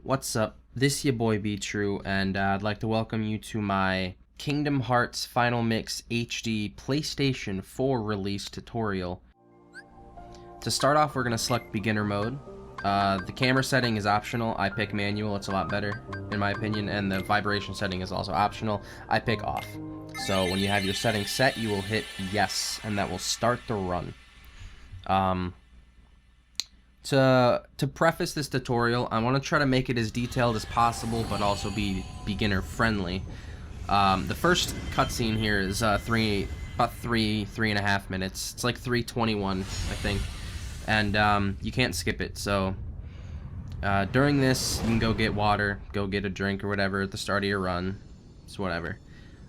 What's up? This YaBoyBTrue, and I'd like to welcome you to my Kingdom Hearts Final Mix HD PlayStation 4 release tutorial. To start off, we're going to select beginner mode. The camera setting is optional. I pick manual. It's a lot better, in my opinion, and the vibration setting is also optional. I pick off. So when you have your settings set, you will hit yes, and that will start the run. To preface this tutorial, I want to try to make it as detailed as possible, but also be beginner friendly. The first cutscene here is about three and a half minutes. It's like 3:21, I think, and you can't skip it. So during this, you can go get water, go get a drink or whatever at the start of your run. It's whatever.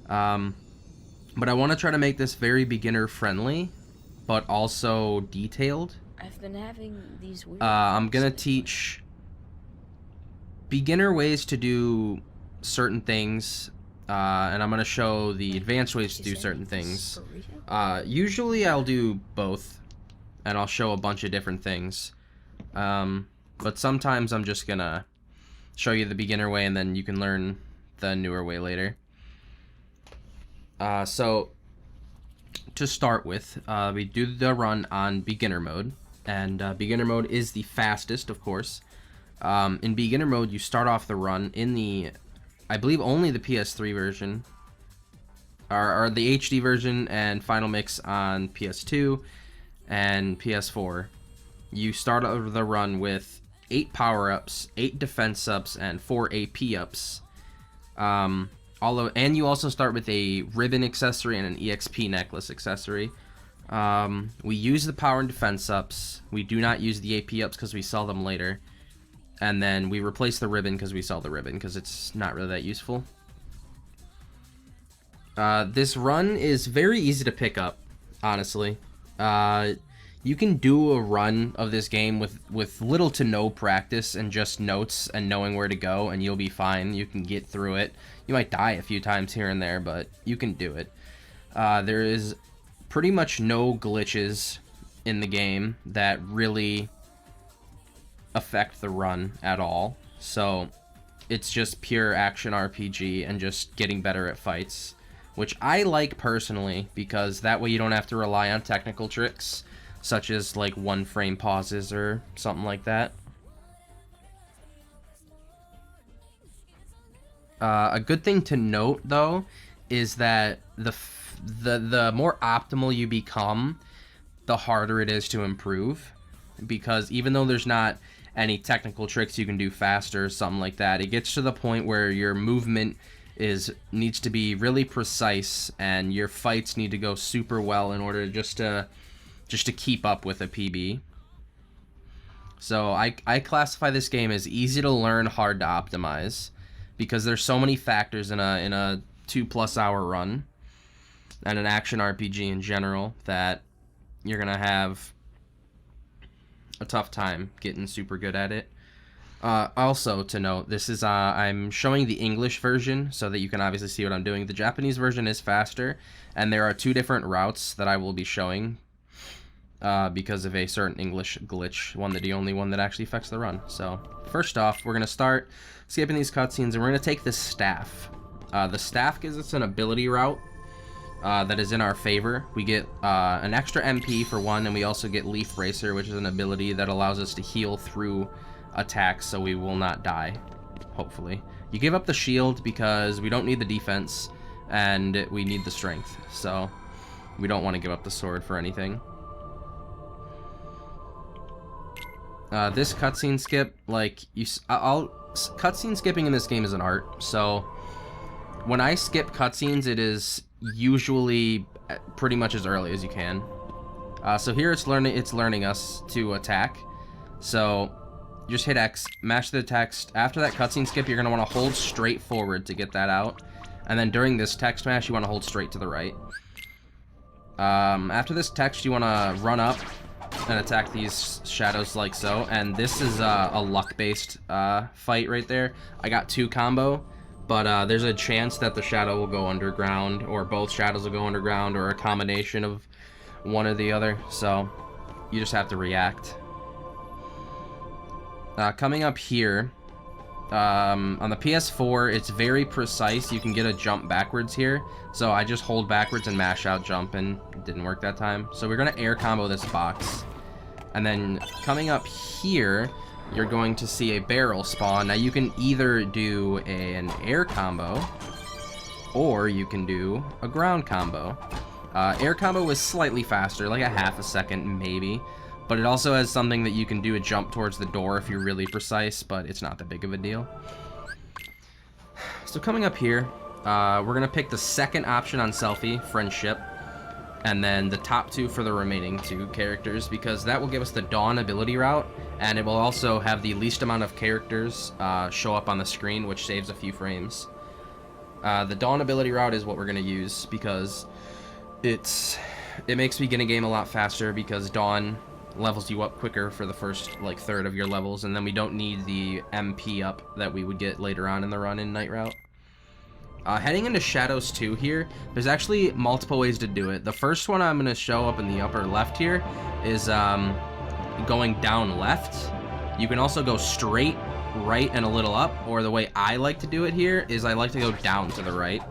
But I want to try to make this very beginner friendly, but also detailed. I've been having these weird I'm gonna teach beginner ways to do certain things, and I'm gonna show the advanced ways to do certain things. Usually I'll do both, and I'll show a bunch of different things. But sometimes I'm just gonna show you the beginner way, and then you can learn the newer way later. So to start with, we do the run on beginner mode. And beginner mode is the fastest, of course. In beginner mode, you start off the run in the, I believe, only the PS3 version, or the HD version and Final Mix on PS2 and PS4. You start over the run with 8 power-ups, 8 defense ups, and 4 AP ups. And you also start with a ribbon accessory and an EXP necklace accessory. We use the power and defense ups. We do not use the AP ups because we sell them later. And then we replace the ribbon because we sell the ribbon because it's not really that useful. This run is very easy to pick up, honestly. You can do a run of this game with little to no practice and just notes and knowing where to go, and you'll be fine. You can get through it. You might die a few times here and there, but you can do it. There is pretty much no glitches in the game that really affect the run at all. So it's just pure action RPG and just getting better at fights, which I like personally, because that way you don't have to rely on technical tricks such as like 1-frame pauses or something like that. A good thing to note though is that the more optimal you become, the harder it is to improve, because even though there's not any technical tricks you can do faster or something like that, it gets to the point where your movement needs to be really precise, and your fights need to go super well in order just to keep up with a PB. So I classify this game as easy to learn, hard to optimize, because there's so many factors in a 2+ hour run and an action RPG in general that you're gonna have a tough time getting super good at it. Also to note, this is I'm showing the English version so that you can obviously see what I'm doing. The Japanese version is faster, and there are 2 different routes that I will be showing because of a certain English glitch, the only one that actually affects the run. So first off, we're gonna start skipping these cutscenes, and we're gonna take the staff. The staff gives us an ability route that is in our favor. We get an extra MP for 1, and we also get Leaf Bracer, which is an ability that allows us to heal through attacks so we will not die, hopefully. You give up the shield because we don't need the defense, and we need the strength, so we don't want to give up the sword for anything. This cutscene skip, cutscene skipping in this game is an art, so when I skip cutscenes, it is usually pretty much as early as you can. So here it's learning us to attack. So just hit X, mash the text. After that cutscene skip, you're gonna want to hold straight forward to get that out, and then during this text mash, you want to hold straight to the right. After this text, you want to run up and attack these shadows like so, and this is a luck-based fight right there. I got 2 combo. But there's a chance that the shadow will go underground, or both shadows will go underground, or a combination of one or the other. So you just have to react. Coming up here, On the PS4, it's very precise. You can get a jump backwards here. So I just hold backwards and mash out jump, and it didn't work that time. So we're going to air combo this box. And then coming up here, you're going to see a barrel spawn. Now you can either do an air combo, or you can do a ground combo. Air combo is slightly faster, like a half a second maybe. But it also has something that you can do a jump towards the door if you're really precise, but it's not that big of a deal. So coming up here, we're going to pick the second option on selfie, friendship, and then the top two for the remaining two characters, because that will give us the Dawn ability route, and it will also have the least amount of characters show up on the screen, which saves a few frames. The Dawn ability route is what we're going to use, because it makes beginning game a lot faster, because Dawn levels you up quicker for the first like third of your levels, and then we don't need the MP up that we would get later on in the run in Night Route. Heading into Shadows 2 here, there's actually multiple ways to do it. The first one I'm going to show up in the upper left here is going down left. You can also go straight right and a little up, or the way I like to do it here is I like to go down to the right.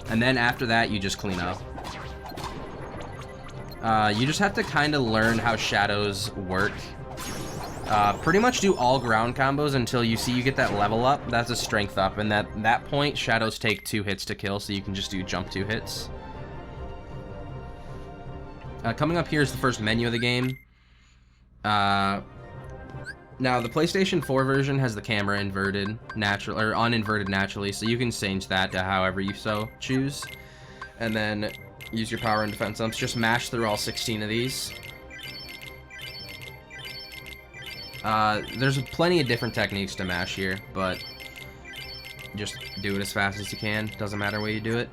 And then after that, you just clean up. You just have to kind of learn how shadows work. Pretty much do all ground combos until you see you get that level up. That's a strength up, and at that point, shadows take 2 hits to kill, so you can just do jump 2 hits. Coming up here is the first menu of the game. Now, the PlayStation 4 version has the camera inverted, or uninverted naturally, so you can change that to however you so choose. And then use your power and defense umps. Just mash through all 16 of these. There's plenty of different techniques to mash here, but just do it as fast as you can. Doesn't matter where you do it.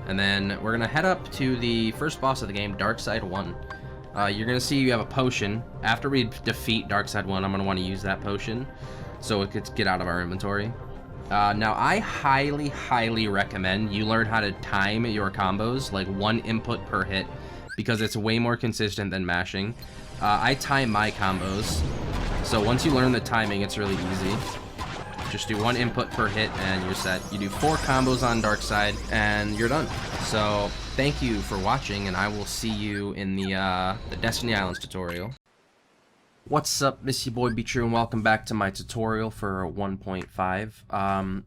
And then we're going to head up to the first boss of the game, Darkside 1. You're going to see you have a potion. After we defeat Darkside 1, I'm going to want to use that potion so it could get out of our inventory. Now, I highly, highly recommend you learn how to time your combos, like 1 input per hit, because it's way more consistent than mashing. I time my combos, so once you learn the timing, it's really easy. Just do 1 input per hit, and you're set. You do 4 combos on Darkside, and you're done. So, thank you for watching, and I will see you in the Destiny Islands tutorial. What's up, it's YaBoyBTrue, and welcome back to my tutorial for 1.5.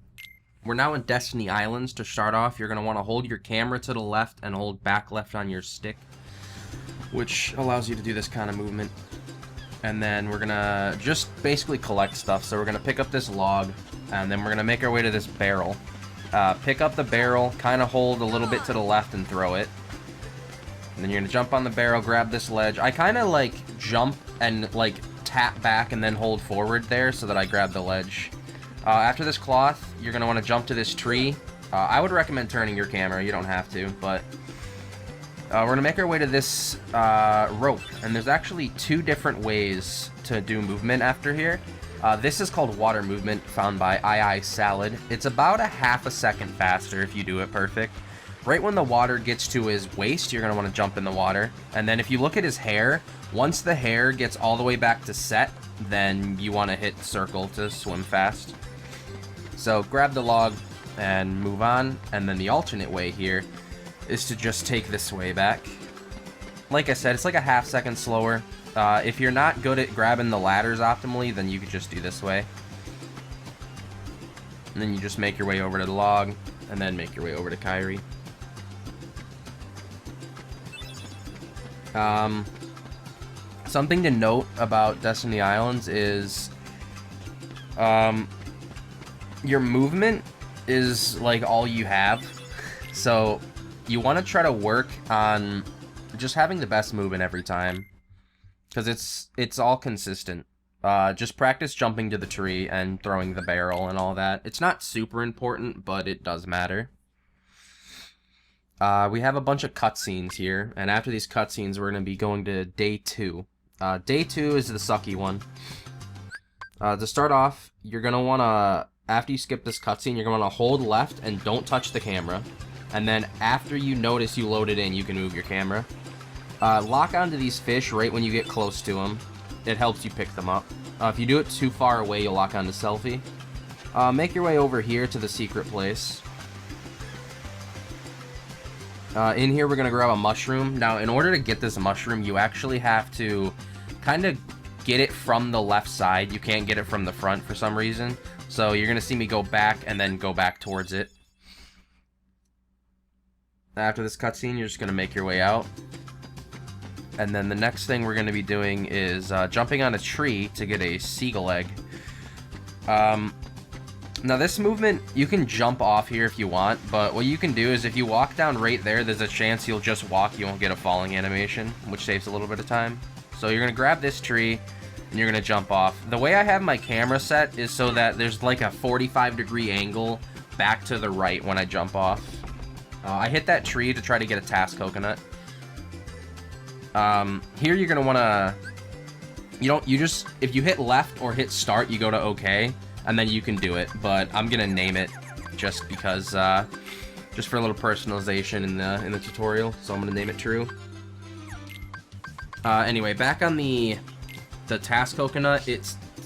We're now in Destiny Islands. To start off, you're going to want to hold your camera to the left and hold back left on your stick, which allows you to do this kind of movement. And then we're going to just basically collect stuff. So we're going to pick up this log, and then we're going to make our way to this barrel. Pick up the barrel, kind of hold a little bit to the left and throw it. And then you're going to jump on the barrel, grab this ledge. I kind of like jump and like tap back and then hold forward there so that I grab the ledge. After this cloth, you're going to want to jump to this tree. I would recommend turning your camera. You don't have to, but we're going to make our way to this rope. And there's actually 2 different ways to do movement after here. This is called water movement, found by Salad. It's about a half a second faster if you do it perfect. Right when the water gets to his waist, you're going to want to jump in the water. And then if you look at his hair, once the hair gets all the way back to set, then you want to hit circle to swim fast. So grab the log and move on. And then the alternate way here is to just take this way back. Like I said, it's like a half second slower. If you're not good at grabbing the ladders optimally, then you could just do this way. And then you just make your way over to the log, and then make your way over to Kyrie. Something to note about Destiny Islands is your movement is like all you have. So you want to try to work on just having the best movement every time, because it's all consistent. Just practice jumping to the tree and throwing the barrel and all that. It's not super important, but it does matter. We have a bunch of cutscenes here, and after these cutscenes, we're going to be going to Day 2. Day 2 is the sucky one. To start off, you're going to want to, after you skip this cutscene, you're going to want to hold left and don't touch the camera. And then after you notice you load it in, you can move your camera. Lock onto these fish right when you get close to them. it helps you pick them up. If you do it too far away, you'll lock onto selfie. Make your way over here to the secret place. In here, we're going to grab a mushroom. Now, in order to get this mushroom, you actually have to kind of get it from the left side. You can't get it from the front for some reason. So you're going to see me go back and then go back towards it. After this cutscene, you're just going to make your way out. And then the next thing we're going to be doing is jumping on a tree to get a seagull egg. Now this movement, you can jump off here if you want, but what you can do is if you walk down right there, there's a chance you'll just walk, you won't get a falling animation, which saves a little bit of time. So you're going to grab this tree, and you're going to jump off. The way I have my camera set is so that there's like a 45-degree angle back to the right when I jump off. I hit that tree to try to get a task coconut. Here you're going to want to... if you hit left or hit start, you go to OK. And then you can do it, but I'm gonna name it just because, just for a little personalization in the tutorial. So I'm gonna name it True. Anyway, back on the task coconut.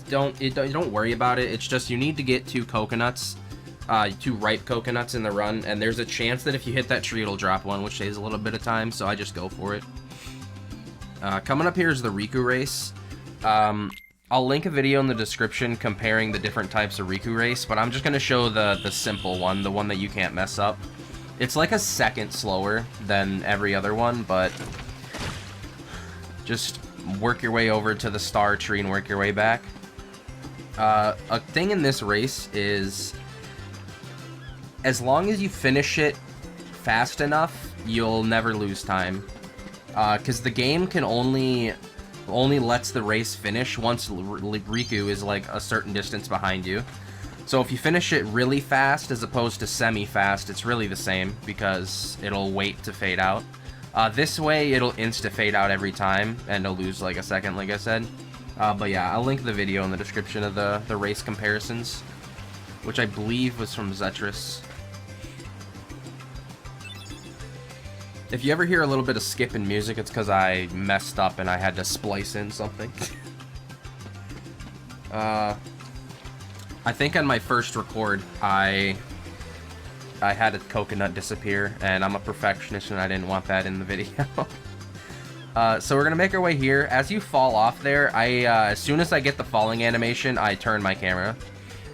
Don't worry about it. It's just you need to get 2 coconuts, 2 ripe coconuts in the run, and there's a chance that if you hit that tree, it'll drop one, which saves a little bit of time. So I just go for it. Coming up here is the Riku race. I'll link a video in the description comparing the different types of Riku race, but I'm just going to show the simple one, the one that you can't mess up. It's like a second slower than every other one, but just work your way over to the star tree and work your way back. A thing in this race is, as long as you finish it fast enough, you'll never lose time. Because the game can only lets the race finish once Riku is like a certain distance behind you. So if you finish it really fast as opposed to semi-fast, it's really the same because it'll wait to fade out. This way it'll insta-fade out every time and it'll lose like a second, like I said. But yeah, I'll link the video in the description of the race comparisons, which I believe was from Zetris. If you ever hear a little bit of skipping music, it's because I messed up and I had to splice in something. I think on my first record, I had a coconut disappear, and I'm a perfectionist and I didn't want that in the video. So we're going to make our way here. As you fall off there, as soon as I get the falling animation, I turn my camera.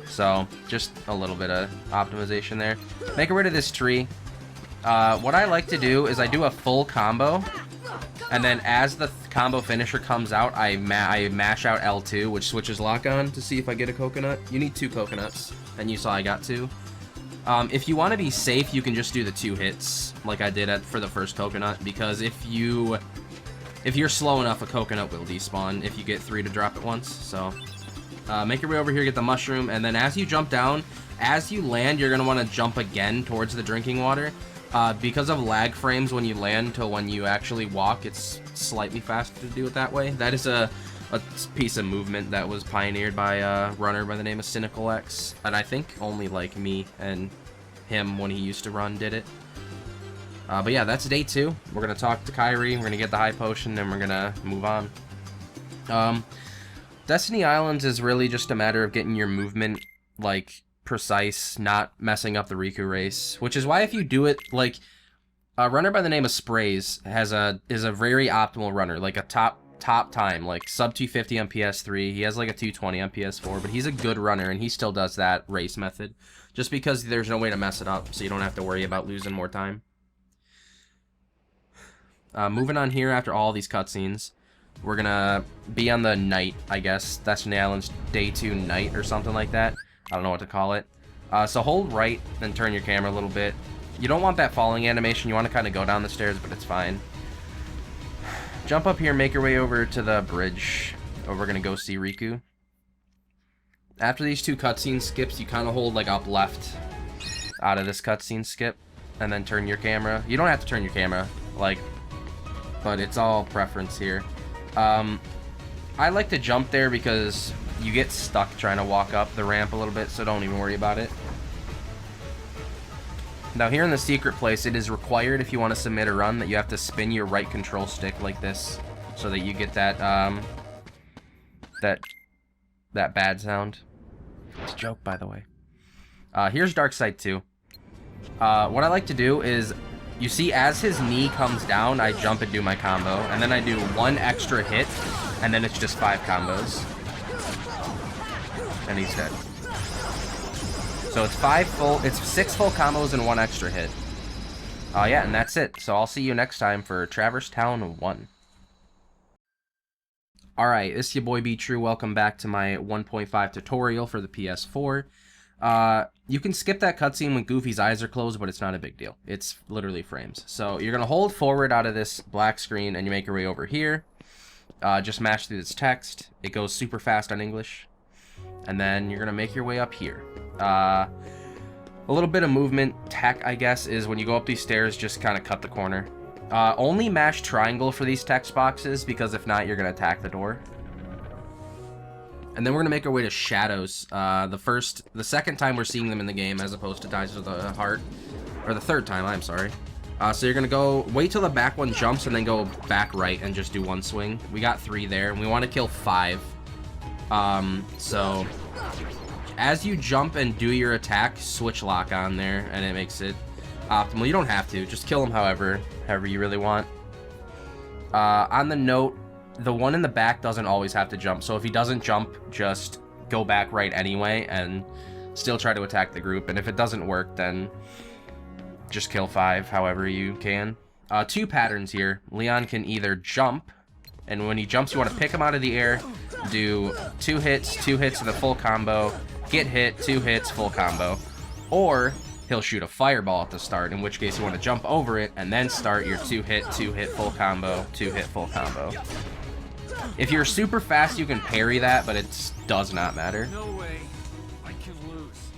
So just a little bit of optimization there. Make our way to this tree. What I like to do is I do a full combo, and then as the combo finisher comes out, I mash out L2, which switches lock on to see if I get a coconut. You need 2 coconuts, and you saw I got 2. If you want to be safe, you can just do the 2 hits, like I did for the first coconut, because if you're slow enough, a coconut will despawn if you get 3 to drop at once. So make your way over here, get the mushroom, and then as you jump down, as you land, you're going to want to jump again towards the drinking water. Because of lag frames when you land till when you actually walk, it's slightly faster to do it that way. That is a piece of movement that was pioneered by a runner by the name of Cynical X, and I think only like me and him when he used to run did it. But yeah, that's day 2. We're gonna talk to Kairi, we're gonna get the high potion, and we're gonna move on. Destiny Islands is really just a matter of getting your movement like precise, not messing up the Riku race, which is why if you do it like a runner by the name of Sprays is a very optimal runner, like a top time, like sub 250 on PS3. He has like a 220 on PS4, but he's a good runner and he still does that race method just because there's no way to mess it up, so you don't have to worry about losing more time. Moving on here after all these cutscenes, we're gonna be on the night, I guess. Destiny Islands day 2 night or something like that. I don't know what to call it. So hold right and turn your camera a little bit. You don't want that falling animation. You want to kind of go down the stairs, but it's fine. Jump up here, make your way over to the bridge. Or we're going to go see Riku. After these 2 cutscene skips, you kind of hold like up left out of this cutscene skip. And then turn your camera. You don't have to turn your camera, like, but it's all preference here. I like to jump there because you get stuck trying to walk up the ramp a little bit, so don't even worry about it. Now here in the secret place, it is required if you want to submit a run that you have to spin your right control stick like this, so that you get that that bad sound. It's a joke, by the way. Here's Dark Side 2. What I like to do is, you see, as his knee comes down, I jump and do my combo, and then I do 1 extra hit, and then it's just 5 combos. And he's dead. So it's 6 full combos and 1 extra hit. Yeah, and that's it. So I'll see you next time for Travers Town 1. Alright, this is your boy YaBoyBTrue. Welcome back to my 1.5 tutorial for the PS4. You can skip that cutscene when Goofy's eyes are closed, but it's not a big deal. It's literally frames. So you're going to hold forward out of this black screen, and you make your way over here. Just mash through this text. It goes super fast on English. And then you're going to make your way up here. A little bit of movement tech, I guess, is when you go up these stairs, just kind of cut the corner. Only mash triangle for these text boxes, because if not, you're going to attack the door. And then we're going to make our way to shadows. The second time we're seeing them in the game, as opposed to Ties of the Heart. Or the third time, I'm sorry. So you're going to go, wait till the back one jumps, and then go back right and just do 1 swing. We got 3 there, and we want to kill 5. So as you jump and do your attack, switch lock on there, and it makes it optimal. You don't have to, just kill him however you really want. On the note, the one in the back doesn't always have to jump, so if he doesn't jump, just go back right anyway and still try to attack the group, and if it doesn't work, then just kill 5 however you can. 2 patterns here. Leon can either jump, and when he jumps you want to pick him out of the air, do 2 hits and a full combo, get hit, 2 hits, full combo, or he'll shoot a fireball at the start, in which case you want to jump over it and then start your 2 hit full combo, 2 hit full combo. If you're super fast, you can parry that, but it does not matter. No way. I can lose.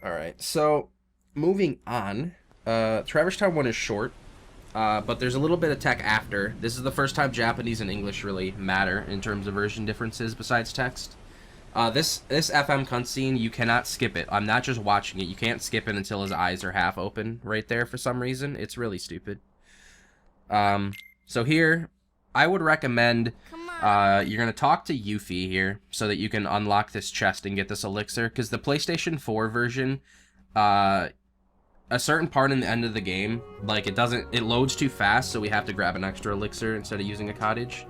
Alright, so moving on. Travers Town 1 is short, but there's a little bit of tech after. This is the first time Japanese and English really matter in terms of version differences besides text. This FM cutscene, you cannot skip it. I'm not just watching it. You can't skip it until his eyes are half open right there for some reason. It's really stupid. So here, I would recommend you're going to talk to Yuffie here so that you can unlock this chest and get this elixir, because the PlayStation 4 version, a certain part in the end of the game, like it loads too fast, so we have to grab an extra elixir instead of using a cottage.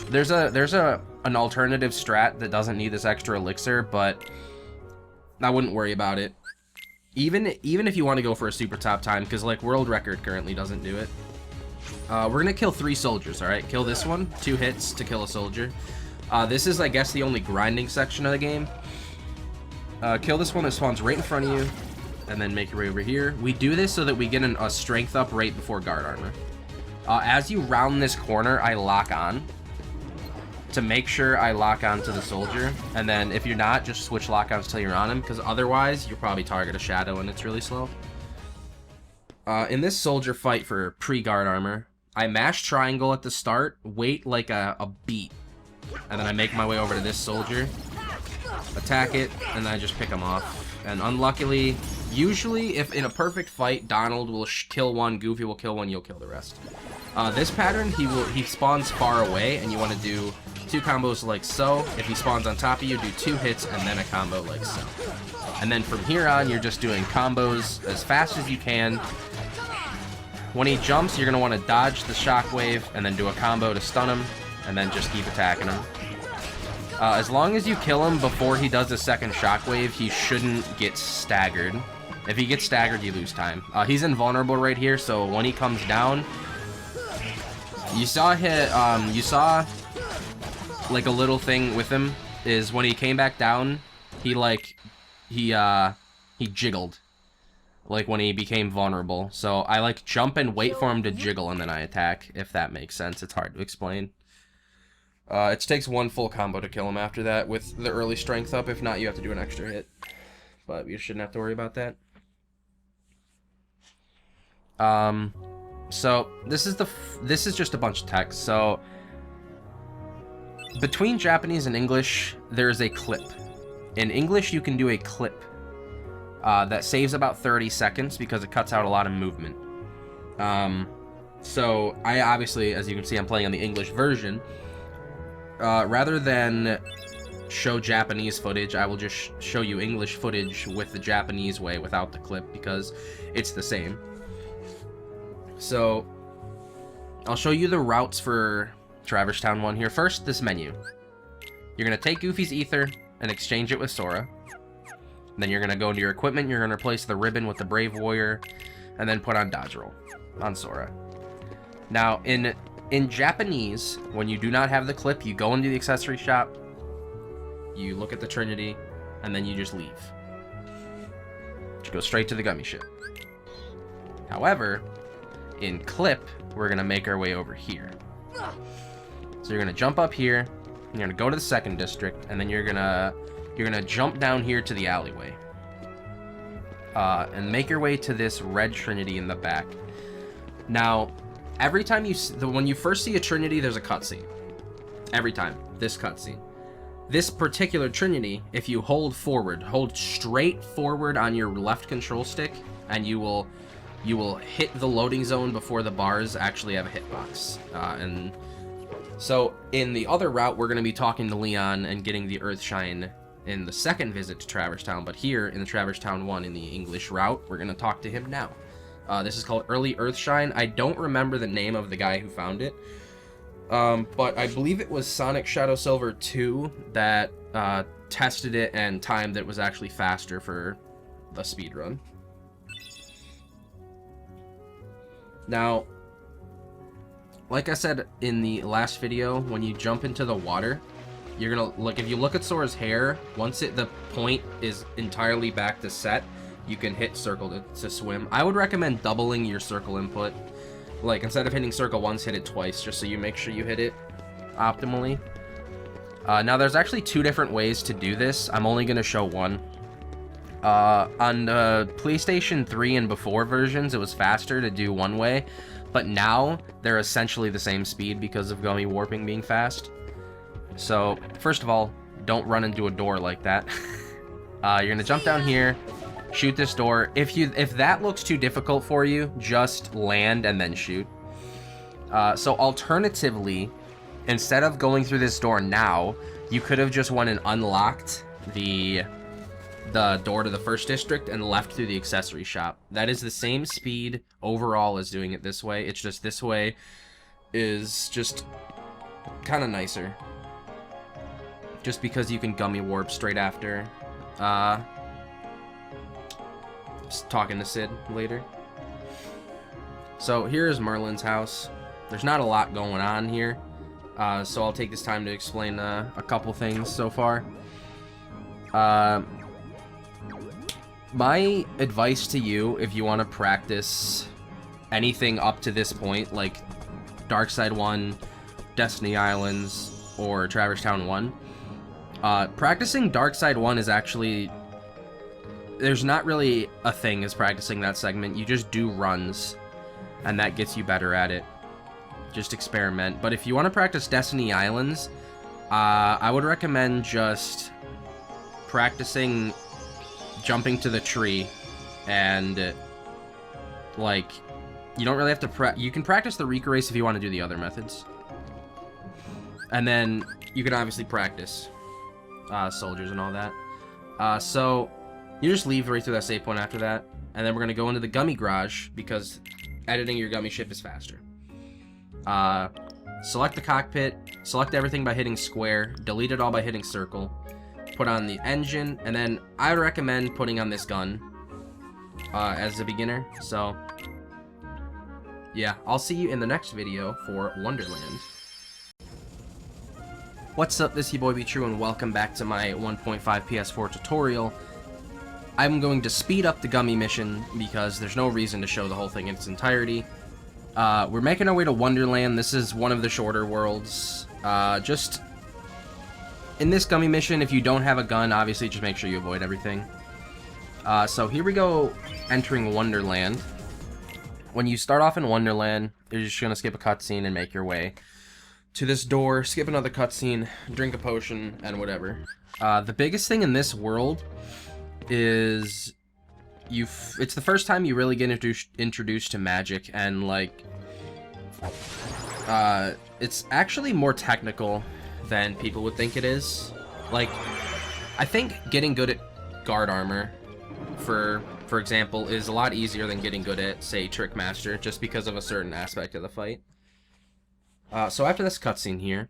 There's an alternative strat that doesn't need this extra elixir, but I wouldn't worry about it. Even if you want to go for a super top time, because like world record currently doesn't do it. We're gonna kill 3 soldiers, alright? Kill this one, 2 hits to kill a soldier. This is, I guess, the only grinding section of the game. Kill this one that spawns right in front of you, and then make your way over here. We do this so that we get a strength up right before guard armor. As you round this corner, I lock on. To make sure I lock on to the soldier, and then if you're not, just switch lock-ons until you're on him, because otherwise you'll probably target a shadow and it's really slow. In this soldier fight for pre-guard armor, I mash triangle at the start, wait like a beat, and then I make my way over to this soldier, attack it, and then I just pick him off. And unluckily, usually if in a perfect fight, Donald will kill one, Goofy will kill one, you'll kill the rest. This pattern, he spawns far away, and you want to do 2 combos like so. If he spawns on top of you, do 2 hits and then a combo like so. And then from here on, you're just doing combos as fast as you can. When he jumps, you're going to want to dodge the shockwave and then do a combo to stun him, and then just keep attacking him. As long as you kill him before he does the second shockwave, he shouldn't get staggered. If he gets staggered, you lose time. He's invulnerable right here, so when he comes down, you saw like a little thing with him is when he came back down, he jiggled, like when he became vulnerable. So I like jump and wait for him to jiggle and then I attack, if that makes sense. It's hard to explain. It takes 1 full combo to kill him after that with the early strength up. If not, you have to do an extra hit, but you shouldn't have to worry about that. So this is just a bunch of text. So between Japanese and English, there's a clip. In English, you can do a clip that saves about 30 seconds because it cuts out a lot of movement. So I obviously, as you can see, I'm playing on the English version. rather than show Japanese footage, I will just show you English footage with the Japanese way without the clip because it's the same. So I'll show you the routes for Travers Town 1 here. First, this menu. You're going to take Goofy's ether and exchange it with Sora. Then you're going to go into your equipment, you're going to replace the ribbon with the Brave Warrior, and then put on Dodge Roll on Sora. Now, in Japanese, when you do not have the clip, you go into the accessory shop, you look at the Trinity, and then you just leave. You go straight to the gummy ship. However, in clip, we're going to make our way over here. So you're going to jump up here, you're going to go to the second district, and then you're gonna jump down here to the alleyway. And make your way to this red Trinity in the back. Now, every time when you first see a Trinity, there's a cutscene. Every time, this cutscene. This particular Trinity, if you hold straight forward on your left control stick, and you will hit the loading zone before the bars actually have a hitbox. And so in the other route, we're going to be talking to Leon and getting the Earthshine in the second visit to Travers Town, but here in the Travers Town 1 in the English route, we're going to talk to him now. This is called Early Earthshine. I don't remember the name of the guy who found it, but I believe it was Sonic Shadow Silver 2 that tested it and timed that it was actually faster for the speedrun. Now, like I said in the last video, when you jump into the water, you're gonna look. If you look at Sora's hair, once the point is entirely back to set, you can hit circle to swim. I would recommend doubling your circle input. Like, instead of hitting circle once, hit it twice, just so you make sure you hit it optimally. Now, there's actually two different ways to do this. I'm only gonna show one. On the PlayStation 3 and before versions, it was faster to do one way, but now they're essentially the same speed because of gummy warping being fast. So, first of all, don't run into a door like that. You're gonna jump down here, shoot this door. If that looks too difficult for you, just land and then shoot. So alternatively, instead of going through this door now, you could have just went and unlocked the door to the first district and left through the accessory shop. That is the same speed overall as doing it this way. It's just this way is just kind of nicer. Just because you can gummy warp straight after. Just talking to Sid later. So here's Merlin's house. There's not a lot going on here. So I'll take this time to explain a couple things so far. My advice to you, if you want to practice anything up to this point, like Dark Side 1, Destiny Islands, or Travers Town 1, practicing Dark Side 1 is actually... There's not really a thing as practicing that segment. You just do runs, and that gets you better at it. Just experiment. But if you want to practice Destiny Islands, I would recommend just practicing jumping to the tree, and like, you don't really have to you can practice the Rika race if you want to do the other methods, and then you can obviously practice soldiers and all that. So you just leave right through that save point after that, and then we're gonna go into the gummy garage because editing your gummy ship is faster. Select the cockpit, select everything by hitting square, delete it all by hitting circle, put on the engine, and then I would recommend putting on this gun as a beginner. So yeah, I'll see you in the next video for Wonderland. What's up, this is YaBoyBTrue, and welcome back to my 1.5 PS4 tutorial. I'm going to speed up the gummy mission because there's no reason to show the whole thing in its entirety. We're making our way to Wonderland. This is one of the shorter worlds. Just in this gummy mission, if you don't have a gun, obviously just make sure you avoid everything. So here we go, entering Wonderland. When you start off in Wonderland, you're just going to skip a cutscene and make your way to this door, skip another cutscene, drink a potion, and whatever. The biggest thing in this world is it's the first time you really get introduced to magic, and like it's actually more technical than people would think it is. Like, I think getting good at guard armor, for example, is a lot easier than getting good at, say, Trick Master, just because of a certain aspect of the fight. So after this cutscene here,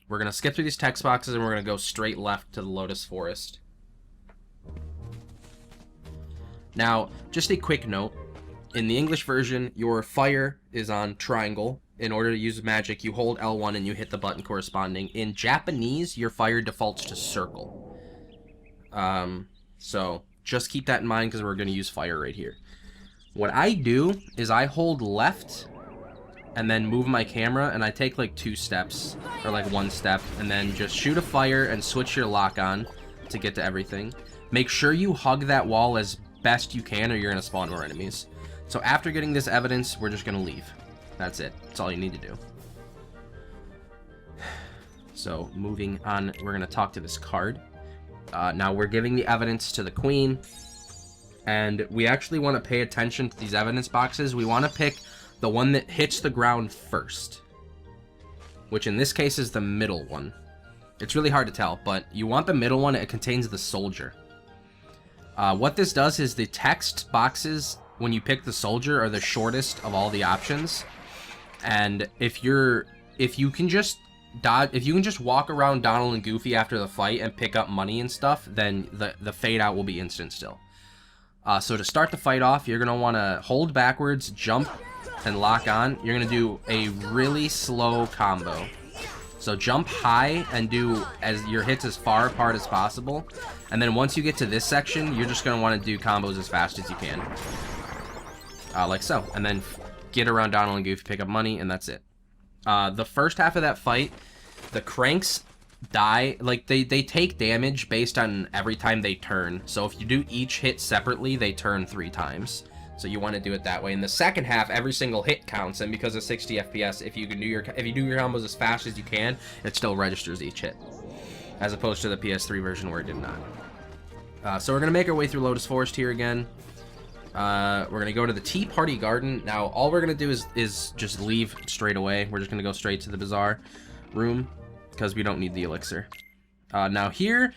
we're going to skip through these text boxes and we're going to go straight left to the Lotus Forest. Now, just a quick note. In the English version, your fire is on triangle. In order to use magic, you hold L1 and you hit the button corresponding. In Japanese, your fire defaults to circle. So just keep that in mind because we're going to use fire right here. What I do is I hold left and then move my camera, and I take like 2 steps, or like 1 step, and then just shoot a fire and switch your lock on to get to everything. Make sure you hug that wall as best you can or you're going to spawn more enemies. So after getting this evidence, we're just going to leave. That's it. That's all you need to do. So moving on, we're going to talk to this card. Now we're giving the evidence to the queen, and we actually want to pay attention to these evidence boxes. We want to pick the one that hits the ground first, which in this case is the middle one. It's really hard to tell, but you want the middle one. It contains the soldier. What this does is the text boxes, when you pick the soldier, are the shortest of all the options. And if you can just walk around Donald and Goofy after the fight and pick up money and stuff, then the fade out will be instant still. So to start the fight off, you're going to want to hold backwards, jump, and lock on. You're going to do a really slow combo. So jump high and do your hits as far apart as possible. And then once you get to this section, you're just going to want to do combos as fast as you can. Like so. And then get around Donald and Goofy, pick up money, and that's it. The first half of that fight, the cranks die, like they take damage based on every time they turn. So if you do each hit separately, they turn 3 times. So you want to do it that way. In the second half, every single hit counts, and because of 60 FPS, if you do your combos as fast as you can, it still registers each hit, as opposed to the PS3 version where it did not. So we're gonna make our way through Lotus Forest here again. We're gonna go to the Tea Party Garden. Now all we're gonna do is just leave straight away. We're just gonna go straight to the Bazaar room because we don't need the elixir. Now here,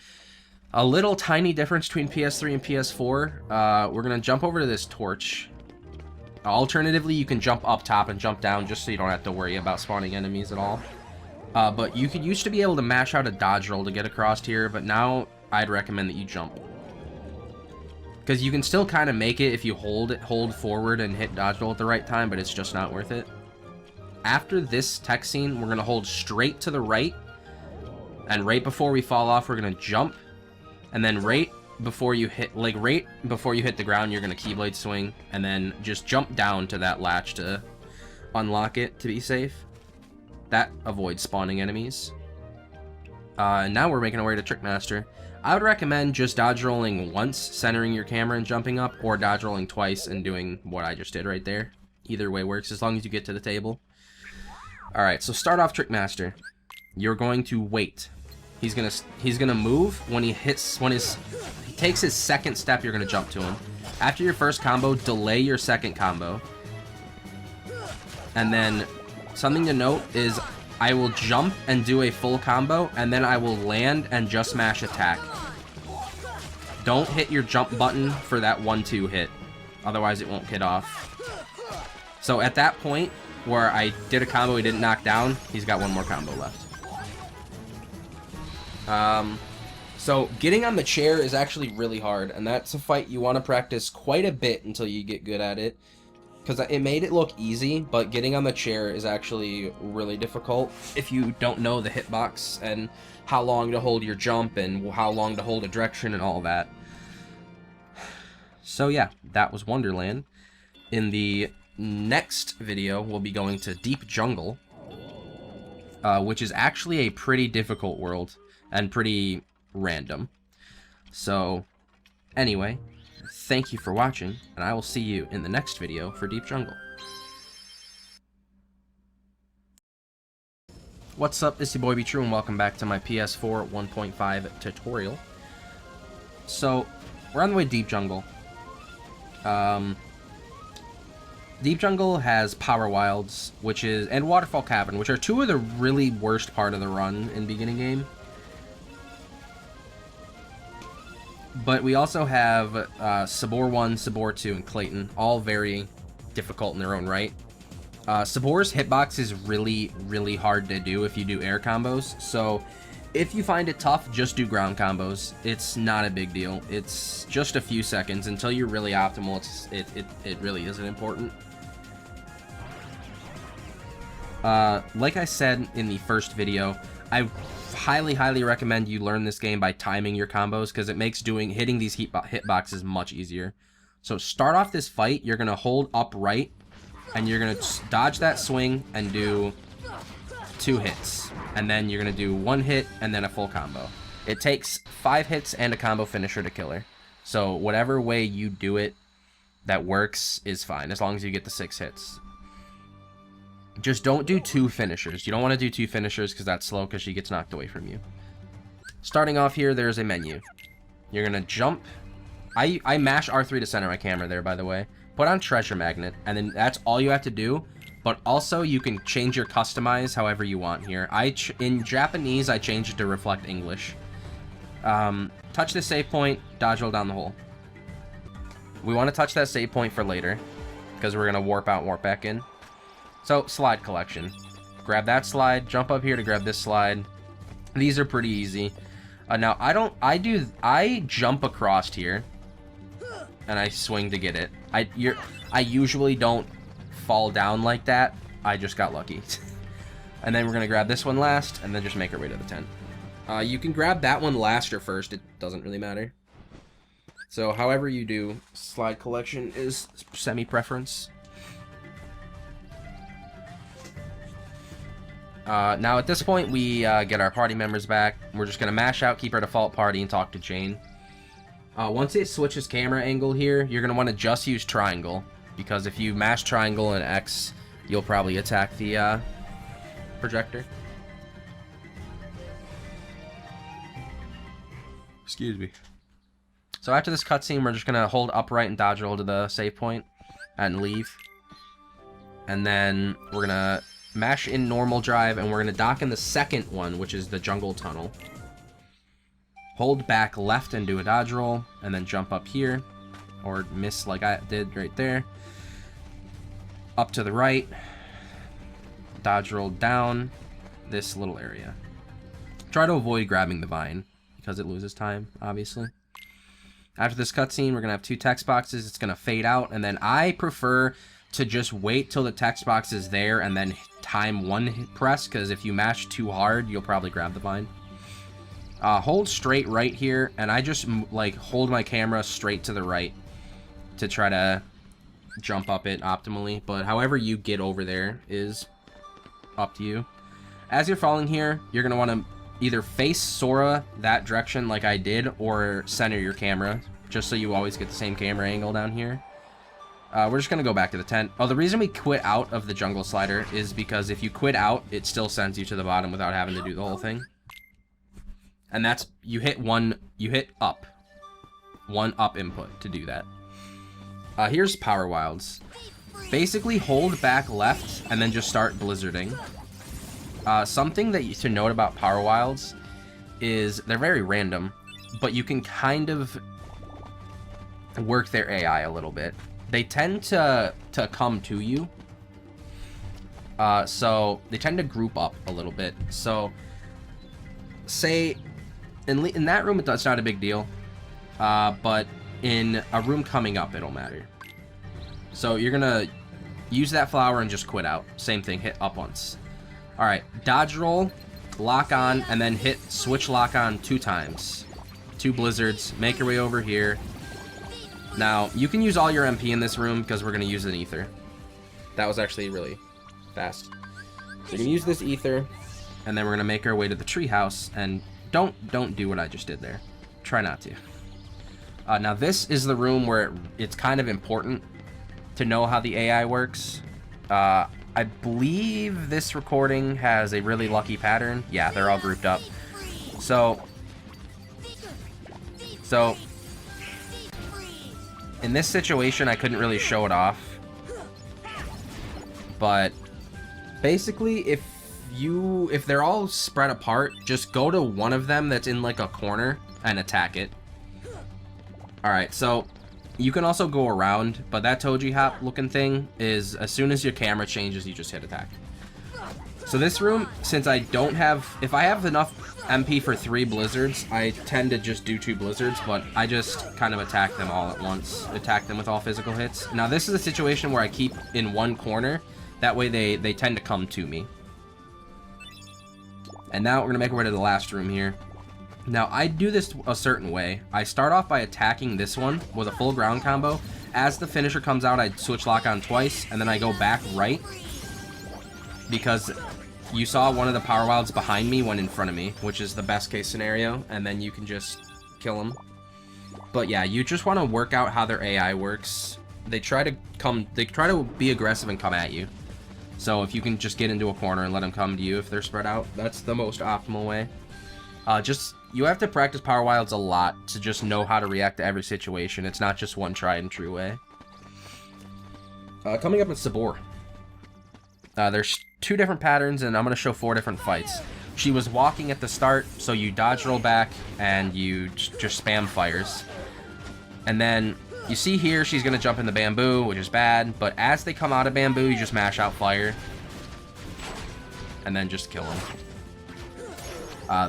a little tiny difference between PS3 and PS4. We're gonna jump over to this torch. Alternatively, you can jump up top and jump down just so you don't have to worry about spawning enemies at all. But you used to be able to mash out a dodge roll to get across here, but now I'd recommend that you jump. Because you can still kind of make it if you hold forward and hit dodge roll at the right time, but it's just not worth it. After this tech scene, we're going to hold straight to the right, and right before we fall off, we're going to jump, and then right before you hit the ground, you're going to Keyblade swing, and then just jump down to that latch to unlock it to be safe. That avoids spawning enemies. Now we're making our way to Trick Master. I would recommend just dodge rolling once, centering your camera and jumping up, or dodge rolling twice and doing what I just did right there. Either way works as long as you get to the table. Alright, so start off Trick Master. You're going to wait. He's gonna move when he takes his second step, you're gonna jump to him. After your first combo, delay your second combo. And then something to note is I will jump and do a full combo, and then I will land and just mash attack. Don't hit your jump button for that 1-2 hit, otherwise it won't get off. So at that point, where I did a combo he didn't knock down, he's got one more combo left. So getting on the chair is actually really hard, and that's a fight you want to practice quite a bit until you get good at it. Because it made it look easy, but getting on the chair is actually really difficult if you don't know the hitbox and how long to hold your jump and how long to hold a direction and all that. So yeah, that was Wonderland. In the next video, we'll be going to Deep Jungle, which is actually a pretty difficult world and pretty random. So anyway, thank you for watching, and I will see you in the next video for Deep Jungle. What's up, it's YaBoyBTrue, and welcome back to my PS4 1.5 tutorial. So, we're on the way to Deep Jungle. Deep Jungle has Power Wilds, and Waterfall Cavern, which are two of the really worst part of the run in beginning game. But we also have Sabor 1, Sabor 2, and Clayton, all very difficult in their own right. Sabor's hitbox is really, really hard to do if you do air combos, so if you find it tough, just do ground combos. It's not a big deal. It's just a few seconds. Until you're really optimal, it really isn't important. Like I said in the first video, I highly, highly recommend you learn this game by timing your combos, because it makes hitting these hitboxes much easier. So start off this fight, you're going to hold up right, and you're going to dodge that swing and do 2 hits. And then you're going to do 1 hit and then a full combo. It takes 5 hits and a combo finisher to kill her. So whatever way you do it that works is fine, as long as you get the 6 hits. Just don't do 2 finishers. You don't want to do 2 finishers because that's slow, because she gets knocked away from you. Starting off here, there's a menu. You're going to jump. I mash R3 to center my camera there, by the way. Put on Treasure Magnet, and then that's all you have to do. But also, you can change your customize however you want here. In Japanese, I changed it to reflect English. Touch the save point, dodge roll down the hole. We want to touch that save point for later, because we're going to warp out and warp back in. So, slide collection. Grab that slide, jump up here to grab this slide. These are pretty easy. Now, I jump across here, and I swing to get it. I usually don't fall down like that. I just got lucky. And then we're going to grab this one last, and then just make our way to the tent. You can grab that one last or first. It doesn't really matter. So, however you do, slide collection is semi-preference. Now at this point we get our party members back. We're just gonna mash out, keep our default party, and talk to Jane. Once it switches camera angle here, you're gonna want to just use triangle, because if you mash triangle and X, you'll probably attack the projector. Excuse me. So after this cutscene, we're just gonna hold upright and dodge roll to the save point and leave, and then we're gonna mash in normal drive, and we're going to dock in the second one, which is the jungle tunnel. Hold back left and do a dodge roll, and then jump up here, or miss like I did right there. Up to the right, dodge roll down this little area. Try to avoid grabbing the vine, because it loses time, obviously. After this cutscene, we're going to have 2 text boxes. It's going to fade out, and then I prefer to just wait till the text box is there and then time 1 press, because if you mash too hard, you'll probably grab the vine. Hold straight right here, and I just like hold my camera straight to the right to try to jump up it optimally, but however you get over there is up to you. As you're falling here, you're going to want to either face Sora that direction like I did, or center your camera, just so you always get the same camera angle down here. We're just going to go back to the tent. Oh, the reason we quit out of the jungle slider is because if you quit out, it still sends you to the bottom without having to do the whole thing. And that's, you hit up. 1 up input to do that. Here's Power Wilds. Basically, hold back left and then just start blizzarding. Something that to note about Power Wilds is they're very random, but you can kind of work their AI a little bit. They tend to come to you. So they tend to group up a little bit. So say in that room it's not a big deal. But in a room coming up it'll matter. So you're gonna use that flower and just quit out. Same thing, hit up once. Alright, dodge roll, lock on, and then hit switch lock on 2 times. 2 blizzards, make your way over here. Now, you can use all your MP in this room because we're going to use an ether. That was actually really fast. So you can use this ether, and then we're going to make our way to the treehouse, and don't do what I just did there. Try not to. Now, this is the room where it's kind of important to know how the AI works. I believe this recording has a really lucky pattern. Yeah, they're all grouped up. So in this situation, I couldn't really show it off. But basically, if they're all spread apart, just go to one of them that's in like a corner and attack it. Alright, so you can also go around, but that Toji Hop looking thing is, as soon as your camera changes, you just hit attack. So this room, since I don't have, if I have enough MP for 3 blizzards, I tend to just do 2 blizzards, but I just kind of attack them all at once. Attack them with all physical hits. Now this is a situation where I keep in one corner, that way they tend to come to me. And now we're going to make our way to the last room here. Now, I do this a certain way. I start off by attacking this one with a full ground combo. As the finisher comes out, I switch lock on twice, and then I go back right. Because you saw one of the power wilds behind me went in front of me, which is the best case scenario, and then you can just kill them. But yeah, you just want to work out how their AI works. They try to be aggressive and come at you. So if you can just get into a corner and let them come to you if they're spread out, that's the most optimal way. You have to practice power wilds a lot to just know how to react to every situation. It's not just one tried and true way. Coming up in Sabor. There's 2 different patterns, and I'm going to show 4 different fights. She was walking at the start, so you dodge roll back, and you just spam fires. And then, you see here, she's going to jump in the bamboo, which is bad, but as they come out of bamboo, you just mash out fire. And then just kill them.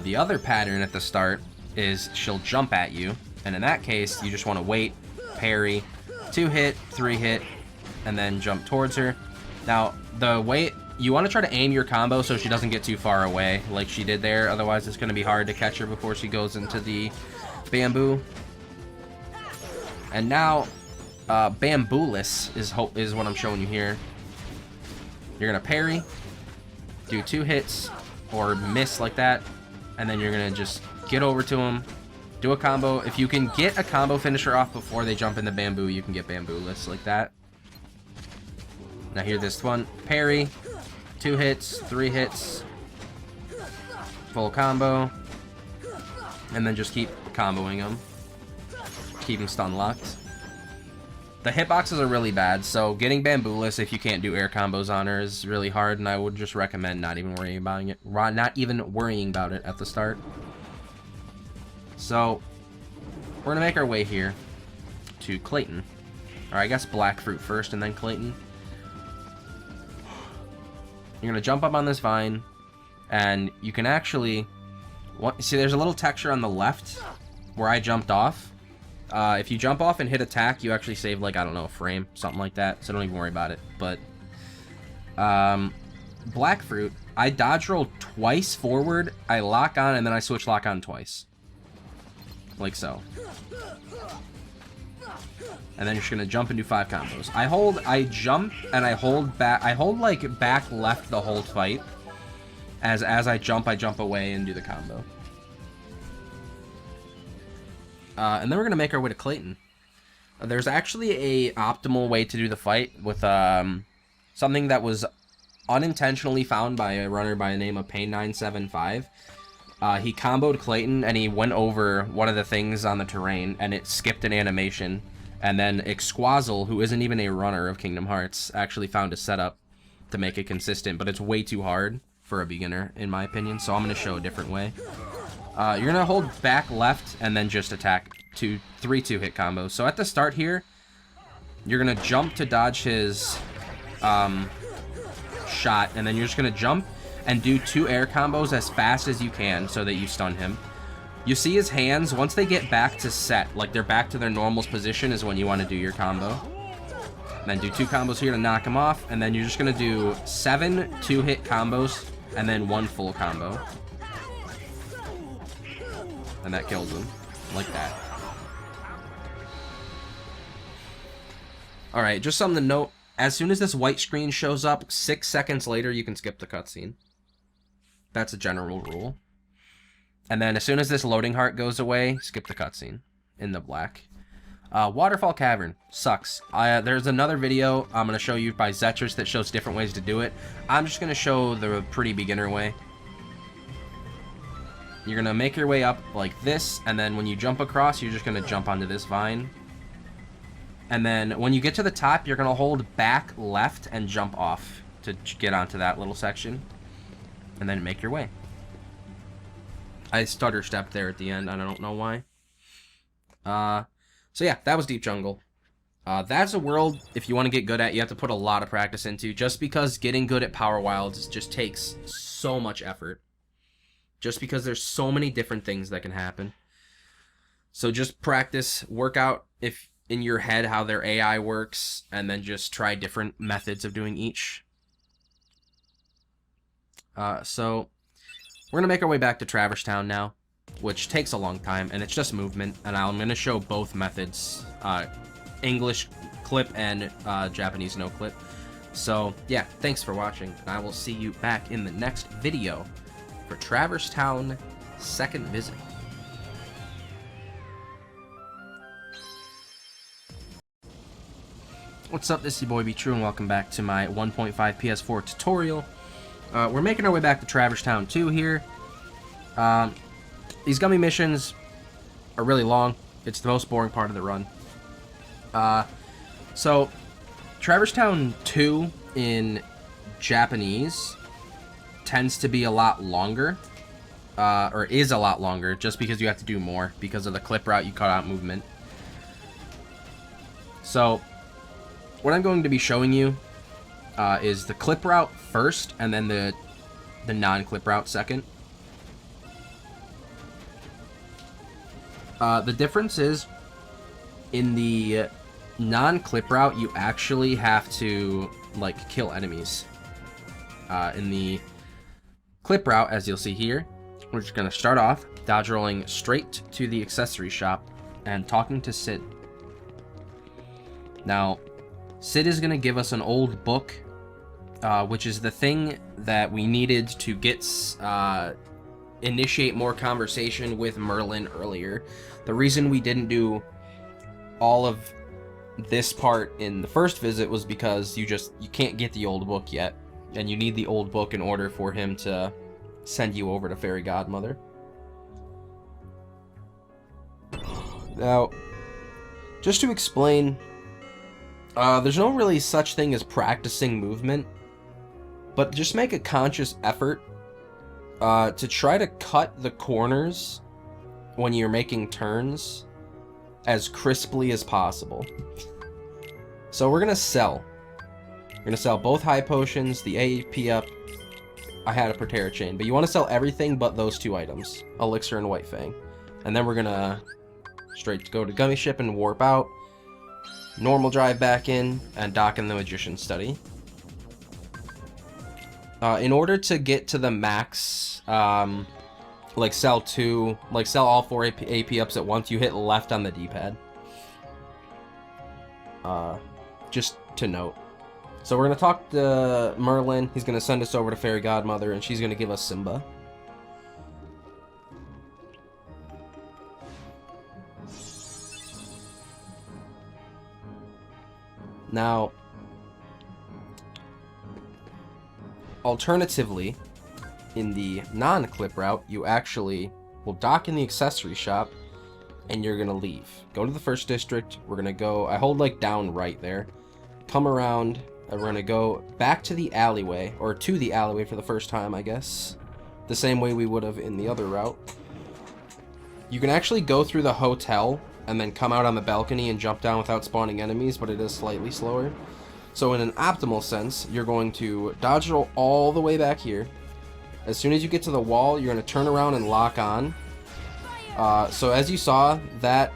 The other pattern at the start is she'll jump at you, and in that case, you just want to wait, parry, 2 hit, 3 hit, and then jump towards her. Now, you want to try to aim your combo so she doesn't get too far away, like she did there, otherwise it's going to be hard to catch her before she goes into the bamboo. And now, Bambooless is what I'm showing you here. You're going to parry, do 2 hits, or miss like that, and then you're going to just get over to them, do a combo. If you can get a combo finisher off before they jump in the bamboo, you can get Bambooless like that. Now here, this one, parry, 2 hits, 3 hits, full combo, and then just keep comboing them. Keep them stun locked. The hitboxes are really bad, so getting Bambooless if you can't do air combos on her is really hard, and I would just recommend not even worrying about it at the start. So, we're gonna make our way here to Clayton. Or I guess Black Fruit first and then Clayton. You're gonna jump up on this vine, and you can actually see there's a little texture on the left where I jumped off. If you jump off and hit attack, you actually save, like, I don't know, a frame, something like that, so don't even worry about it. But Black Fruit, I dodge roll twice forward, I lock on, and then I switch lock on twice, like so. And then you're just gonna jump and do 5 combos. I jump and I hold back. I hold like back left the whole fight. As I jump away and do the combo. And then we're gonna make our way to Clayton. There's actually a optimal way to do the fight with something that was unintentionally found by a runner by the name of Pain975. He comboed Clayton and he went over one of the things on the terrain and it skipped an animation. And then Ixquazzle, who isn't even a runner of Kingdom Hearts, actually found a setup to make it consistent, but it's way too hard for a beginner, in my opinion, so I'm going to show a different way. You're going to hold back left and then just attack 3 2-hit combos. So at the start here, you're going to jump to dodge his shot, and then you're just going to jump and do 2 air combos as fast as you can so that you stun him. You see his hands, once they get back to set, like they're back to their normal position is when you want to do your combo. And then do 2 combos here to knock him off, and then you're just going to do 7 2-hit combos, and then 1 full combo. And that kills him, like that. Alright, just something to note, as soon as this white screen shows up, 6 seconds later you can skip the cutscene. That's a general rule. And then as soon as this loading heart goes away, skip the cutscene in the black. Waterfall Cavern sucks. There's another video I'm going to show you by Zetrus that shows different ways to do it. I'm just going to show the pretty beginner way. You're going to make your way up like this, and then when you jump across, you're just going to jump onto this vine. And then when you get to the top, you're going to hold back left and jump off. to get onto that little section, and then make your way. I stutter stepped there at the end. I don't know why. So yeah, that was Deep Jungle. That's a world, if you want to get good at, you have to put a lot of practice into, just because getting good at Power Wilds just takes so much effort. Just because there's so many different things that can happen. So just practice, work out if in your head how their AI works, and then just try different methods of doing each. So we're going to make our way back to Travers Town now, which takes a long time, and it's just movement, and I'm going to show both methods, English clip and Japanese no clip. So yeah, thanks for watching, and I will see you back in the next video for Travers Town second visit. What's up, this is YaBoyBTrue, and welcome back to my 1.5 PS4 tutorial. We're making our way back to Travers Town 2 here. These gummy missions are really long. It's the most boring part of the run. So, Travers Town 2 in Japanese tends to be a lot longer. Or is a lot longer, just because you have to do more because of the clip route you cut out movement. So, what I'm going to be showing you is the clip route first, and then the non-clip route second. The difference is, in the non-clip route, you actually have to, like, kill enemies. In the clip route, as you'll see here, we're just going to start off dodge rolling straight to the accessory shop and talking to Sid. Now, Sid is going to give us an old book, which is the thing that we needed to get initiate more conversation with Merlin earlier. The reason we didn't do all of this part in the first visit was because you can't get the old book yet, and you need the old book in order for him to send you over to Fairy Godmother. Now, just to explain, there's no really such thing as practicing movement, but just make a conscious effort to try to cut the corners when you're making turns as crisply as possible. So we're gonna sell. We're gonna sell both high potions, the AP up. I had a Protera chain, but you want to sell everything but those two items, Elixir and White Fang. And then we're gonna straight go to Gummy Ship and warp out. Normal drive back in and dock in the Magician's Study. In order to get to the max, like sell all 4 AP ups at once, you hit left on the D-pad. Just to note. So we're going to talk to Merlin. He's going to send us over to Fairy Godmother, and she's going to give us Simba. Now, alternatively, in the non-clip route, you actually will dock in the accessory shop, and you're going to leave. Go to the first district. We're going to go, I hold like down right there. Come around, and we're going to go back to the alleyway, or to the alleyway for the first time, I guess. The same way we would have in the other route. You can actually go through the hotel, and then come out on the balcony and jump down without spawning enemies, but it is slightly slower. So in an optimal sense, you're going to dodge roll all the way back here. As soon as you get to the wall, you're going to turn around and lock on. So as you saw, that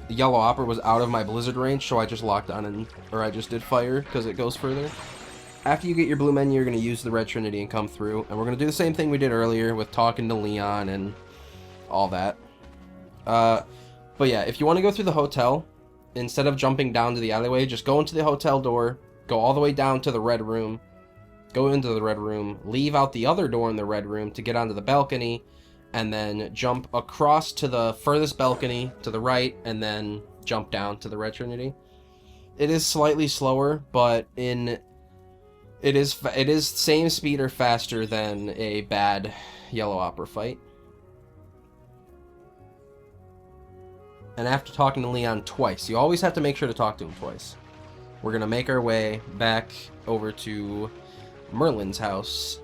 yellow opera was out of my blizzard range, so I just locked on, or I just did fire because it goes further. After you get your blue menu, you're going to use the red trinity and come through, and we're going to do the same thing we did earlier with talking to Leon and all that. But yeah, if you want to go through the hotel, instead of jumping down to the alleyway, just go into the hotel door, go all the way down to the red room, go into the red room, leave out the other door in the red room to get onto the balcony, and then jump across to the furthest balcony to the right, and then jump down to the red trinity. It is slightly slower, but it is same speed or faster than a bad yellow opera fight. And after talking to Leon twice, you always have to make sure to talk to him twice. We're going to make our way back over to Merlin's house.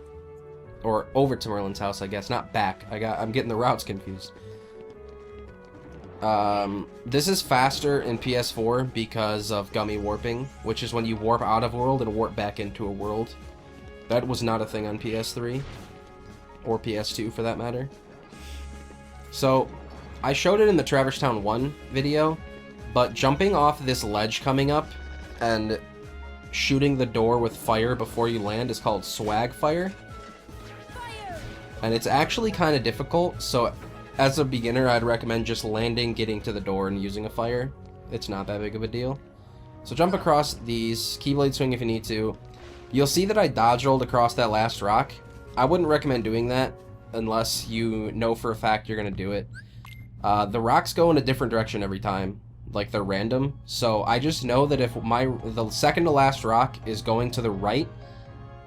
Or over to Merlin's house, I guess, not back. I'm getting the routes confused. This is faster in PS4 because of gummy warping, which is when you warp out of a world and warp back into a world. That was not a thing on PS3, or PS2 for that matter. So, I showed it in the Travers Town 1 video, but jumping off this ledge coming up and shooting the door with fire before you land is called swag fire. And it's actually kind of difficult, so as a beginner I'd recommend just landing, getting to the door, and using a fire. It's not that big of a deal. So jump across these, keyblade swing if you need to. You'll see that I dodge rolled across that last rock. I wouldn't recommend doing that unless you know for a fact you're going to do it. The rocks go in a different direction every time, like they're random. So I just know that if the second to last rock is going to the right,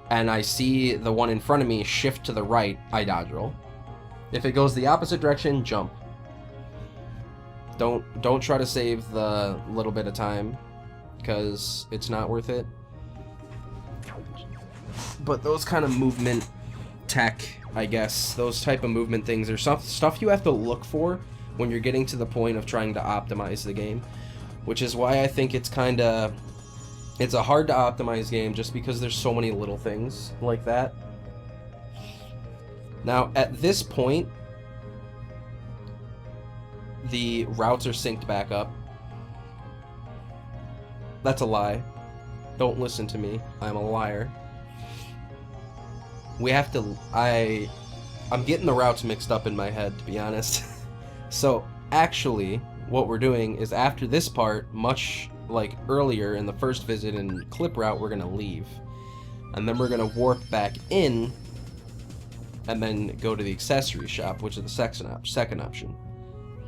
and I see the one in front of me shift to the right, I dodge roll. If it goes the opposite direction, jump. Don't try to save the little bit of time, because it's not worth it. But those kind of movement tech, I guess, those type of movement things are stuff you have to look for when you're getting to the point of trying to optimize the game, which is why I think it's a hard to optimize game, just because there's so many little things like that. Now, at this point, the routes are synced back up. That's a lie. Don't listen to me. I'm a liar. We have to... I'm getting the routes mixed up in my head, to be honest. So, actually, what we're doing is after this part, much like earlier in the first visit and clip route, we're going to leave. And then we're going to warp back in, and then go to the accessory shop, which is the second option.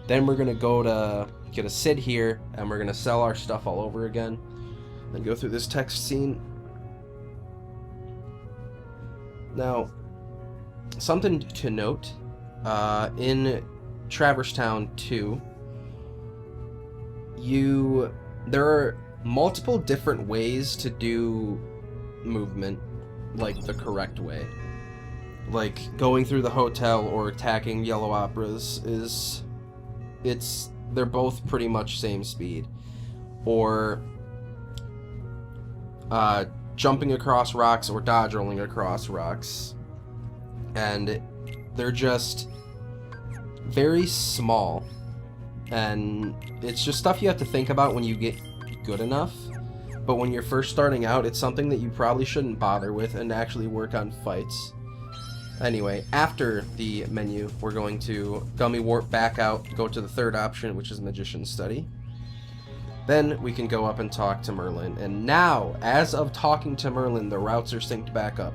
Then we're going to go to get a Sid here, and we're going to sell our stuff all over again. Then go through this text scene. Now, something to note, in Travers Town 2, there are multiple different ways to do movement, like the correct way. Like going through the hotel or attacking yellow operas they're both pretty much same speed. Or jumping across rocks or dodge rolling across rocks. And they're just very small. And it's just stuff you have to think about when you get good enough. But when you're first starting out, it's something that you probably shouldn't bother with and actually work on fights. Anyway, after the menu, we're going to gummy warp back out, go to the third option, which is Magician's Study. Then we can go up and talk to Merlin. And now, as of talking to Merlin, the routes are synced back up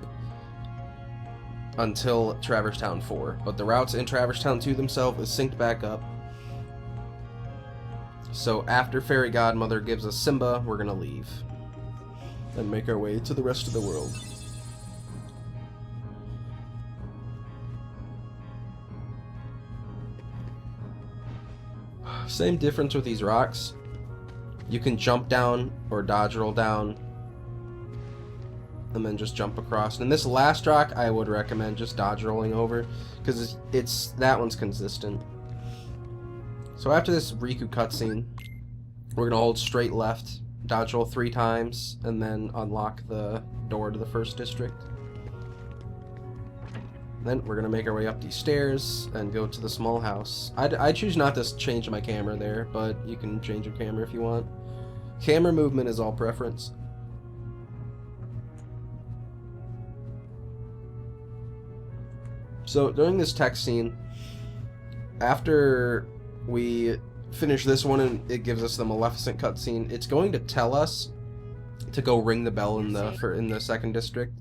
until Travers Town 4. But the routes in Travers Town 2 themselves is synced back up. So after Fairy Godmother gives us Simba, we're going to leave and make our way to the rest of the world. Same difference with these rocks. You can jump down or dodge roll down and then just jump across. And this last rock, I would recommend just dodge rolling over, because that one's consistent. So after this Riku cutscene, we're going to hold straight left, dodge roll 3 times, and then unlock the door to the first district. Then we're going to make our way up these stairs and go to the small house. I choose not to change my camera there, but you can change your camera if you want. Camera movement is all preference. So during this text scene, after we finish this one and it gives us the Maleficent cutscene, it's going to tell us to go ring the bell in the second district,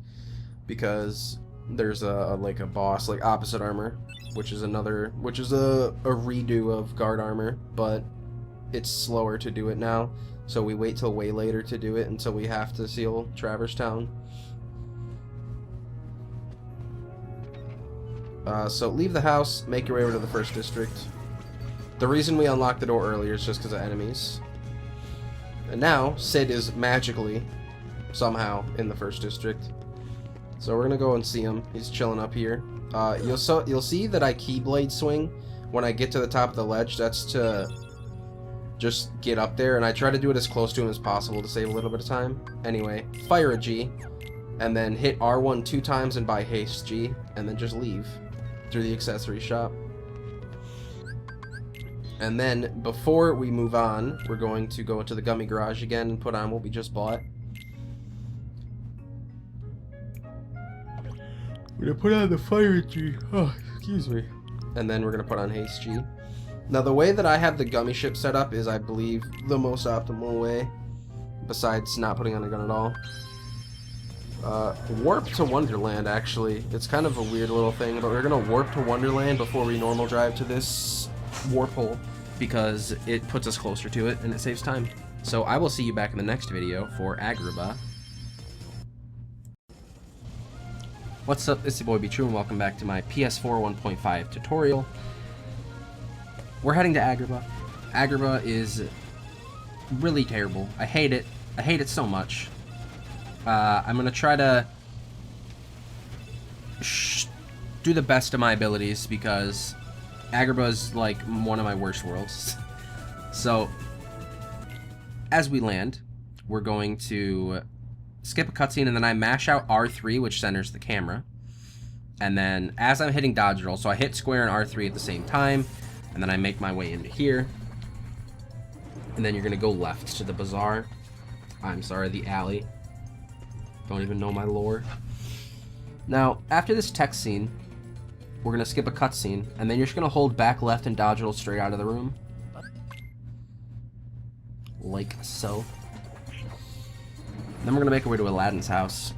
because there's a boss, like Opposite Armor, which is a redo of Guard Armor, but it's slower to do it now, so we wait till way later to do it until we have to seal Travers Town. So leave the house, make your way over to the first district. The reason we unlocked the door earlier is just because of enemies. And now Sid is magically somehow in the first district. So we're gonna go and see him. He's chilling up here. You'll see that I keyblade swing when I get to the top of the ledge. That's to just get up there, and I try to do it as close to him as possible to save a little bit of time. Anyway, fire a G, and then hit R1 2 times and buy haste G, and then just leave through the accessory shop. And then, before we move on, we're going to go into the gummy garage again and put on what we just bought. We're gonna put on the fire G. Oh, excuse me. And then we're gonna put on haste G. Now, the way that I have the gummy ship set up is, I believe, the most optimal way, besides not putting on a gun at all. Warp to Wonderland, actually. It's kind of a weird little thing, but we're gonna warp to Wonderland before we normal drive to this warp hole, because it puts us closer to it and it saves time. So I will see you back in the next video for Agrabah. What's up, it's YaBoyBTrue and welcome back to my PS4 1.5 tutorial. We're heading to Agrabah. Agrabah is really terrible. I hate it. I hate it so much. I'm gonna try to do the best of my abilities, because Agrabah is like one of my worst worlds. So, as we land, we're going to skip a cutscene, and then I mash out R3, which centers the camera. And then, as I'm hitting dodge roll, so I hit square and R3 at the same time, and then I make my way into here. And then you're gonna go left to the bazaar. I'm sorry, the alley. Don't even know my lore. Now, after this text scene, we're gonna skip a cutscene, and then you're just gonna hold back left and dodge roll straight out of the room. Like so. Then we're gonna make our way to Aladdin's house,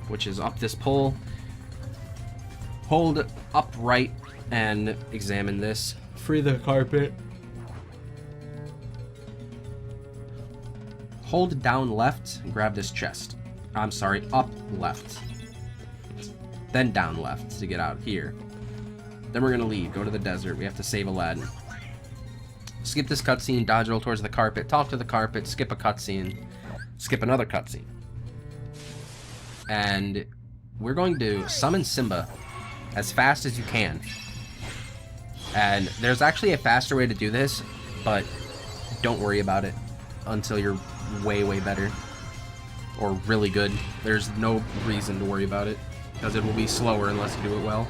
which is up this pole. Hold up right and examine this. Free the carpet. Hold down left and grab this chest. I'm sorry, up left. Then down left to get out here. Then we're gonna leave, go to the desert. We have to save Aladdin. Skip this cutscene, dodge roll towards the carpet, talk to the carpet, skip a cutscene, skip another cutscene. And we're going to summon Simba as fast as you can. And there's actually a faster way to do this, but don't worry about it until you're way, way better. Or really good. There's no reason to worry about it, because it will be slower unless you do it well.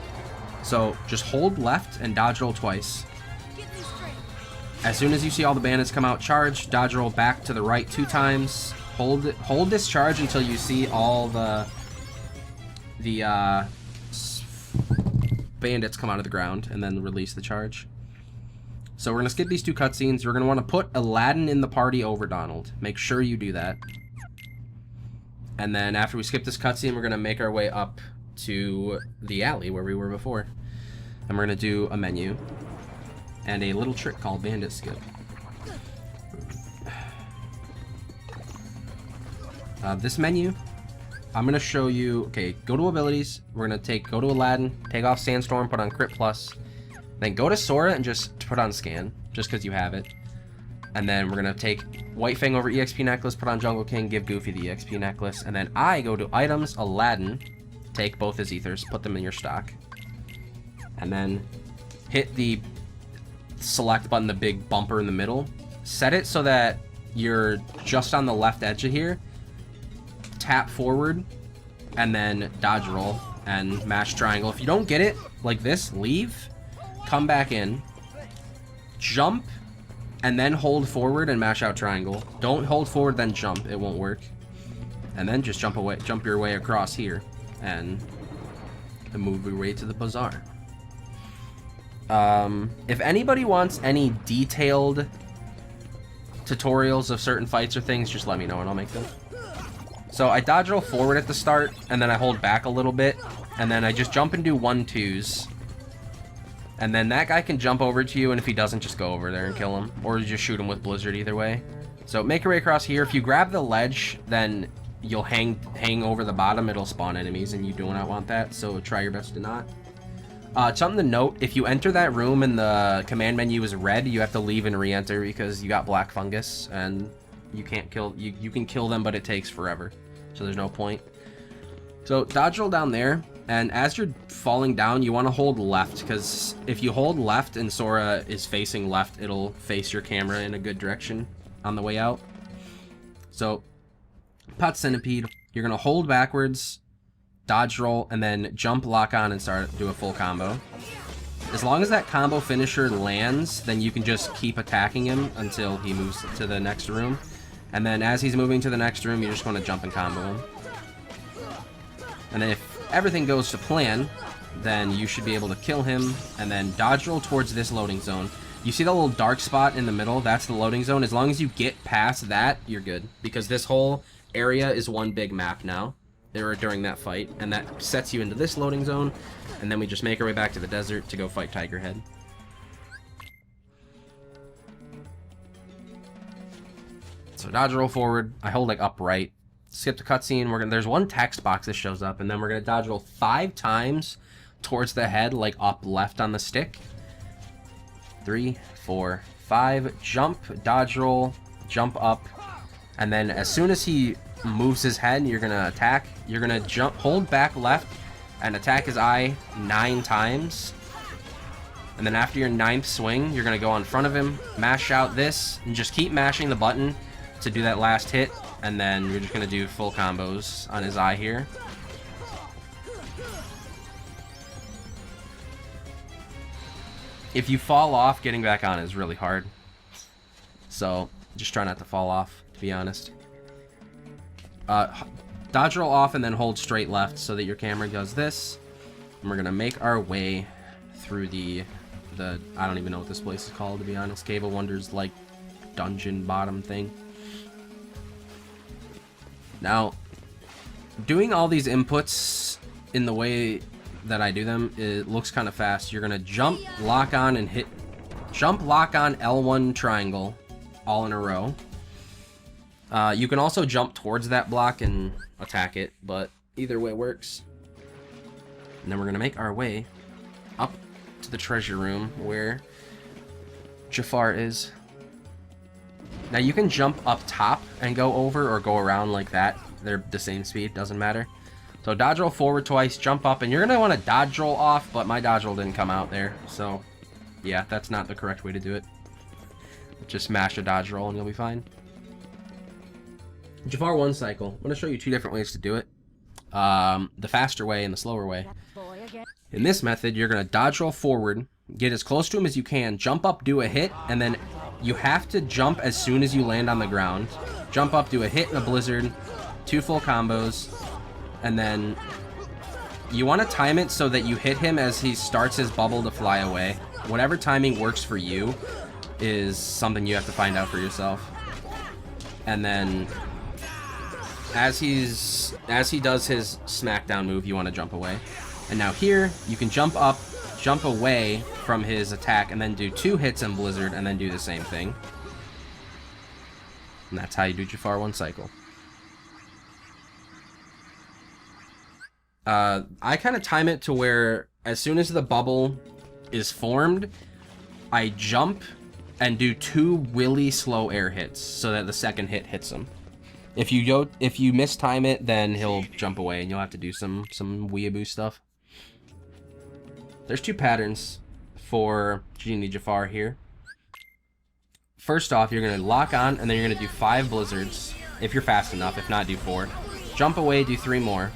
So just hold left and dodge roll twice. As soon as you see all the bandits come out, charge, dodge roll back to the right 2 times. Hold this charge until you see all the bandits come out of the ground, and then release the charge. So we're gonna skip these 2 cutscenes. We're gonna want to put Aladdin in the party over Donald. Make sure you do that. And then after we skip this cutscene, we're gonna make our way up to the alley where we were before. And we're gonna do a menu and a little trick called bandit skip. This menu, I'm gonna show you. Okay, go to abilities. We're gonna go to Aladdin, take off Sandstorm, put on Crit Plus, then go to Sora and just put on Scan, just because you have it. And then we're gonna take White Fang over EXP Necklace, put on Jungle King, give Goofy the EXP Necklace, and then I go to Items, Aladdin, take both his ethers, put them in your stock, and then hit the select button, the big bumper in the middle. Set it so that you're just on the left edge of here. Tap forward, and then dodge roll, and mash triangle. If you don't get it, like this, leave, come back in, jump, and then hold forward and mash out triangle. Don't hold forward then jump, it won't work. And then just jump your way across here and move your way to the bazaar. If anybody wants any detailed tutorials of certain fights or things, just let me know and I'll make them. So I dodge roll forward at the start, and then I hold back a little bit, and then I just jump and do 1-2s. And then that guy can jump over to you, and if he doesn't, just go over there and kill him. Or you just shoot him with Blizzard, either way. So make your way across here. If you grab the ledge, then you'll hang over the bottom. It'll spawn enemies, and you do not want that, so try your best to not. Something to note, if you enter that room and the command menu is red, you have to leave and re-enter because you got black fungus, and you can't kill... You can kill them, but it takes forever. So there's no point. So dodge roll down there, and as you're falling down, you want to hold left, because if you hold left and Sora is facing left, it'll face your camera in a good direction on the way out. So, Pot Centipede, you're going to hold backwards, dodge roll, and then jump, lock on, and do a full combo. As long as that combo finisher lands, then you can just keep attacking him until he moves to the next room. And then as he's moving to the next room, you're just going to jump and combo him. And then if everything goes to plan, then you should be able to kill him, and then dodge roll towards this loading zone. You see the little dark spot in the middle? That's the loading zone. As long as you get past that, you're good. Because this whole area is one big map now. During that fight, and that sets you into this loading zone, and then we just make our way back to the desert to go fight Tigerhead. So dodge roll forward. I hold like upright. Skip the cutscene. There's one text box that shows up, and then we're gonna dodge roll 5 times towards the head, like up left on the stick. 3, 4, 5. Jump, dodge roll, jump up, and then as soon as he moves his head, you're gonna attack. You're gonna jump, hold back left, and attack his eye 9 times. And then after your 9th swing, you're gonna go on front of him, mash out this, and just keep mashing the button to do that last hit. And then you're just gonna do full combos on his eye here. If you fall off, getting back on is really hard. So just try not to fall off, to be honest. Dodge roll off and then hold straight left so that your camera does this. And we're gonna make our way through the I don't even know what this place is called, to be honest. Cave of Wonders, like dungeon bottom thing. Now, doing all these inputs in the way that I do them, it looks kind of fast. You're gonna jump, lock on, and hit. Jump, lock on, L1 triangle, all in a row. You can also jump towards that block and attack it, but either way works. And then we're gonna make our way up to the treasure room where Jafar is. Now you can jump up top and go over or go around like that. They're the same speed, doesn't matter. So dodge roll forward twice, jump up, and you're gonna want to dodge roll off, but my dodge roll didn't come out there. So yeah, that's not the correct way to do it. Just mash a dodge roll and you'll be fine. Jafar 1 cycle. I'm going to show you 2 different ways to do it. The faster way and the slower way. In this method, you're going to dodge roll forward, get as close to him as you can, jump up, do a hit, and then you have to jump as soon as you land on the ground. Jump up, do a hit and a blizzard, 2 full combos, and then you want to time it so that you hit him as he starts his bubble to fly away. Whatever timing works for you is something you have to find out for yourself. And then as he does his smackdown move, you want to jump away. And now here, you can jump up, jump away from his attack, and then do 2 hits and blizzard, and then do the same thing. And that's how you do Jafar 1 cycle. I kind of time it to where as soon as the bubble is formed, I jump and do 2 really slow air hits so that the second hit hits him. If you mistime it, then he'll jump away and you'll have to do some weeaboo stuff. There's 2 patterns for Genie Jafar here. First off, you're gonna lock on and then you're gonna do 5 blizzards if you're fast enough. If not, do 4. Jump away, do 3 more.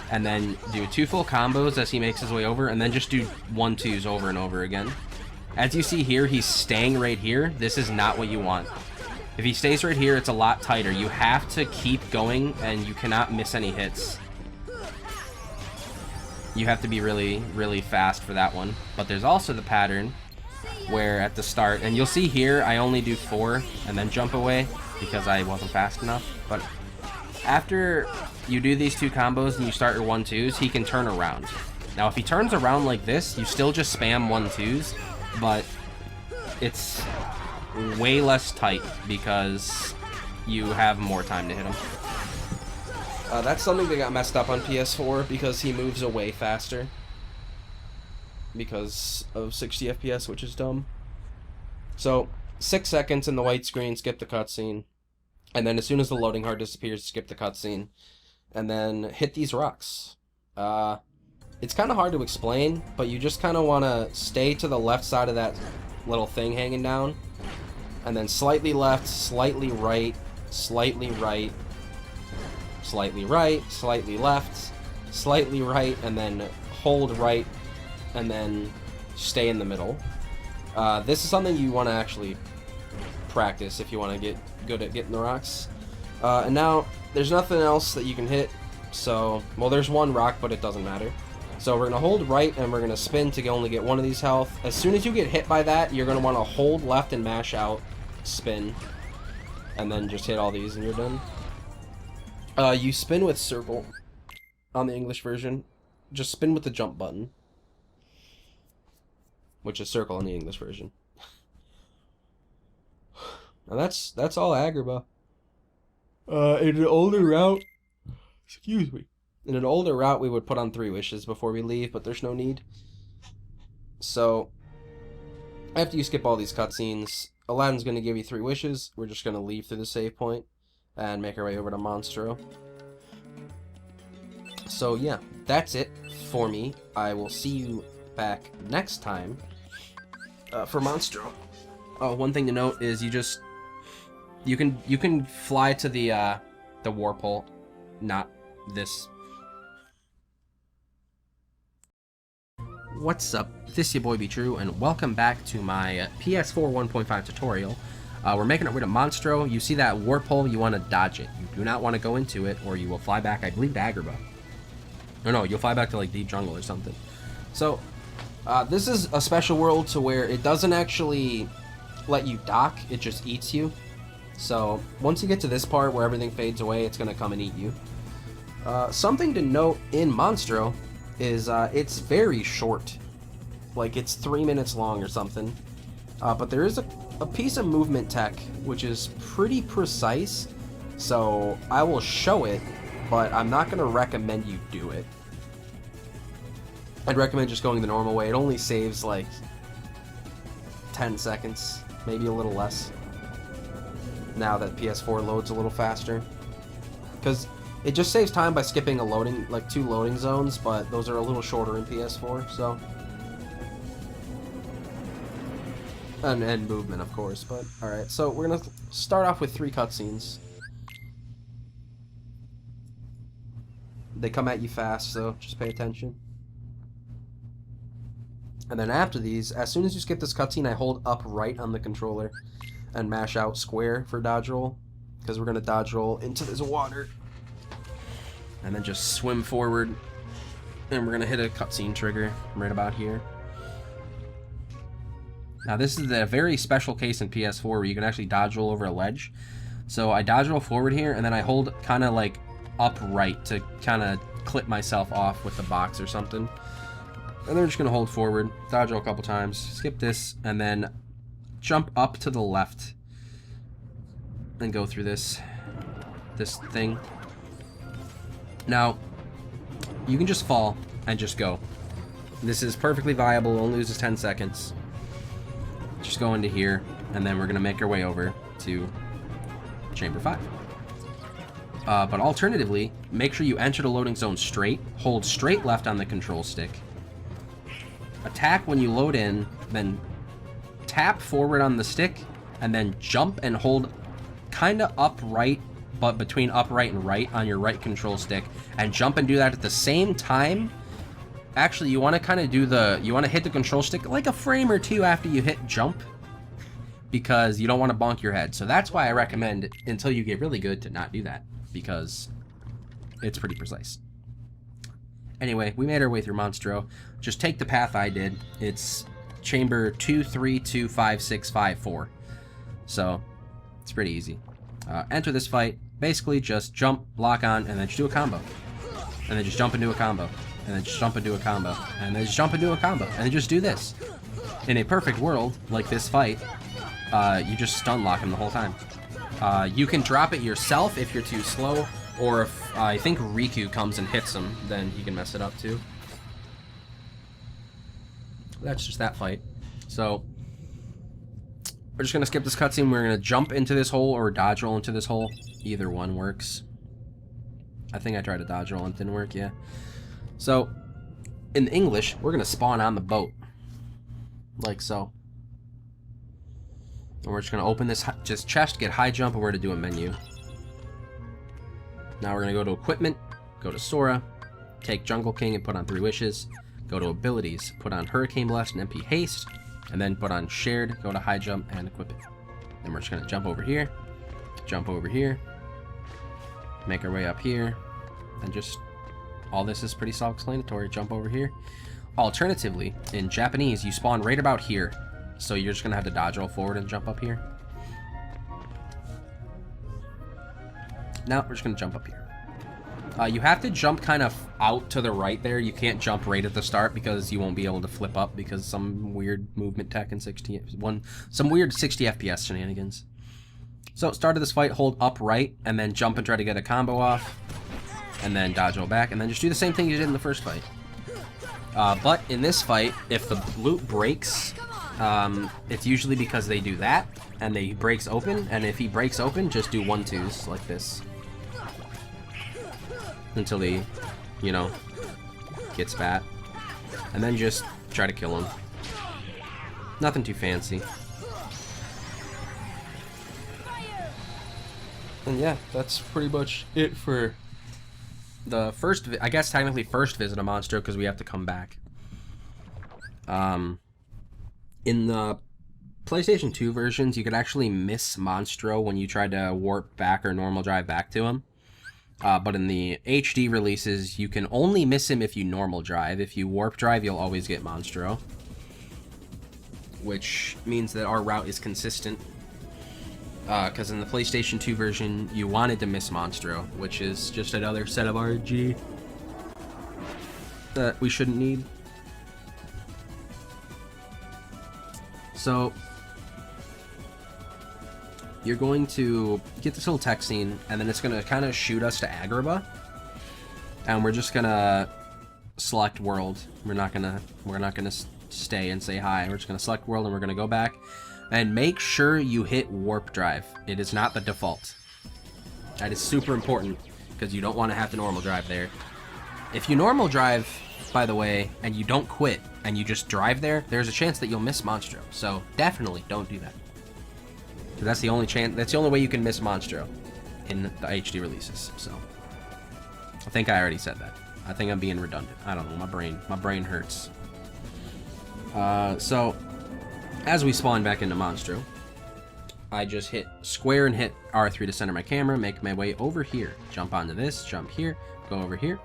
And then do 2 full combos as he makes his way over, and then just do 1-2s over and over again. As you see here, he's staying right here. This is not what you want. If he stays right here, it's a lot tighter. You have to keep going, and you cannot miss any hits. You have to be really, really fast for that one. But there's also the pattern where at the start, and you'll see here, I only do 4 and then jump away because I wasn't fast enough. But after you do these 2 combos and you start your 1-2s, he can turn around. Now, if he turns around like this, you still just spam 1-2s, but it's way less tight because you have more time to hit him. That's something that got messed up on PS4 because he moves away faster because of 60 FPS, which is dumb. So 6 seconds in the white screen, skip the cutscene, and then as soon as the loading bar disappears, skip the cutscene, and then hit these rocks. It's kind of hard to explain, but you just kind of want to stay to the left side of that little thing hanging down, and then slightly left, slightly right, slightly right, slightly right, slightly left, slightly right, and then hold right, and then stay in the middle. This is something you want to actually practice if you want to get good at getting the rocks. And now, there's nothing else that you can hit, so, well, there's one rock, but it doesn't matter. So we're going to hold right, and we're going to spin to only get one of these health. As soon as you get hit by that, you're going to want to hold left and mash out, spin, and then just hit all these, and you're done. You spin with circle on the English version. Just spin with the jump button, which is circle on the English version. And that's all Agrabah. In an older route, excuse me. In an older route, we would put on 3 wishes before we leave, but there's no need. So, after you skip all these cutscenes, Aladdin's going to give you 3 wishes. We're just going to leave through the save point and make our way over to Monstro. So yeah, that's it for me. I will see you back next time for Monstro. Oh, one thing to note is you can fly to the warp hole, not this. What's up? This is your boy YaBoyBTrue, and welcome back to my PS4 1.5 tutorial. We're making our way to Monstro. You see that warp hole, you want to dodge it. You do not want to go into it, or you will fly back, I believe, to Agrabah. No, you'll fly back to, like, Deep Jungle or something. So, this is a special world to where it doesn't actually let you dock, it just eats you. So, once you get to this part where everything fades away, it's going to come and eat you. Something to note in Monstro is it's very short. Like, it's 3 minutes long or something. But there is a piece of movement tech which is pretty precise, so I will show it, but I'm not going to recommend you do it. I'd recommend just going the normal way. It only saves like 10 seconds, maybe a little less, now that PS4 loads a little faster. Because it just saves time by skipping like 2 loading zones, but those are a little shorter in PS4, so. And movement, of course, but alright. So we're going to start off with 3 cutscenes. They come at you fast, so just pay attention. And then after these, as soon as you skip this cutscene, I hold up right on the controller and mash out square for dodge roll, because we're going to dodge roll into this water. And then just swim forward, and we're going to hit a cutscene trigger right about here. Now this is a very special case in PS4 where you can actually dodge roll over a ledge. So I dodge roll forward here, and then I hold kind of like upright to kind of clip myself off with the box or something. And then we're just going to hold forward, dodge roll a couple times, skip this, and then jump up to the left and go through this thing. Now, you can just fall and just go. This is perfectly viable, only loses 10 seconds. Just go into here, and then we're going to make our way over to Chamber 5. But alternatively, make sure you enter the loading zone straight, hold straight left on the control stick, attack when you load in, then tap forward on the stick, and then jump and hold kind of upright, but between upright and right on your right control stick, and jump and do that at the same time. Actually, you want to kind of you want to hit the control stick like a frame or 2 after you hit jump, because you don't want to bonk your head. So that's why I recommend, until you get really good, to not do that, because it's pretty precise. Anyway, we made our way through Monstro. Just take the path I did. It's chamber 2325654. So, it's pretty easy. Enter this fight. Basically, just jump, lock on, and then just do a combo. And then just jump into a combo. And then just jump into a combo. And then just jump into a combo. And then just do this. In a perfect world, like this fight, you just stun lock him the whole time. You can drop it yourself if you're too slow, or if I think Riku comes and hits him, then he can mess it up too. That's just that fight. So, we're just going to skip this cutscene. We're going to jump into this hole or dodge roll into this hole. Either one works. I think I tried to dodge roll and it didn't work, yeah. So, in English, we're going to spawn on the boat. Like so. And we're just going to open this just chest, get high jump, and we're going to do a menu. Now we're going to go to equipment, go to Sora, take Jungle King and put on 3 wishes. Go to abilities, put on Hurricane Blast and MP Haste, and then put on shared, go to high jump and equip it. Then we're just going to jump over here, make our way up here, and just, all this is pretty self-explanatory. Jump over here. Alternatively, in Japanese, you spawn right about here, so you're just going to have to dodge roll forward and jump up here. Now we're just going to jump up here. You have to jump kind of out to the right there. You can't jump right at the start because you won't be able to flip up because some weird movement tech in some weird 60 FPS shenanigans. So start of this fight, hold up right, and then jump and try to get a combo off, and then dodge roll back, and then just do the same thing you did in the first fight. But in this fight, if the loot breaks, it's usually because they do that, and he breaks open, and if he breaks open, just do 1-2s like this. Until he, you know, gets fat. And then just try to kill him. Nothing too fancy. And yeah, that's pretty much it for the first, I guess technically first visit of Monstro, because we have to come back. In the PlayStation 2 versions, you could actually miss Monstro when you try to warp back or normal drive back to him. But in the HD releases, you can only miss him if you normal drive. If you warp drive, you'll always get Monstro. Which means that our route is consistent. Because in the PlayStation 2 version, you wanted to miss Monstro, which is just another set of RNG that we shouldn't need. So you're going to get this little tech scene, and then it's going to kind of shoot us to Agrabah, and we're just going to select world. We're not going to stay and say hi. We're just going to select world, and we're going to go back, and make sure you hit warp drive. It is not the default. That is super important, because you don't want to have to normal drive there. If you normal drive, by the way, and you don't quit, and you just drive there, there's a chance that you'll miss Monstro. So definitely don't do that. That's the only chance. That's the only way you can miss Monstro in the HD releases. So I think I already said that. I think I'm being redundant. I don't know. My brain hurts. So as we spawn back into Monstro, I just hit square and hit R3 to center my camera. Make my way over here. Jump onto this. Jump here. Go over here,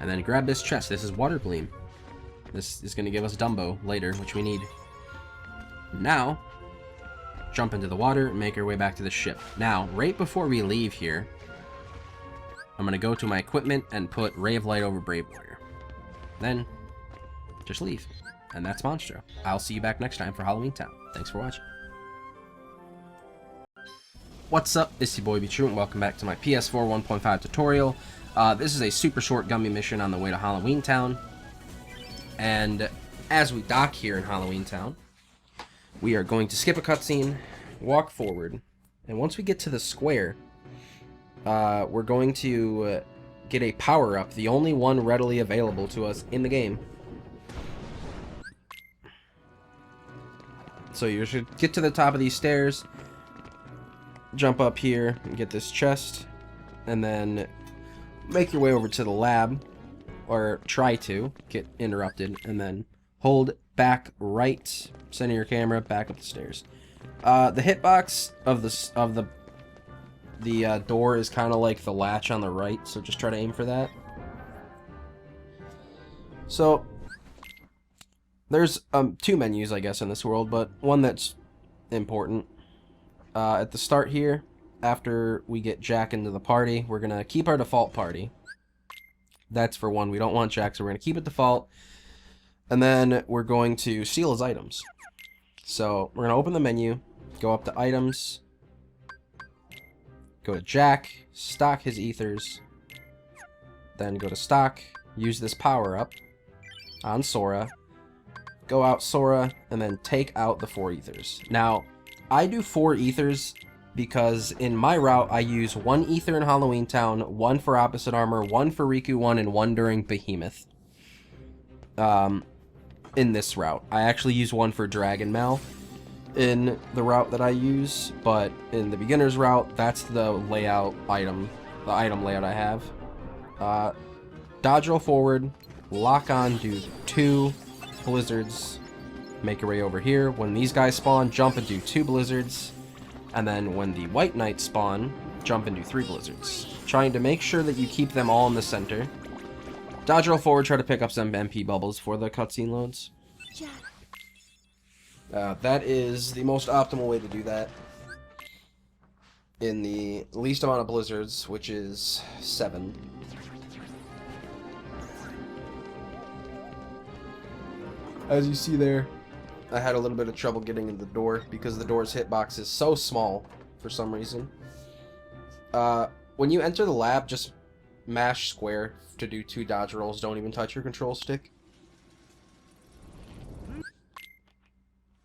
and then grab this chest. This is Water Gleam. This is going to give us Dumbo later, which we need. Now, jump into the water and make our way back to the ship. Now, right before we leave here, I'm going to go to my equipment and put Ray of Light over Brave Warrior. Then, just leave. And that's Monstro. I'll see you back next time for Halloween Town. Thanks for watching. What's up? It's YaBoyBTrue, and welcome back to my PS4 1.5 tutorial. This is a super short Gummy mission on the way to Halloween Town. And as we dock here in Halloween Town, we are going to skip a cutscene, walk forward, and once we get to the square, we're going to get a power-up, the only one readily available to us in the game. So you should get to the top of these stairs, jump up here, and get this chest, and then make your way over to the lab, or try to get interrupted, and then hold back right, center your camera, back up the stairs. The hitbox of the door is kind of like the latch on the right, so just try to aim for that. So there's 2 menus, I guess, in this world, but one that's important. At the start here, after we get Jack into the party, we're gonna keep our default party. That's for one. We don't want Jack, so we're gonna keep it default. And then we're going to steal his items. So we're going to open the menu, go up to items, go to Jack, stock his ethers, then go to stock, use this power up on Sora, go out Sora, and then take out the 4 ethers. Now, I do 4 ethers because in my route I use 1 ether in Halloween Town, 1 for opposite armor, 1 for Riku 1, and 1 during Behemoth. In this route. I actually use 1 for Dragon Mal in the route that I use, but in the beginner's route, that's the layout item, the item layout I have. Dodge roll forward, lock on, do 2 blizzards, make your way over here. When these guys spawn, jump and do 2 blizzards, and then when the white knights spawn, jump and do 3 blizzards. Trying to make sure that you keep them all in the center. Dodge roll forward, try to pick up some MP bubbles for the cutscene loads. That is the most optimal way to do that. In the least amount of blizzards, which is 7. As you see there, I had a little bit of trouble getting in the door because the door's hitbox is so small for some reason. When you enter the lab, just mash square to do 2 dodge rolls. Don't even touch your control stick.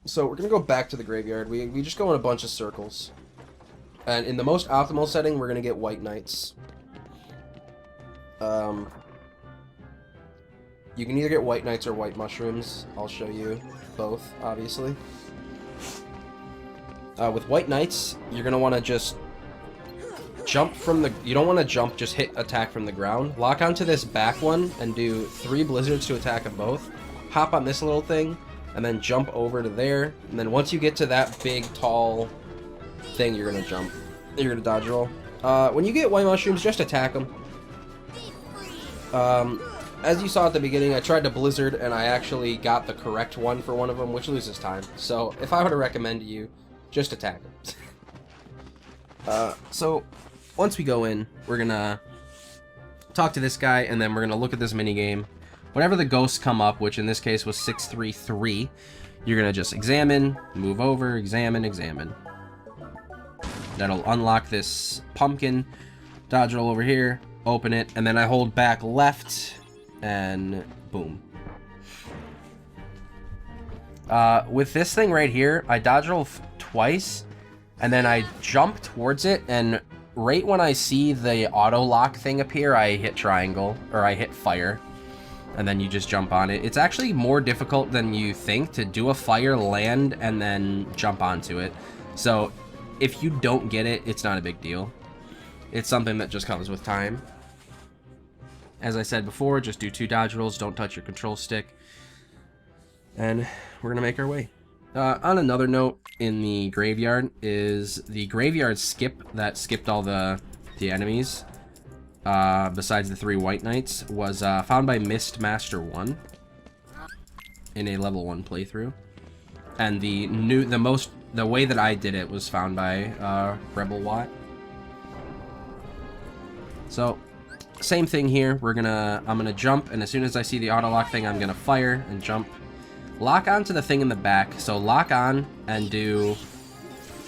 So we're going to go back to the graveyard. We just go in a bunch of circles. And in the most optimal setting, we're going to get white knights. You can either get white knights or white mushrooms. I'll show you both, obviously. With white knights, you're going to want to just jump from the... You don't want to jump, just hit attack from the ground. Lock onto this back one and do 3 blizzards to attack them both. Hop on this little thing, and then jump over to there. And then once you get to that big, tall thing, you're going to jump. You're going to dodge roll. When you get white mushrooms, just attack them. As you saw at the beginning, I tried to blizzard, and I actually got the correct one for one of them, which loses time. So if I were to recommend to you, just attack them. So once we go in, we're gonna talk to this guy, and then we're gonna look at this minigame. Whenever the ghosts come up, which in this case was 633, you're gonna just examine, move over, examine, examine. That'll unlock this pumpkin. Dodge roll over here, open it, and then I hold back left, and boom. With this thing right here, I dodge roll twice, and then I jump towards it, and right when I see the auto lock thing appear, I hit triangle, or I hit fire, and then you just jump on it. It's actually more difficult than you think to do a fire, land, and then jump onto it. So if you don't get it, it's not a big deal. It's something that just comes with time. As I said before, just do 2 dodge rolls, don't touch your control stick, and we're gonna make our way. On another note, in the graveyard is the graveyard skip that skipped all the enemies, besides the 3 white knights, was found by Mist Master 1 in a level 1 playthrough, and the way that I did it was found by Rebel Watt. So same thing here. I'm gonna jump, and as soon as I see the auto lock thing, I'm gonna fire and jump. Lock onto the thing in the back. So lock on and do,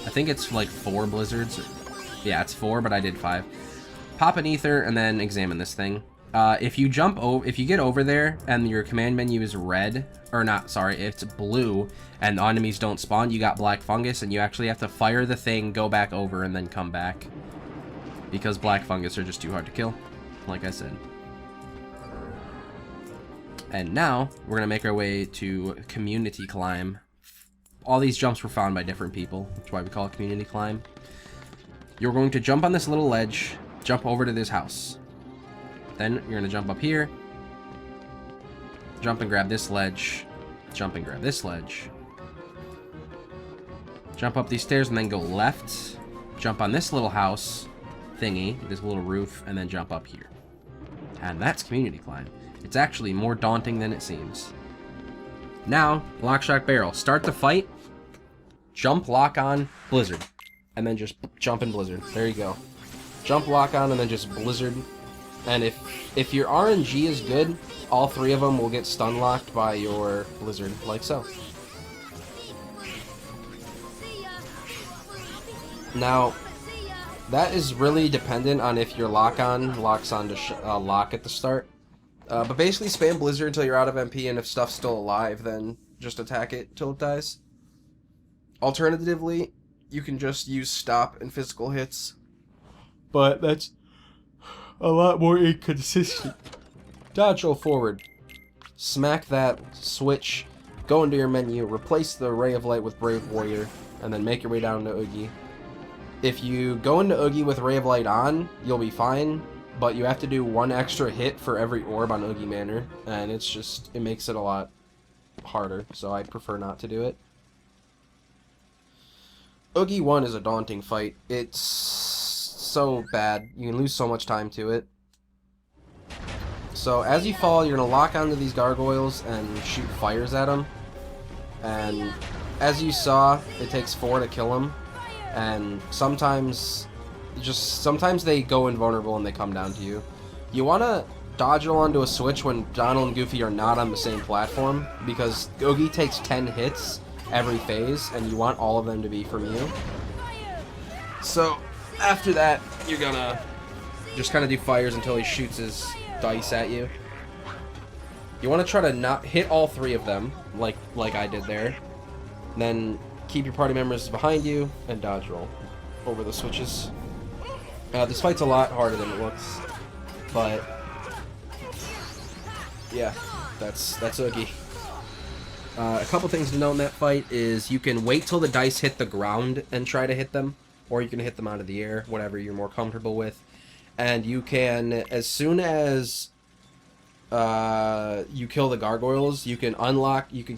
I think it's like 4 blizzards. Yeah, it's 4, but I did 5. Pop an ether and then examine this thing. If you get over there and your command menu is red, or not, sorry, it's blue, and the enemies don't spawn, you got black fungus, and you actually have to fire the thing, go back over, and then come back, because black fungus are just too hard to kill, like I said. And now, we're going to make our way to Community Climb. All these jumps were found by different people, which is why we call it Community Climb. You're going to jump on this little ledge, jump over to this house. Then, you're going to jump up here, jump and grab this ledge, jump and grab this ledge. Jump up these stairs and then go left, jump on this little house thingy, this little roof, and then jump up here. And that's Community Climb. It's actually more daunting than it seems. Now, lock, shock, barrel. Start the fight, jump, lock on, blizzard. And then just jump and blizzard. There you go. Jump, lock on, and then just blizzard. And if your RNG is good, all 3 of them will get stun locked by your blizzard, like so. Now, that is really dependent on if your lock-on locks on to lock at the start. But basically spam blizzard until you're out of MP, and if stuff's still alive, then just attack it till it dies. Alternatively, you can just use stop and physical hits. But that's a lot more inconsistent. Dodge roll forward. Smack that switch. Go into your menu. Replace the Ray of Light with Brave Warrior. And then make your way down to Oogie. If you go into Oogie with Ray of Light on, you'll be fine. But you have to do one extra hit for every orb on Oogie Manor. And it's just, it makes it a lot harder. So I prefer not to do it. Oogie 1 is a daunting fight. It's so bad. You can lose so much time to it. So as you fall, you're going to lock onto these gargoyles and shoot fires at them. And as you saw, it takes 4 to kill them. And sometimes they go invulnerable and they come down to you. You want to dodge roll onto a switch when Donald and Goofy are not on the same platform, because Oogie takes 10 hits every phase, and you want all of them to be from you. So after that, you're gonna just kind of do fires until he shoots his dice at you. You want to try to not hit all 3 of them, like I did there. And then keep your party members behind you and dodge roll over the switches. This fight's a lot harder than it looks, but yeah, that's Oogie. A couple things to note in that fight is you can wait till the dice hit the ground and try to hit them, or you can hit them out of the air, whatever you're more comfortable with. And you can, as soon as you kill the gargoyles, you can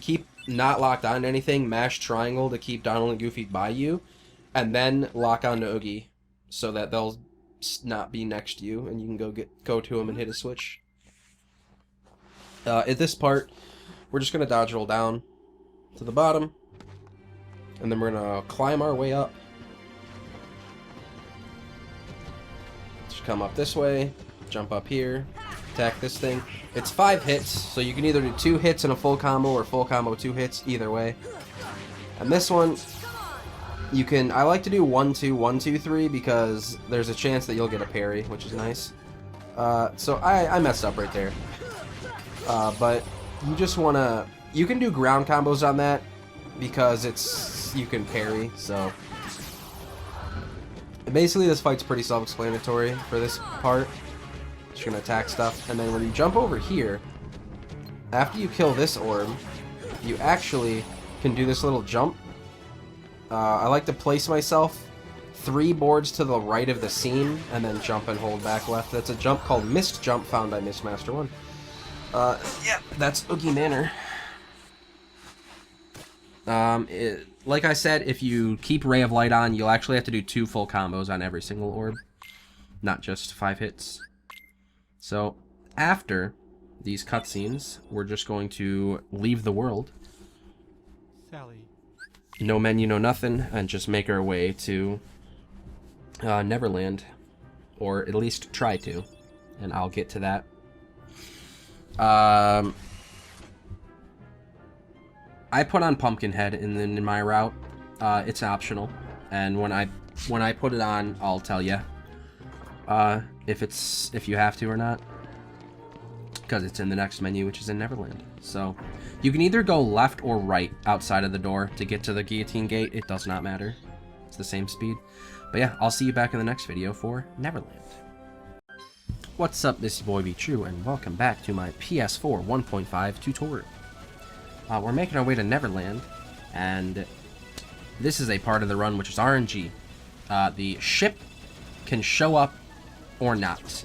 keep not locked on anything, mash triangle to keep Donald and Goofy by you, and then lock on to Oogie so that they'll not be next to you, and you can go to them and hit a switch. At this part, we're just going to dodge roll down to the bottom, and then we're going to climb our way up. Just come up this way, jump up here, attack this thing. It's 5 hits, so you can either do 2 hits and a full combo, or full combo 2 hits, either way. And this one, you can, I like to do 1-2, 1-2-3, because there's a chance that you'll get a parry, which is nice. So I messed up right there. But you just want to, you can do ground combos on that, because you can parry, so. Basically, this fight's pretty self-explanatory for this part. Just gonna attack stuff, and then when you jump over here, after you kill this orb, you actually can do this little jump. I like to place myself 3 boards to the right of the scene, and then jump and hold back left. That's a jump called Missed Jump, found by Mistmaster 1. Yeah, that's Oogie Manor. Like I said, if you keep Ray of Light on, you'll actually have to do 2 full combos on every single orb, not just 5 hits. So, after these cutscenes, we're just going to leave the world. Sally. No menu, no nothing, and just make our way to Neverland, or at least try to, and I'll get to that. I put on Pumpkinhead in my route. It's optional, and when I put it on, I'll tell you if you have to or not, because it's in the next menu, which is in Neverland. So you can either go left or right outside of the door to get to the guillotine gate. It does not matter. It's the same speed. But yeah, I'll see you back in the next video for Neverland. What's up, this is YaBoyBTrue, and welcome back to my PS4 1.5 tutorial. We're making our way to Neverland, and this is a part of the run which is RNG. The ship can show up or not.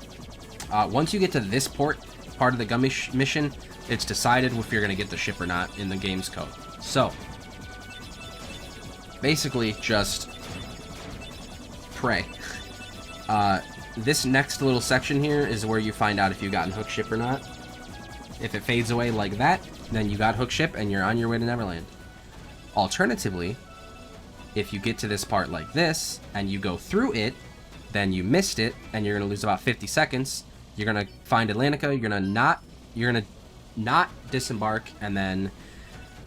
Once you get to this part of the gummy mission, it's decided if you're going to get the ship or not in the game's code. So, basically, just pray. This next little section here is where you find out if you gotten hook ship or not. If it fades away like that, then you got hook ship and you're on your way to Neverland. Alternatively, if you get to this part like this and you go through it, then you missed it and you're gonna lose about 50 seconds. You're gonna find Atlantica. You're gonna not disembark, and then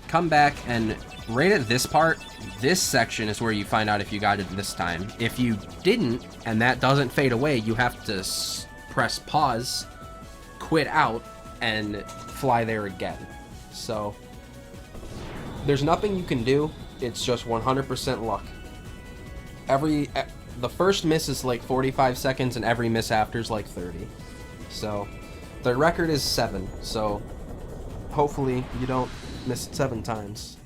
come back, and right at this part, this section is where you find out if you got it this time. If you didn't, and that doesn't fade away, you have to press pause, quit out, and fly there again. So, there's nothing you can do, it's just 100% luck. the first miss is like 45 seconds, and every miss after is like 30. So the record is 7. So hopefully you don't miss it 7 times.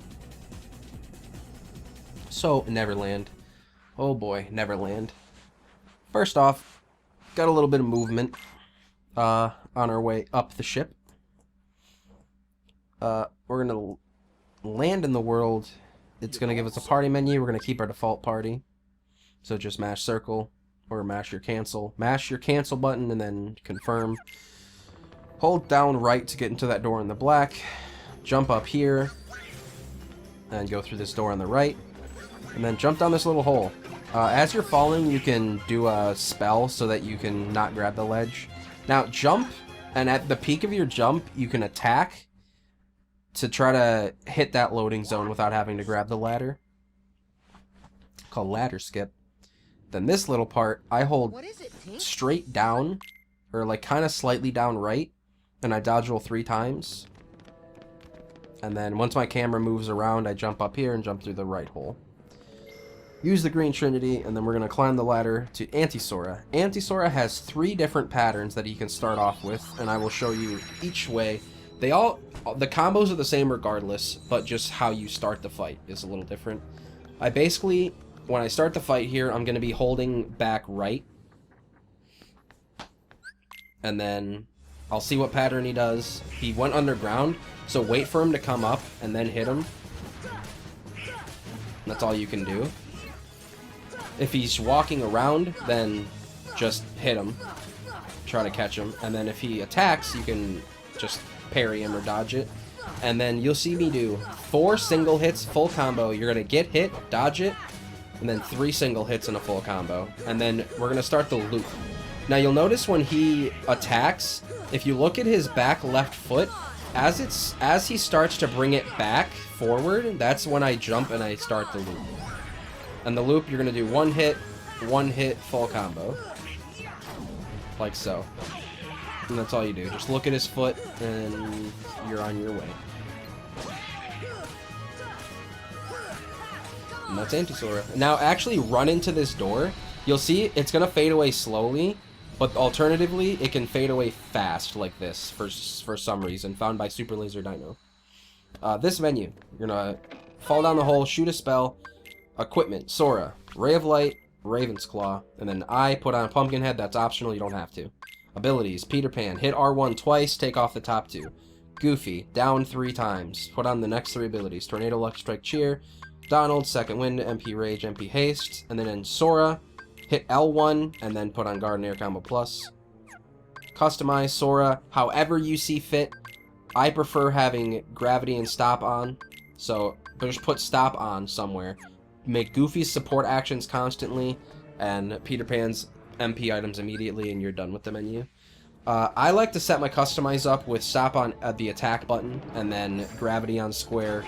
So Neverland. Oh boy, Neverland. First off, got a little bit of movement on our way up the ship. We're gonna land in the world. It's gonna give us a party menu. We're gonna keep our default party. So just mash circle or mash your cancel. Mash your cancel button and then confirm. Hold down right to get into that door in the black. Jump up here and go through this door on the right. And then jump down this little hole. As you're falling, you can do a spell so that you can not grab the ledge. Now jump, and at the peak of your jump, you can attack to try to hit that loading zone without having to grab the ladder. Called ladder skip. Then this little part, I hold straight down, or like kind of slightly down right, and I dodge roll 3 times. And then once my camera moves around, I jump up here and jump through the right hole. Use the green trinity, and then we're going to climb the ladder to Anti-Sora. Anti-Sora has 3 different patterns that you can start off with, and I will show you each way. The combos are the same regardless, but just how you start the fight is a little different. I basically, when I start the fight here, I'm going to be holding back right. And then I'll see what pattern he does. He went underground, so wait for him to come up and then hit him. That's all you can do. If he's walking around, then just hit him. Try to catch him. And then if he attacks, you can just parry him or dodge it. And then you'll see me do 4 single hits, full combo. You're going to get hit, dodge it, and then 3 single hits in a full combo. And then we're going to start the loop. Now you'll notice when he attacks, if you look at his back left foot, as he starts to bring it back forward, that's when I jump and I start the loop. And the loop, you're going to do 1 hit, full combo. Like so. And that's all you do. Just look at his foot, and you're on your way. And that's Anti-Sora. Now, actually run into this door. You'll see it's going to fade away slowly, but alternatively, it can fade away fast like this for some reason, found by Super Laser Dino. This menu, you're going to fall down the hole, shoot a spell, equipment, Sora, Ray of Light, Raven's Claw, and then I put on Pumpkinhead. That's optional, you don't have to. Abilities, Peter Pan, hit R1 twice, take off the top 2. Goofy, down 3 times, put on the next 3 abilities, Tornado, Lucky Strike, Cheer, Donald, Second Wind, MP Rage, MP Haste, and then in Sora, hit L1, and then put on Guard and Air Combo Plus. Customize Sora however you see fit. I prefer having Gravity and Stop on, so just put Stop on somewhere. Make Goofy's support actions constantly, and Peter Pan's MP items immediately, and you're done with the menu. I like to set my customize up with Stop on the attack button, and then Gravity on square,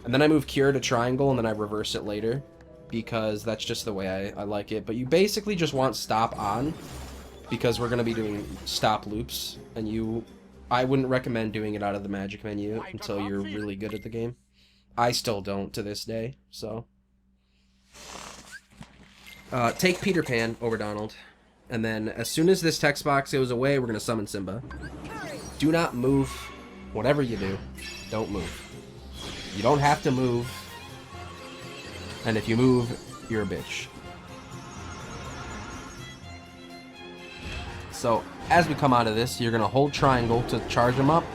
and then I move Cure to triangle, and then I reverse it later, because that's just the way I like it. But you basically just want Stop on, because we're going to be doing stop loops, and I wouldn't recommend doing it out of the magic menu until you're really good at the game. I still don't to this day, so... take Peter Pan over Donald, and then as soon as this text box goes away, we're going to summon Simba. Do not move. Whatever you do, don't move. You don't have to move, and if you move, you're a bitch. So, as we come out of this, you're going to hold triangle to charge him up,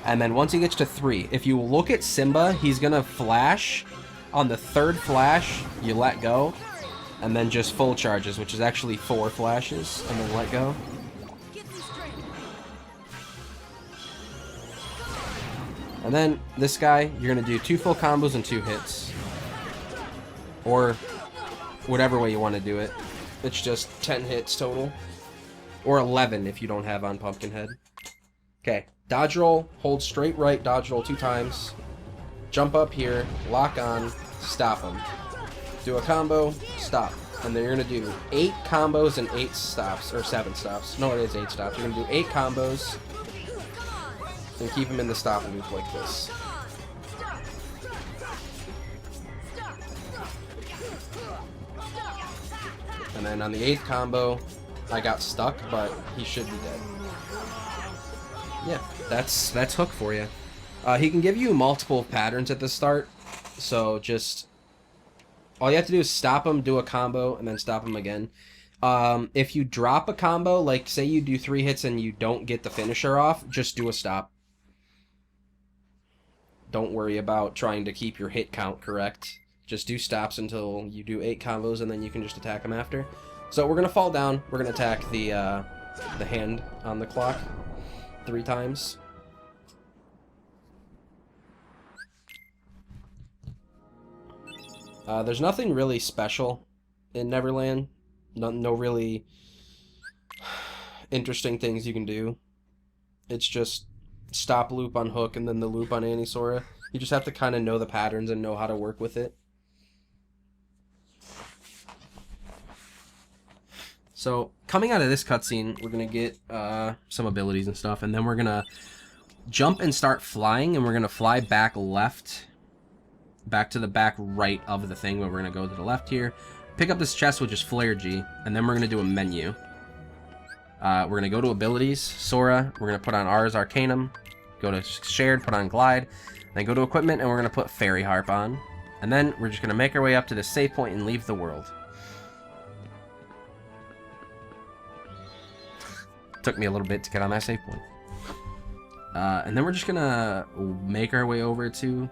and then once he gets to 3, if you look at Simba, he's going to flash. On the 3rd flash, you let go, and then just full charges, which is actually 4 flashes, and then let go. And then this guy, you're going to do 2 full combos and 2 hits. Or whatever way you want to do it. It's just 10 hits total. Or 11 if you don't have on Pumpkinhead. Okay, dodge roll, hold straight right, dodge roll 2 times. Jump up here, lock on, stop him. Do a combo, stop. And then you're going to do 8 combos and 8 stops, or 7 stops. No, it is 8 stops. You're going to do 8 combos and keep him in the stop loop like this. And then on the 8th combo, I got stuck, but he should be dead. Yeah, that's Hook for you. He can give you multiple patterns at the start, so just all you have to do is stop him, do a combo, and then stop him again. If you drop a combo, like say you do 3 hits and you don't get the finisher off, just do a stop. Don't worry about trying to keep your hit count correct. Just do stops until you do 8 combos, and then you can just attack him after. So we're gonna fall down. We're gonna attack the hand on the clock 3 times. There's nothing really special in Neverland. No really interesting things you can do. It's just stop loop on Hook and then the loop on Anisora. You just have to kind of know the patterns and know how to work with it. So, coming out of this cutscene, we're going to get some abilities and stuff, and then we're going to jump and start flying, and we're going to fly back left, back to the back right of the thing, but we're going to go to the left here, pick up this chest, which is Flare G, and then we're going to do a menu. We're going to go to Abilities, Sora, we're going to put on Ars Arcanum, go to Shared, put on Glide, then go to Equipment, and we're going to put Fairy Harp on, and then we're just going to make our way up to the save point and leave the world. Took me a little bit to get on that save point. And then we're just gonna make our way over to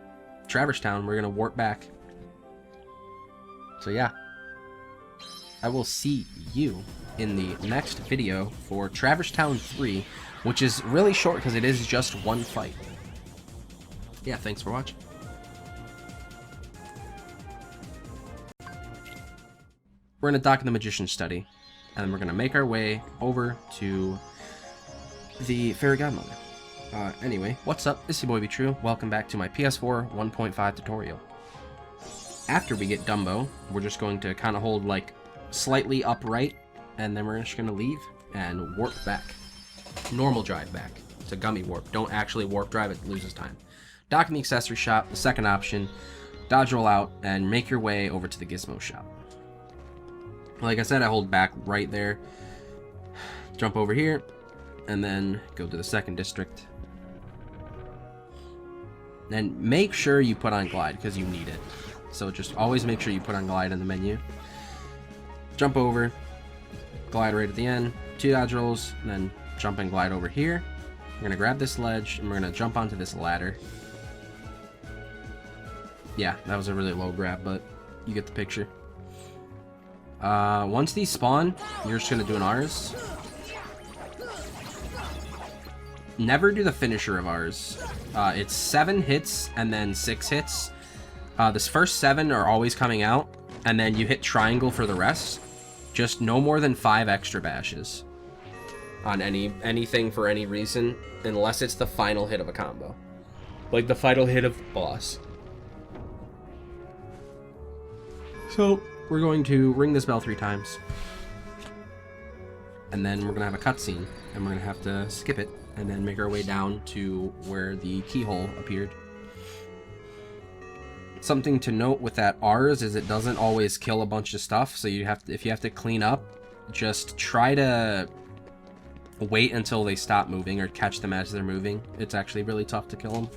Travers Town. We're gonna warp back. So yeah, I will see you in the next video for Travers Town 3, which is really short because it is just one fight. Yeah, thanks for watching. We're gonna dock in the Magician's Study, and we're gonna make our way over to the Fairy Godmother. Anyway, what's up? It's YaBoyBTrue. Welcome back to my PS4 1.5 tutorial. After we get Dumbo, we're just going to kind of hold like slightly upright, and then we're just gonna leave and warp back. Normal drive back. It's a gummy warp. Don't actually warp drive, it loses time. Dock in the accessory shop, the second option. Dodge roll out, and make your way over to the Gizmo shop. Like I said, I hold back right there. Jump over here, and then go to the second district. And make sure you put on Glide, because you need it. So just always make sure you put on Glide in the menu. Jump over, Glide right at the end, 2 dodge rolls, and then jump and glide over here. We're going to grab this ledge, and we're going to jump onto this ladder. Yeah, that was a really low grab, but you get the picture. Once these spawn, you're just going to do an Rs. Never do the finisher of ours. It's 7 hits and then 6 hits. This first 7 are always coming out, and then you hit triangle for the rest. Just no more than 5 extra bashes on anything for any reason, unless it's the final hit of a combo, like the final hit of the boss. So we're going to ring this bell 3 times, and then we're gonna have a cutscene, and we're gonna have to skip it and then make our way down to where the keyhole appeared. Something to note with that Rs is it doesn't always kill a bunch of stuff, so you have to, if you have to clean up, just try to wait until they stop moving or catch them as they're moving. It's actually really tough to kill them.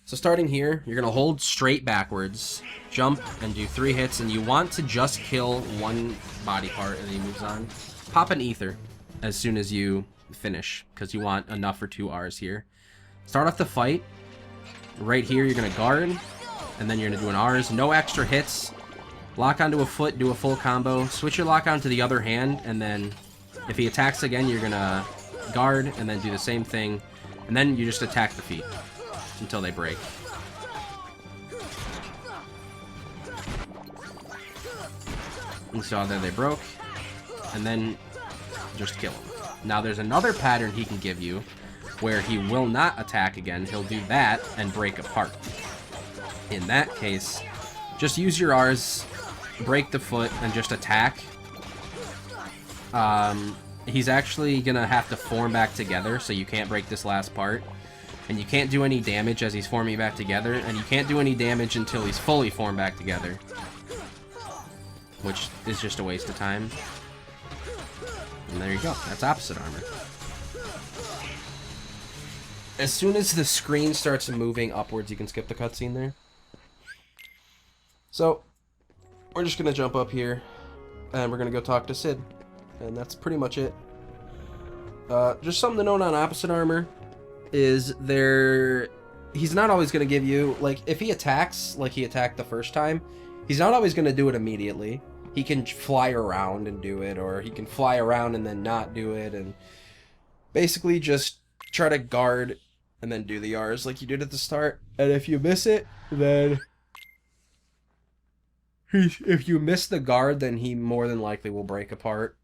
So starting here, you're gonna hold straight backwards, jump and do 3 hits, and you want to just kill 1 body part and then he moves on. Pop an ether as soon as you finish, because you want enough for 2 Rs here. Start off the fight. Right here, you're gonna guard, and then you're gonna do an Rs. No extra hits. Lock onto a foot, do a full combo. Switch your lock onto the other hand, and then if he attacks again, you're gonna guard, and then do the same thing. And then you just attack the feet until they break. And so there they broke, and then just kill him. Now there's another pattern he can give you where he will not attack again. He'll do that and break apart. In that case, just use your Rs, break the foot, and just attack. He's actually gonna have to form back together, so you can't break this last part. And you can't do any damage as he's forming back together, and you can't do any damage until he's fully formed back together. which is just a waste of time. And there you go. That's opposite armor. As soon as the screen starts moving upwards, you can skip the cutscene there. So, we're just going to jump up here, and we're going to go talk to Sid. And that's pretty much it. Just something to note on opposite armor is he's not always going to give you, like, if he attacks like he attacked the first time, he's not always going to do it immediately. He can fly around and do it, or he can fly around and then not do it, and basically just try to guard and then do the R's like you did at the start. And if you miss it, then if you miss the guard, then he more than likely will break apart.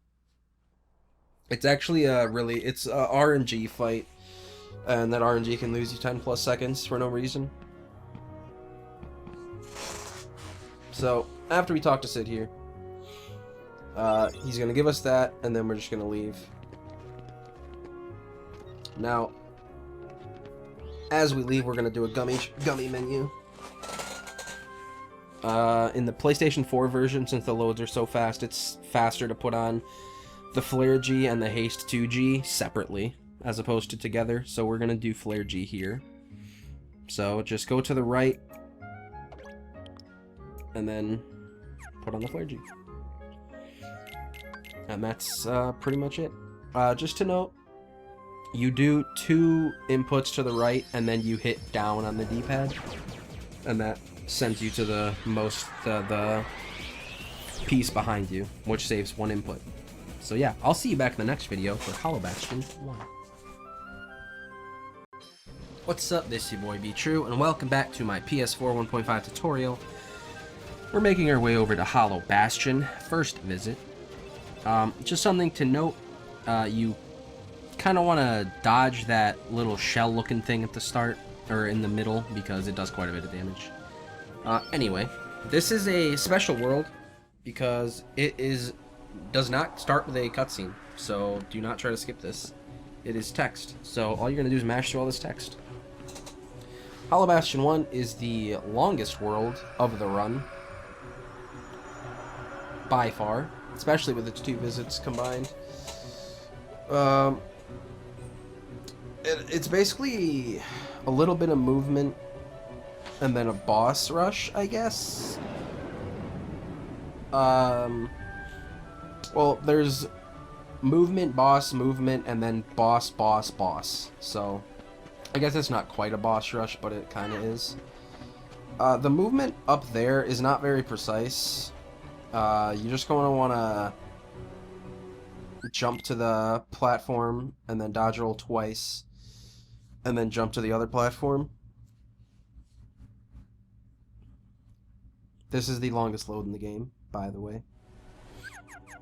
It's actually it's a RNG fight, and that RNG can lose you 10+ seconds for no reason. So after we talk to Sid here, he's gonna give us that, and then we're just gonna leave. Now, as we leave, we're gonna do a gummy menu. In the PlayStation 4 version, since the loads are so fast, it's faster to put on the Flare G and the Haste 2G separately, as opposed to together. So we're gonna do Flare G here. So just go to the right, and then put on the Flare G. And that's pretty much it. Just to note, you do 2 inputs to the right, and then you hit down on the D-pad, and that sends you to the piece behind you, which saves 1 input. So yeah, I'll see you back in the next video for Hollow Bastion 1. What's up, this is YaBoyBTrue, and welcome back to my PS4 1.5 tutorial. We're making our way over to Hollow Bastion, first visit. Just something to note, you kind of want to dodge that little shell-looking thing at the start, or in the middle, because it does quite a bit of damage. Anyway, this is a special world, because it does not start with a cutscene, so do not try to skip this. It is text, so all you're going to do is mash through all this text. Hollow Bastion 1 is the longest world of the run, by far, especially with its 2 visits combined. It's basically a little bit of movement and then a boss rush, I guess. Well, there's movement, and then boss. So, I guess it's not quite a boss rush, but it kind of is. The movement up there is not very precise. You're just going to want to jump to the platform and then dodge roll twice, and then jump to the other platform. This is the longest load in the game, by the way.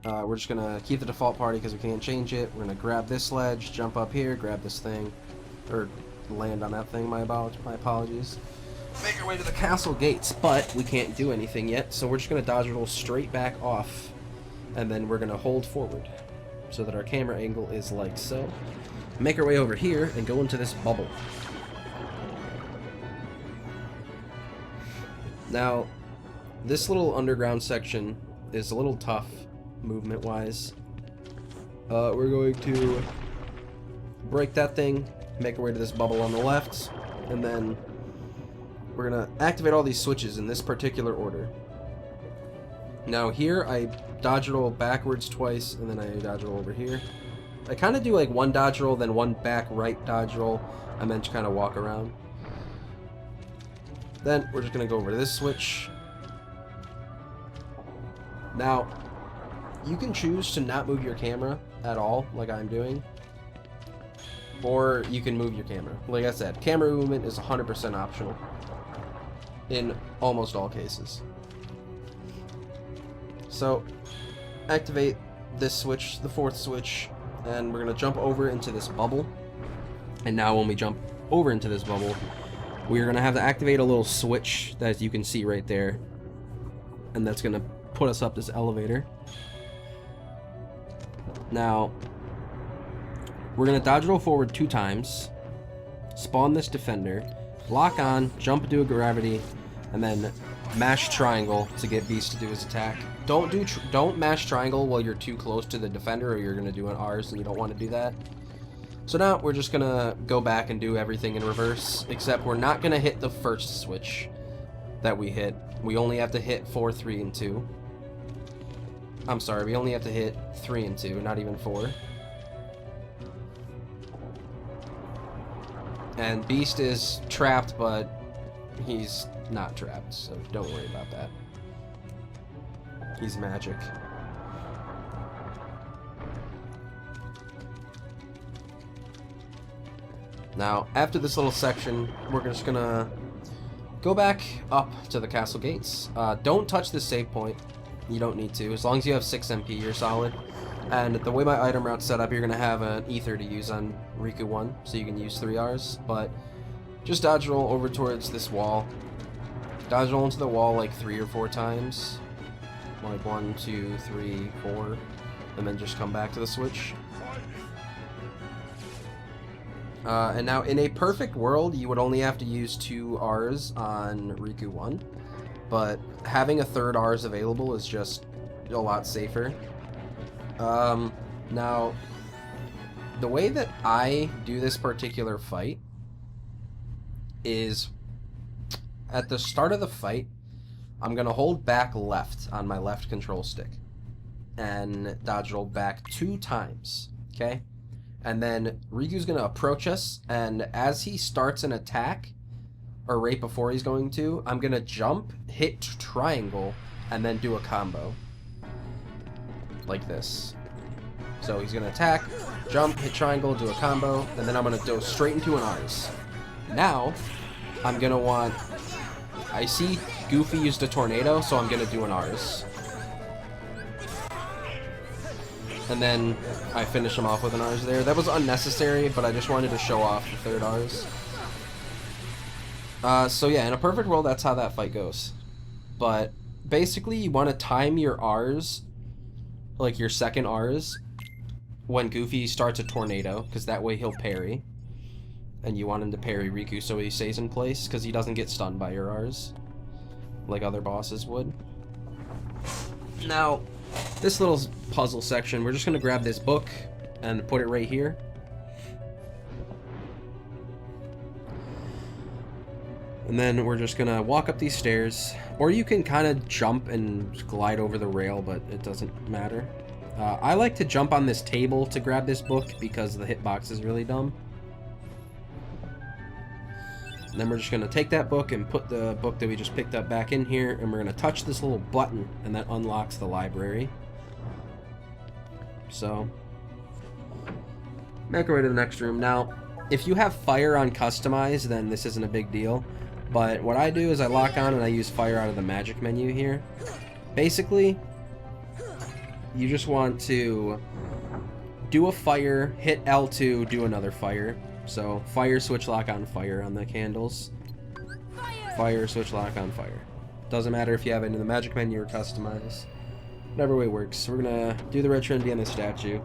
We're just gonna keep the default party because we can't change it. We're gonna grab this ledge, jump up here, grab this thing, or land on that thing. My apologies. Make our way to the castle gates, but we can't do anything yet, so we're just gonna dodge roll straight back off, and then we're gonna hold forward so that our camera angle is like so. Make our way over here and go into this bubble. Now, this little underground section is a little tough movement-wise. We're going to break that thing, make our way to this bubble on the left, and then we're going to activate all these switches in this particular order. Now here, I dodge roll backwards twice, and then I dodge roll over here. I kind of do like 1 dodge roll, then 1 back right dodge roll, and then just kind of walk around. Then we're just going to go over to this switch. Now, you can choose to not move your camera at all, like I'm doing. Or you can move your camera. Like I said, camera movement is 100% optional in almost all cases. So, activate this switch, the 4th switch, and we're going to jump over into this bubble. And now when we jump over into this bubble, we're going to have to activate a little switch that you can see right there. And that's going to put us up this elevator. Now, we're going to dodge roll forward 2 times, spawn this defender, lock on, jump into a gravity, and then mash triangle to get Beast to do his attack. Don't mash triangle while you're too close to the defender, or you're gonna do an R's, and you don't want to do that. So now we're just gonna go back and do everything in reverse, except we're not gonna hit the first switch that we hit. We only have to hit 4, 3, and 2. I'm sorry, we only have to hit 3 and 2, not even 4. And Beast is trapped, but he's not trapped, so don't worry about that. He's magic. Now, after this little section, we're just gonna go back up to the castle gates. Don't touch this save point. You don't need to. As long as you have 6 MP, you're solid. And the way my item route's set up, you're gonna have an ether to use on Riku 1, so you can use 3 Rs. But just dodge roll over towards this wall. Dodge roll into the wall like 3 or 4 times. Like 1, 2, 3, 4. And then just come back to the switch. And now, in a perfect world, you would only have to use 2 Rs on Riku 1, but having a third Rs available is just a lot safer. Now, the way that I do this particular fight is, at the start of the fight, I'm going to hold back left on my left control stick, and dodge roll back 2 times, okay? And then Riku's going to approach us, and as he starts an attack, or right before he's going to, I'm going to jump, hit triangle, and then do a combo. Like this. So he's going to attack, jump, hit triangle, do a combo, and then I'm going to go straight into an R's. Now, I'm going to want... I see Goofy used a tornado, so I'm going to do an R's. And then I finish him off with an R's there. That was unnecessary, but I just wanted to show off the third R's. So yeah, in a perfect world, that's how that fight goes. But basically, you want to time your R's, like your second R's, when Goofy starts a tornado, because that way he'll parry. And you want him to parry Riku so he stays in place, because he doesn't get stunned by your R's, like other bosses would. Now, this little puzzle section, we're just going to grab this book and put it right here. And then we're just going to walk up these stairs. Or you can kind of jump and glide over the rail, but it doesn't matter. I like to jump on this table to grab this book because the hitbox is really dumb. And then we're just going to take that book and put the book that we just picked up back in here, and we're going to touch this little button, and that unlocks the library. So, make our way to the next room. Now, if you have fire on customize, then this isn't a big deal. But what I do is I lock on and I use fire out of the magic menu here. Basically, you just want to do a fire, hit L2, do another fire. So, fire, switch lock on fire on the candles. Fire, switch lock on fire. Doesn't matter if you have it in the magic menu or customize. Whatever way works. So we're gonna do the red trinity on the statue.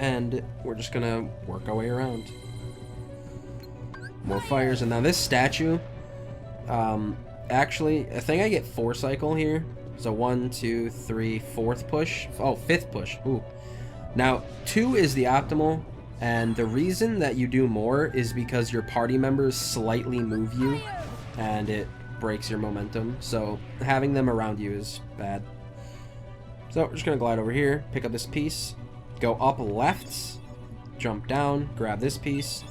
And we're just gonna work our way around. More fires. And now this statue, actually, I think I get 4 cycle here. So 1, 2, 3, 4th push. Oh, 5th push. Ooh. Now, 2 is the optimal. And the reason that you do more is because your party members slightly move you, and it breaks your momentum. So having them around you is bad. So we're just going to glide over here, pick up this piece, go up left, jump down, grab this piece,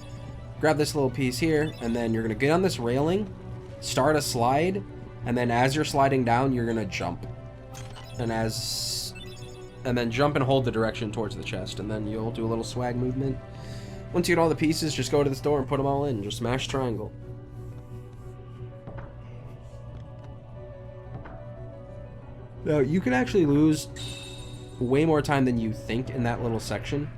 grab this little piece here, and then you're going to get on this railing, start a slide, and then as you're sliding down, you're going to jump. And then jump and hold the direction towards the chest, and then you'll do a little swag movement. Once you get all the pieces, just go to the store and put them all in. Just smash triangle. Now, you could actually lose way more time than you think in that little section.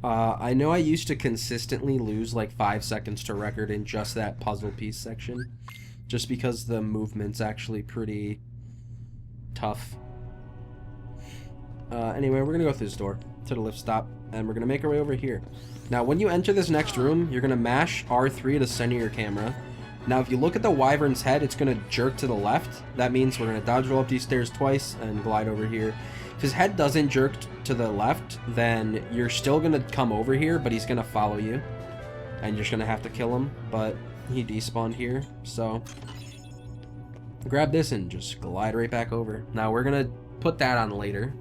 I know I used to consistently lose like 5 seconds to record in just that puzzle piece section, just because the movement's actually pretty tough. Anyway, we're gonna go through this door to the lift stop, and we're gonna make our way over here. Now, when you enter this next room, you're gonna mash R3 to center your camera, Now, if you look at the wyvern's head, it's going to jerk to the left. That means we're going to dodge roll up these stairs twice and glide over here. If his head doesn't jerk to the left, then you're still going to come over here, but he's going to follow you. And you're just going to have to kill him, but he despawned here, so... grab this and just glide right back over. Now, we're going to put that on later.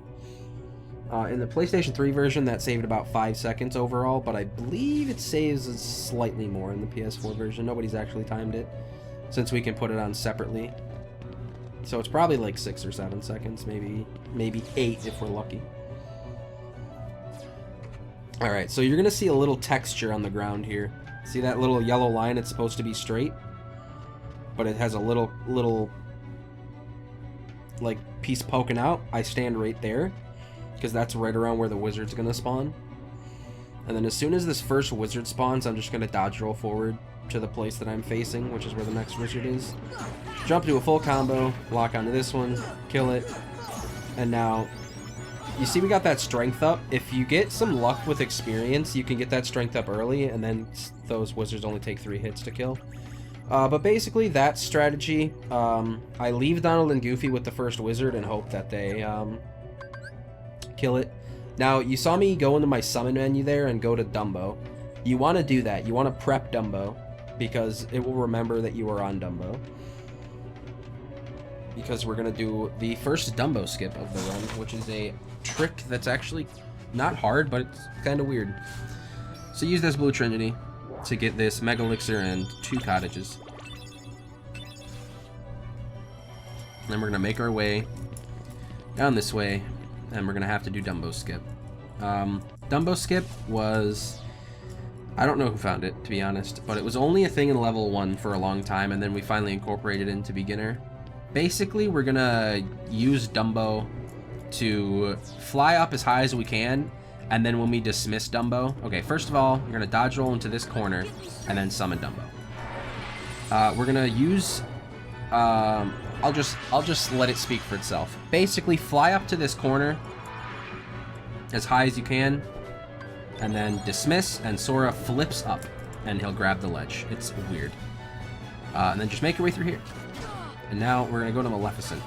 In the PlayStation 3 version, that saved about 5 seconds overall, but I believe it saves slightly more in the PS4 version. Nobody's actually timed it, since we can put it on separately. So it's probably like 6 or 7 seconds, maybe 8 if we're lucky. Alright, so you're going to see a little texture on the ground here. See that little yellow line? It's supposed to be straight, but it has a little like piece poking out. I stand right there, because that's right around where the wizard's going to spawn. And then as soon as this first wizard spawns, I'm just going to dodge roll forward to the place that I'm facing, which is where the next wizard is. Jump to a full combo, lock onto this one, kill it. And now, you see we got that strength up. If you get some luck with experience, you can get that strength up early, and then those wizards only take 3 hits to kill. But basically, that strategy, I leave Donald and Goofy with the first wizard and hope that they... kill it. Now, you saw me go into my summon menu there and go to Dumbo. You want to do that. You want to prep Dumbo, because it will remember that you are on Dumbo. Because we're going to do the first Dumbo skip of the run, which is a trick that's actually not hard, but it's kind of weird. So use this Blue Trinity to get this Mega Elixir and 2 cottages. And then we're going to make our way down this way, and we're going to have to do Dumbo Skip. Dumbo Skip was... I don't know who found it, to be honest, but it was only a thing in level 1 for a long time, and then we finally incorporated it into beginner. Basically, we're going to use Dumbo to fly up as high as we can, and then when we dismiss Dumbo... Okay, first of all, you're going to dodge roll into this corner, and then summon Dumbo. We're going to use... I'll just let it speak for itself. Basically, fly up to this corner as high as you can, and then dismiss, and Sora flips up, and he'll grab the ledge. It's weird. And then just make your way through here. And now we're gonna go to Maleficent.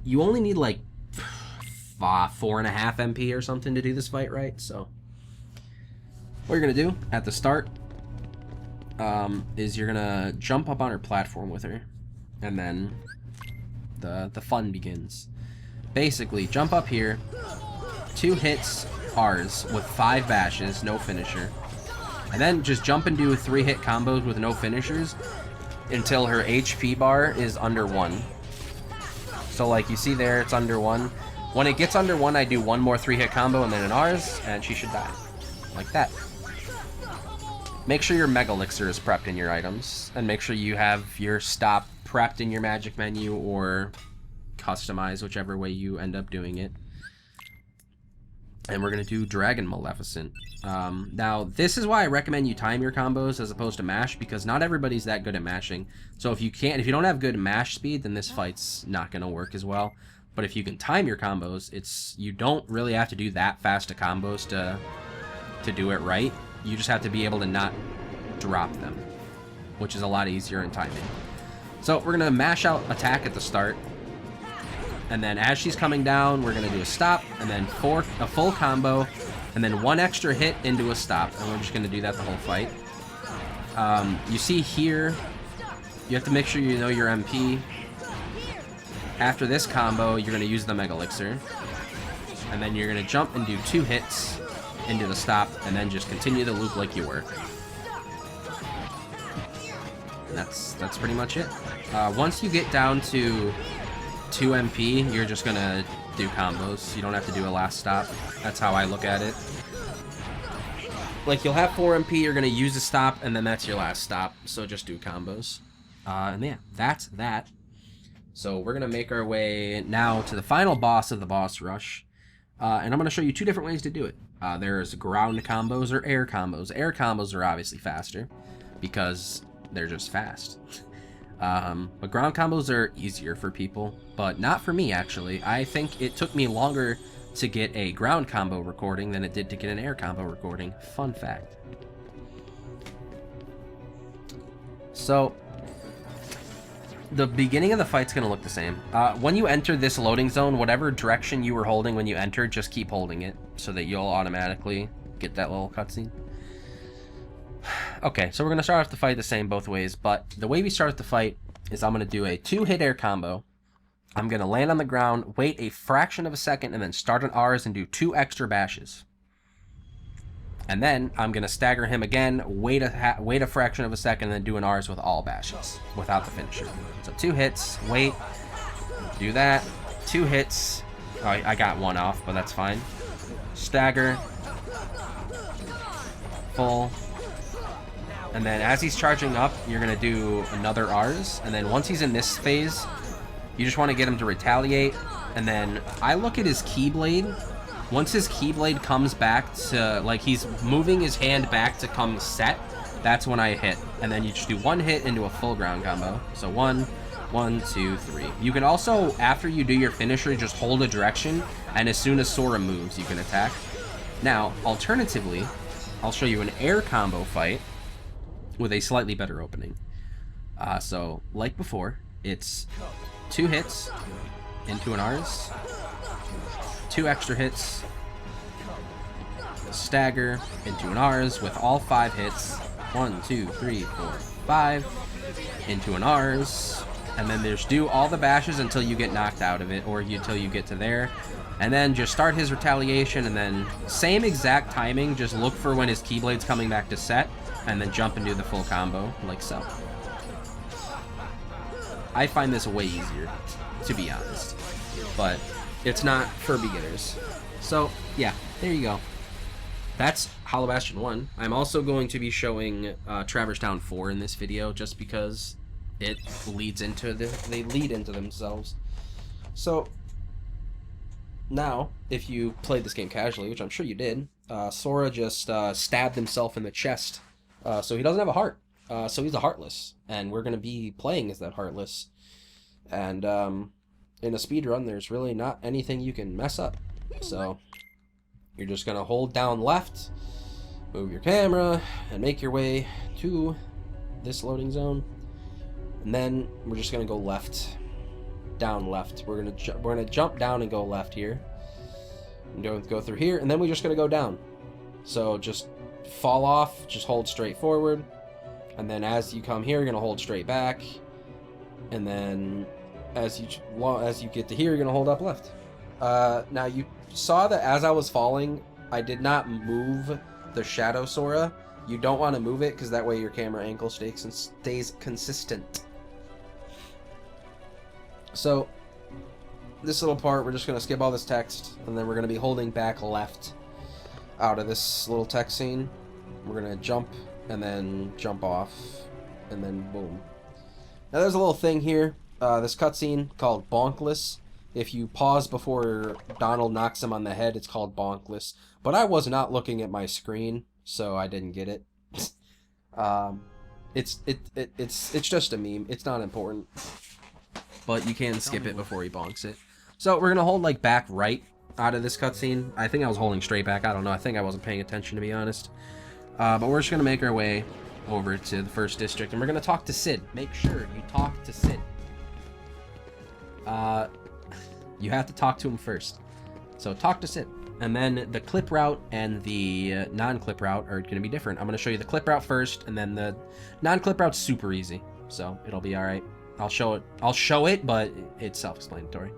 You only need like 4.5 MP or something to do this fight, right? So what you're gonna do at the start is you're gonna jump up on her platform with her, and then the fun begins. Basically, jump up here, 2 hits R's with 5 bashes, no finisher, and then just jump and do 3-hit combos with no finishers until her HP bar is under 1. So like you see there, it's under 1. When it gets under 1, I do 1 more 3-hit combo and then an R's, and she should die. Like that. Make sure your Mega Elixir is prepped in your items, and make sure you have your stop prepped in your magic menu or customized, whichever way you end up doing it. And we're going to do Dragon Maleficent. Now, this is why I recommend you time your combos as opposed to mash, because not everybody's that good at mashing. So if you don't have good mash speed, then this fight's not going to work as well. But if you can time your combos, you don't really have to do that fast of combos to do it right. You just have to be able to not drop them, which is a lot easier in timing. So we're going to mash out attack at the start. And then as she's coming down, we're going to do a stop, and then a full combo, and then 1 extra hit into a stop. And we're just going to do that the whole fight. You see here, you have to make sure you know your MP. After this combo, you're going to use the Mega Elixir. And then you're going to jump and do 2 hits into the stop, and then just continue the loop like you were. And that's pretty much it. Once you get down to 2 MP, you're just gonna do combos. You don't have to do a last stop. That's how I look at it. Like, you'll have 4 MP, you're gonna use a stop, and then that's your last stop. So just do combos. And yeah, that's that. So we're gonna make our way now to the final boss of the boss rush. And I'm gonna show you 2 different ways to do it. There's ground combos or air combos. Air combos are obviously faster because they're just fast. But ground combos are easier for people, but not for me, actually. I think it took me longer to get a ground combo recording than it did to get an air combo recording. Fun fact. So, the beginning of the fight's going to look the same. When you enter this loading zone, whatever direction you were holding when you entered, just keep holding it so that you'll automatically get that little cutscene. Okay, so we're going to start off the fight the same both ways, but the way we start the fight is I'm going to do a 2-hit air combo. I'm going to land on the ground, wait a fraction of a second, and then start an R's and do 2 extra bashes. And then I'm going to stagger him again, wait a fraction of a second, and then do an R's with all bashes, without the finisher. So 2 hits, wait, do that, 2 hits. Oh, I got 1 off, but that's fine. Stagger, full. And then as he's charging up, you're going to do another R's. And then once he's in this phase, you just want to get him to retaliate. And then I look at his Keyblade. Once his Keyblade comes back to, like, he's moving his hand back to come set, that's when I hit. And then you just do 1 hit into a full ground combo. So 1, 1, 2, 3. You can also, after you do your finisher, just hold a direction. And as soon as Sora moves, you can attack. Now, alternatively, I'll show you an air combo fight with a slightly better opening. So, like before, it's 2 hits into an R's, 2 extra hits, stagger into an R's with all 5 hits, 1, 2, 3, 4, 5, into an R's, and then there's do all the bashes until you get knocked out of it, or until you get to there, and then just start his retaliation, and then same exact timing, just look for when his Keyblade's coming back to set, and then jump and do the full combo, like so. I find this way easier, to be honest, but it's not for beginners. So, yeah, there you go. That's Hollow Bastion 1. I'm also going to be showing Travers Town 4 in this video, just because it leads into they lead into themselves. So, now, if you played this game casually, which I'm sure you did, Sora just stabbed himself in the chest. So he doesn't have a heart. So he's a Heartless. And we're going to be playing as that Heartless. And in a speedrun, there's really not anything you can mess up. So you're just going to hold down left, move your camera, and make your way to this loading zone. And then we're just going to go left, down left. We're going to jump down and go left here. And go through here, and then we're just going to go down. So just fall off, just hold straight forward, and then as you come here, you're going to hold straight back, and then as you get to here, you're going to hold up left. Now you saw that as I was falling, I did not move the Shadow Sora. You don't want to move it, because that way your camera angle stays consistent. So this little part, we're just going to skip all this text, and then we're going to be holding back left out of this little text scene. We're going to jump, and then jump off, and then boom. Now there's a little thing here, this cutscene called Bonkless. If you pause before Donald knocks him on the head, it's called Bonkless. But I was not looking at my screen, so I didn't get it. It's just a meme. It's not important. But you can skip it before he bonks it. So we're going to hold like back right out of this cutscene. I think I was holding straight back. I don't know. I think I wasn't paying attention, to be honest. But we're just going to make our way over to the first district, and we're going to talk to Sid. Make sure you talk to Sid. You have to talk to him first. So talk to Sid. And then the clip route and the non-clip route are going to be different. I'm going to show you the clip route first, and then the non-clip route's super easy. So it'll be alright. I'll show it, but it's self-explanatory.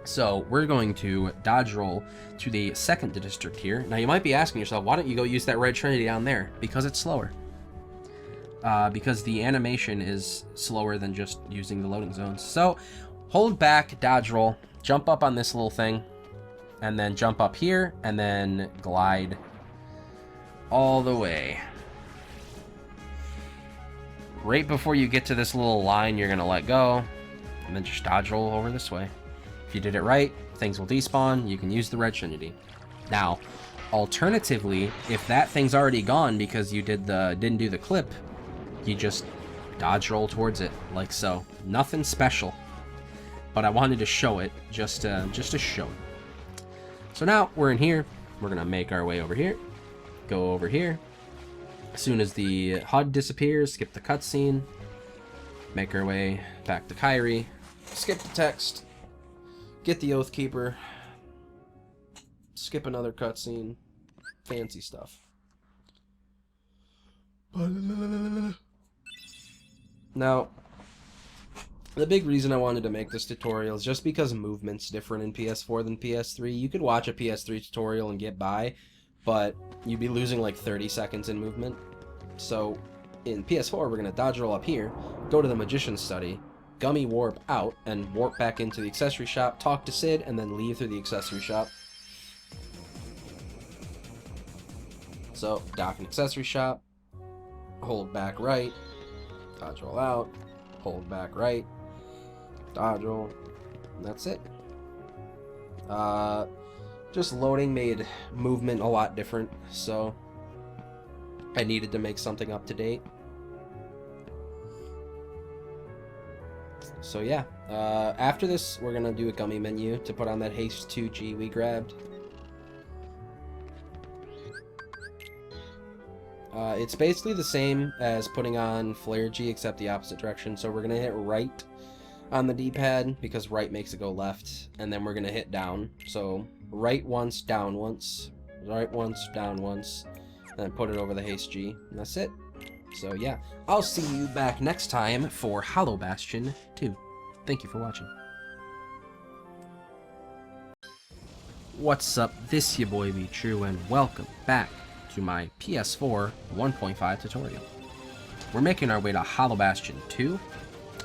So we're going to dodge roll to the second district here. Now you might be asking yourself, why don't you go use that red trinity down there? Because it's slower. Because the animation is slower than just using the loading zones. So hold back, dodge roll, jump up on this little thing, and then jump up here, and then glide all the way. Right before you get to this little line, you're going to let go, and then just dodge roll over this way. If you did it right, things will despawn. You can use the red trinity. Now, alternatively, if that thing's already gone because you didn't do the clip, you just dodge roll towards it, like so. Nothing special, but I wanted to show it, just to show it. So now we're in here. We're going to make our way over here, go over here, As soon as the HUD disappears, skip the cutscene. Make our way back to Kyrie. Skip the text. Get the Oathkeeper. Skip another cutscene. Fancy stuff. Now, the big reason I wanted to make this tutorial is just because movement's different in PS4 than PS3. You could watch a PS3 tutorial and get by, but you'd be losing like 30 seconds in movement. So, in PS4, we're going to dodge roll up here, go to the Magician's Study, gummy warp out, and warp back into the accessory shop, talk to Sid, and then leave through the accessory shop. So, dock and accessory shop, hold back right, dodge roll out, hold back right, dodge roll, and that's it. Just loading made movement a lot different, so I needed to make something up to date. So yeah, after this we're gonna do a gummy menu to put on that haste 2G we grabbed. It's basically the same as putting on flare G except the opposite direction, so we're gonna hit right on the D-pad because right makes it go left, and then we're gonna hit down. So right once, down once, right once, down once, and then put it over the haste G, and that's it. So yeah, I'll see you back next time for Hollow Bastion 2. Thank you for watching. What's up, this YaBoyBTrue, and welcome back to my PS4 1.5 tutorial. We're making our way to Hollow Bastion 2,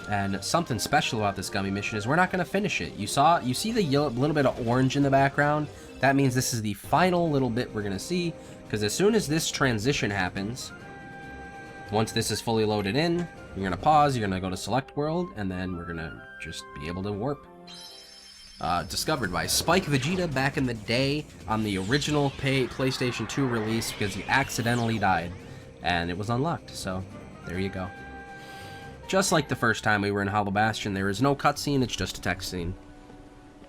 and something special about this gummy mission is we're not going to finish it. You see the yellow, little bit of orange in the background? That means this is the final little bit we're going to see, because as soon as this transition happens, once this is fully loaded in, you're going to pause, you're going to go to Select World, and then we're going to just be able to warp. Discovered by Spike Vegeta back in the day on the original PlayStation 2 release because he accidentally died, and it was unlocked, so there you go. Just like the first time we were in Hollow Bastion, there is no cutscene, it's just a text scene.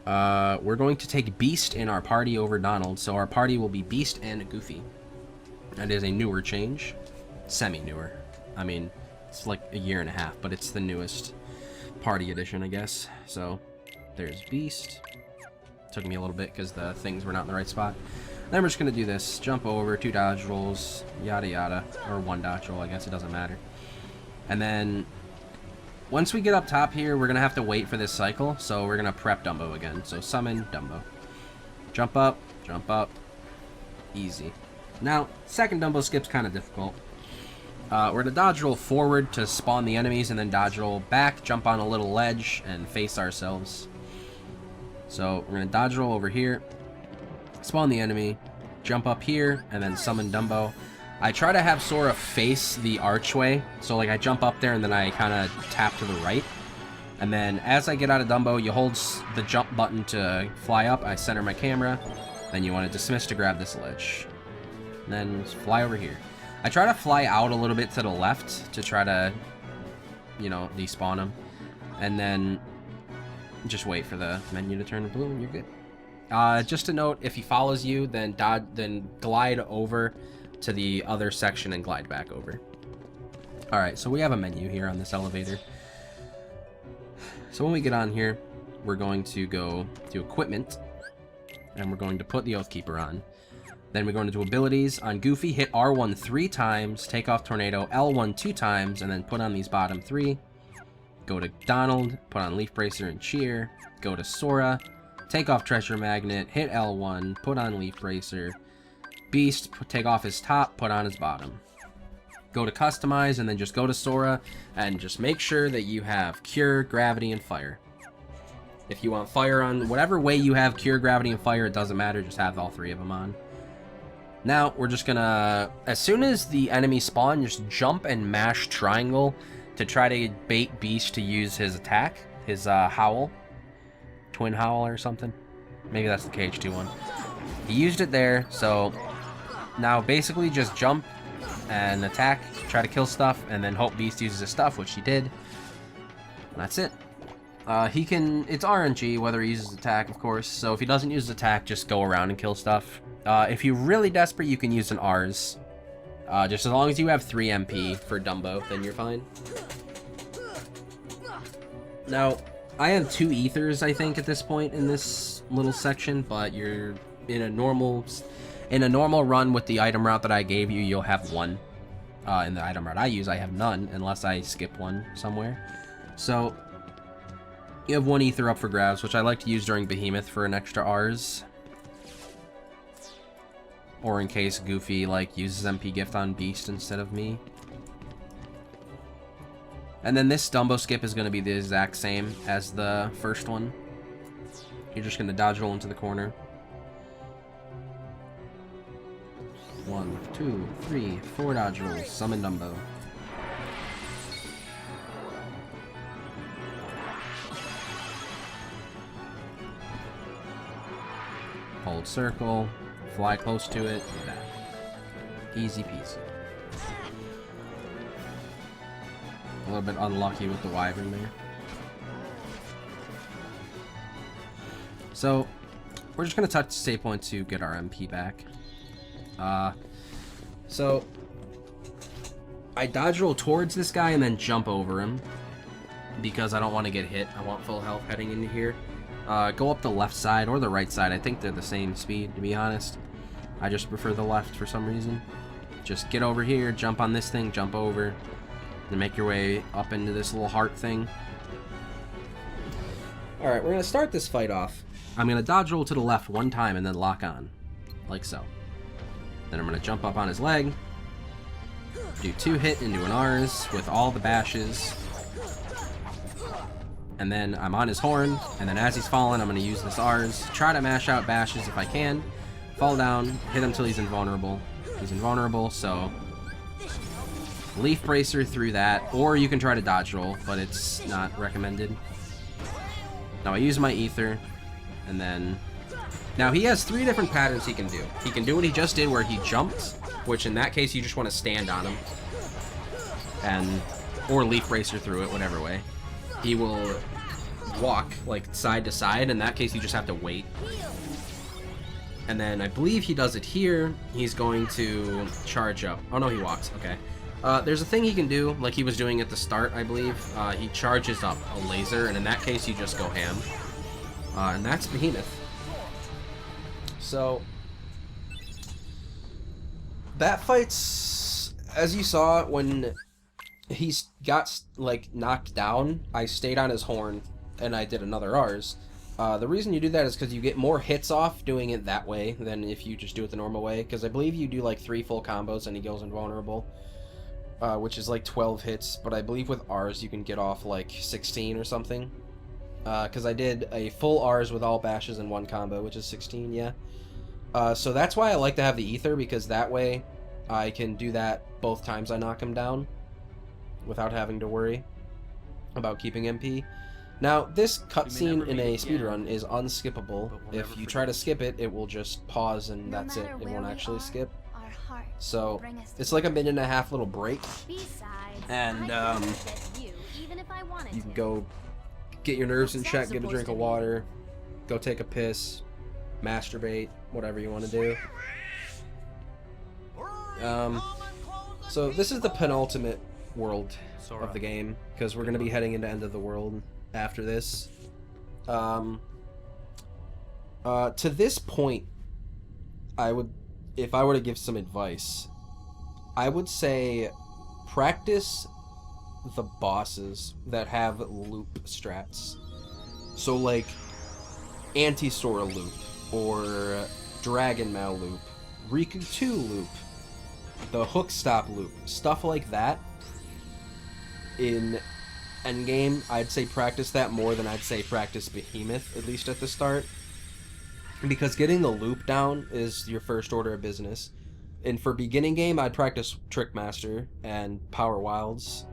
We're going to take Beast in our party over Donald, so our party will be Beast and Goofy. That is a newer change. Semi-newer. I mean, it's like a year and a half, but it's the newest party edition, I guess. So, there's Beast. Took me a little bit because the things were not in the right spot. Then we're just going to do this. Jump over, 2 dodge rolls, yada yada. Or 1 dodge roll, I guess, it doesn't matter. And then, once we get up top here, we're going to have to wait for this cycle, so we're going to prep Dumbo again. So, summon Dumbo. Jump up, easy. Now, second Dumbo skip's kind of difficult. We're going to dodge roll forward to spawn the enemies, and then dodge roll back, jump on a little ledge, and face ourselves. So, we're going to dodge roll over here, spawn the enemy, jump up here, and then summon Dumbo. I try to have Sora face the archway, so like I jump up there and then I kind of tap to the right. And then as I get out of Dumbo, you hold the jump button to fly up, I center my camera, then you want to dismiss to grab this ledge. And then fly over here. I try to fly out a little bit to the left to try to, you know, despawn him. And then just wait for the menu to turn blue and you're good. Just a note, if he follows you, then glide over to the other section and glide back over. Alright, so we have a menu here on this elevator. So when we get on here, we're going to go to Equipment, and we're going to put the Oathkeeper on. Then we're going to do Abilities. On Goofy, hit R1 3 times, take off Tornado, L1 2 times, and then put on these bottom 3. Go to Donald, put on Leaf Bracer and Cheer. Go to Sora, take off Treasure Magnet, hit L1, put on Leaf Bracer. Beast, take off his top, put on his bottom. Go to Customize, and then just go to Sora, and just make sure that you have Cure, Gravity, and Fire. If you want Fire on, whatever way you have Cure, Gravity, and Fire, it doesn't matter, just have all 3 of them on. Now, we're just gonna, as soon as the enemy spawn, just jump and mash triangle to try to bait Beast to use his attack, his Howl. Twin Howl or something. Maybe that's the KH1 one. He used it there, so now basically just jump and attack, try to kill stuff, and then hope Beast uses his stuff, which he did. And that's it. He can, it's RNG whether he uses attack, of course, so if he doesn't use attack, just go around and kill stuff. If you're really desperate, you can use an R's. Just as long as you have 3 MP for Dumbo, then you're fine. Now, I have 2 ethers, I think, at this point in this little section, but you're in a normal run with the item route that I gave you, you'll have 1. In the item route I use, I have none, unless I skip one somewhere. So, you have 1 ether up for grabs, which I like to use during Behemoth for an extra Rs. Or in case Goofy, like, uses MP Gift on Beast instead of me. And then this Dumbo skip is going to be the exact same as the first one. You're just going to dodge roll into the corner. 1, 2, 3, 4 dodge rolls. Summon Dumbo. Hold circle. Fly close to it. Back. Easy peasy. A little bit unlucky with the wyvern there. So, we're just going to touch the save point to get our MP back. So I dodge roll towards this guy and then jump over him because I don't want to get hit. I want full health heading into here. Go up the left side or the right side. I think they're the same speed, to be honest. I just prefer the left for some reason. Just get over here, jump on this thing, jump over, and make your way up into this little heart thing. Alright, we're going to start this fight off. I'm going to dodge roll to the left 1 time and then lock on, like so. Then I'm going to jump up on his leg, do 2 hit into an Rs with all the bashes, and then I'm on his horn, and then as he's falling, I'm going to use this Rs, try to mash out bashes if I can, fall down, hit him till he's invulnerable. He's invulnerable, so Leaf Bracer through that, or you can try to dodge roll, but it's not recommended. Now I use my ether, and then... Now, he has 3 different patterns he can do. He can do what he just did where he jumped, which in that case you just want to stand on him. Or Leaf Bracer through it, whatever way. He will walk, like, side to side. In that case, you just have to wait. And then I believe he does it here. He's going to charge up. Oh, no, he walks. Okay. There's a thing he can do, like he was doing at the start, I believe. He charges up a laser, and in that case, you just go ham. And that's Behemoth. So, that fight's, as you saw, when he got, like, knocked down, I stayed on his horn, and I did another Rs. The reason you do that is because you get more hits off doing it that way than if you just do it the normal way, because I believe you do, like, 3 full combos and he goes invulnerable, which is, like, 12 hits, but I believe with Rs you can get off, like, 16 or something. Because I did a full Rs with all bashes in 1 combo, which is 16, yeah. So that's why I like to have the ether, because that way I can do that both times I knock him down without having to worry about keeping MP. Now, this cutscene in a speedrun is unskippable. If you try to skip it, it will just pause and that's it. It won't actually skip. So, it's like a 1.5 minute little break. And, you can go get your nerves in check, get a drink of water, go take a piss, masturbate, whatever you want to do. So this is the penultimate world of the game, because we're going to be heading into End of the World after this. To this point, if I were to give some advice, I would say practice the bosses that have loop strats. So like Anti-Sora loop, or Dragon Mal loop, Riku 2 loop, the Hook Stop loop, stuff like that. In endgame, I'd say practice that more than I'd say practice Behemoth, at least at the start. Because getting the loop down is your first order of business. And for beginning game, I'd practice Trickmaster and Power Wilds.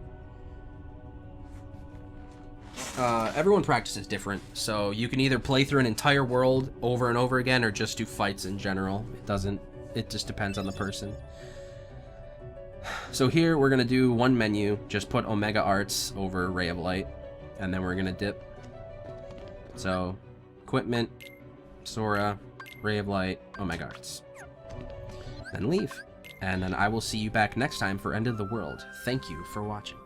Everyone practices different, so you can either play through an entire world over and over again, or just do fights in general. It just depends on the person. So here, we're gonna do one menu, just put Omega Arts over Ray of Light, and then we're gonna dip. So, equipment, Sora, Ray of Light, Omega Arts. Then leave. And then I will see you back next time for End of the World. Thank you for watching.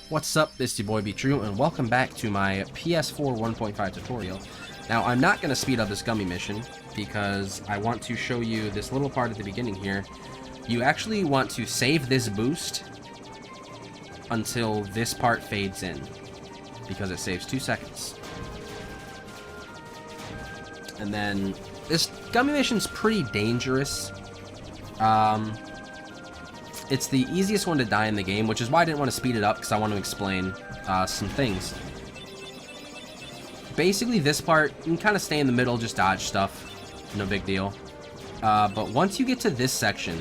What's up, this is YaBoyBTrue, and welcome back to my PS4 1.5 tutorial. Now, I'm not going to speed up this gummy mission, because I want to show you this little part at the beginning here. You actually want to save this boost until this part fades in, because it saves 2 seconds. And then, this gummy mission's pretty dangerous. It's the easiest one to die in the game, which is why I didn't want to speed it up, because I want to explain some things. Basically, this part, you can kind of stay in the middle, just dodge stuff. No big deal. But once you get to this section,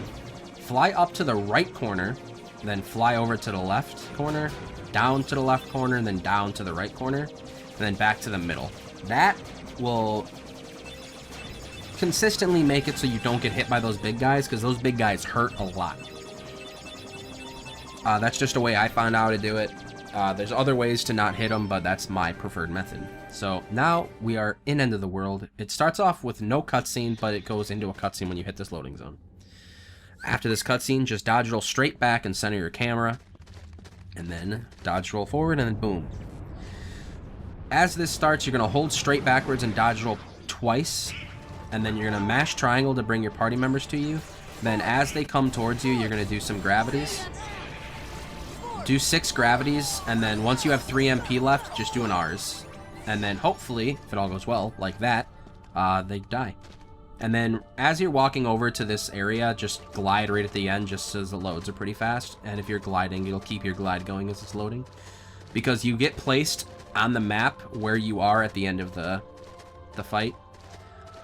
fly up to the right corner, then fly over to the left corner, down to the left corner, and then down to the right corner, and then back to the middle. That will consistently make it so you don't get hit by those big guys, because those big guys hurt a lot. That's just a way I found out how to do it. There's other ways to not hit them, but that's my preferred method. So now we are in End of the World. It starts off with no cutscene, but it goes into a cutscene when you hit this loading zone. After this cutscene, just dodge roll straight back and center your camera, and then dodge roll forward, and then boom. As this starts, you're going to hold straight backwards and dodge roll twice, and then you're going to mash triangle to bring your party members to you. Then as they come towards you, you're going to do some gravities. Do 6 gravities, and then once you have 3 MP left, just do an Rs. And then hopefully, if it all goes well, like that, they die. And then as you're walking over to this area, just glide right at the end, just as the loads are pretty fast. And if you're gliding, you'll keep your glide going as it's loading, because you get placed on the map where you are at the end of the fight.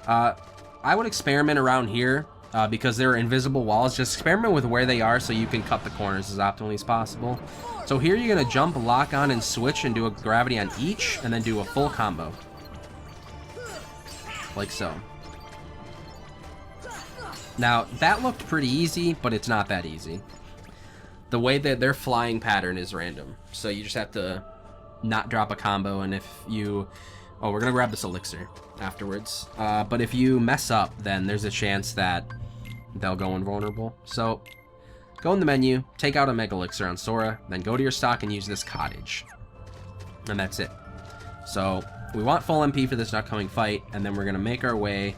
I would experiment around here. Because there are invisible walls, just experiment with where they are so you can cut the corners as optimally as possible. So here you're going to jump, lock on, and switch, and do a gravity on each, and then do a full combo. Like so. Now, that looked pretty easy, but it's not that easy. The way that their flying pattern is random, so you just have to not drop a combo, and if you... Oh, we're going to grab this elixir afterwards. But if you mess up, then there's a chance that they'll go invulnerable. So, go in the menu, take out a Mega Elixir on Sora, then go to your stock and use this cottage. And that's it. So, we want full MP for this upcoming fight, and then we're going to make our way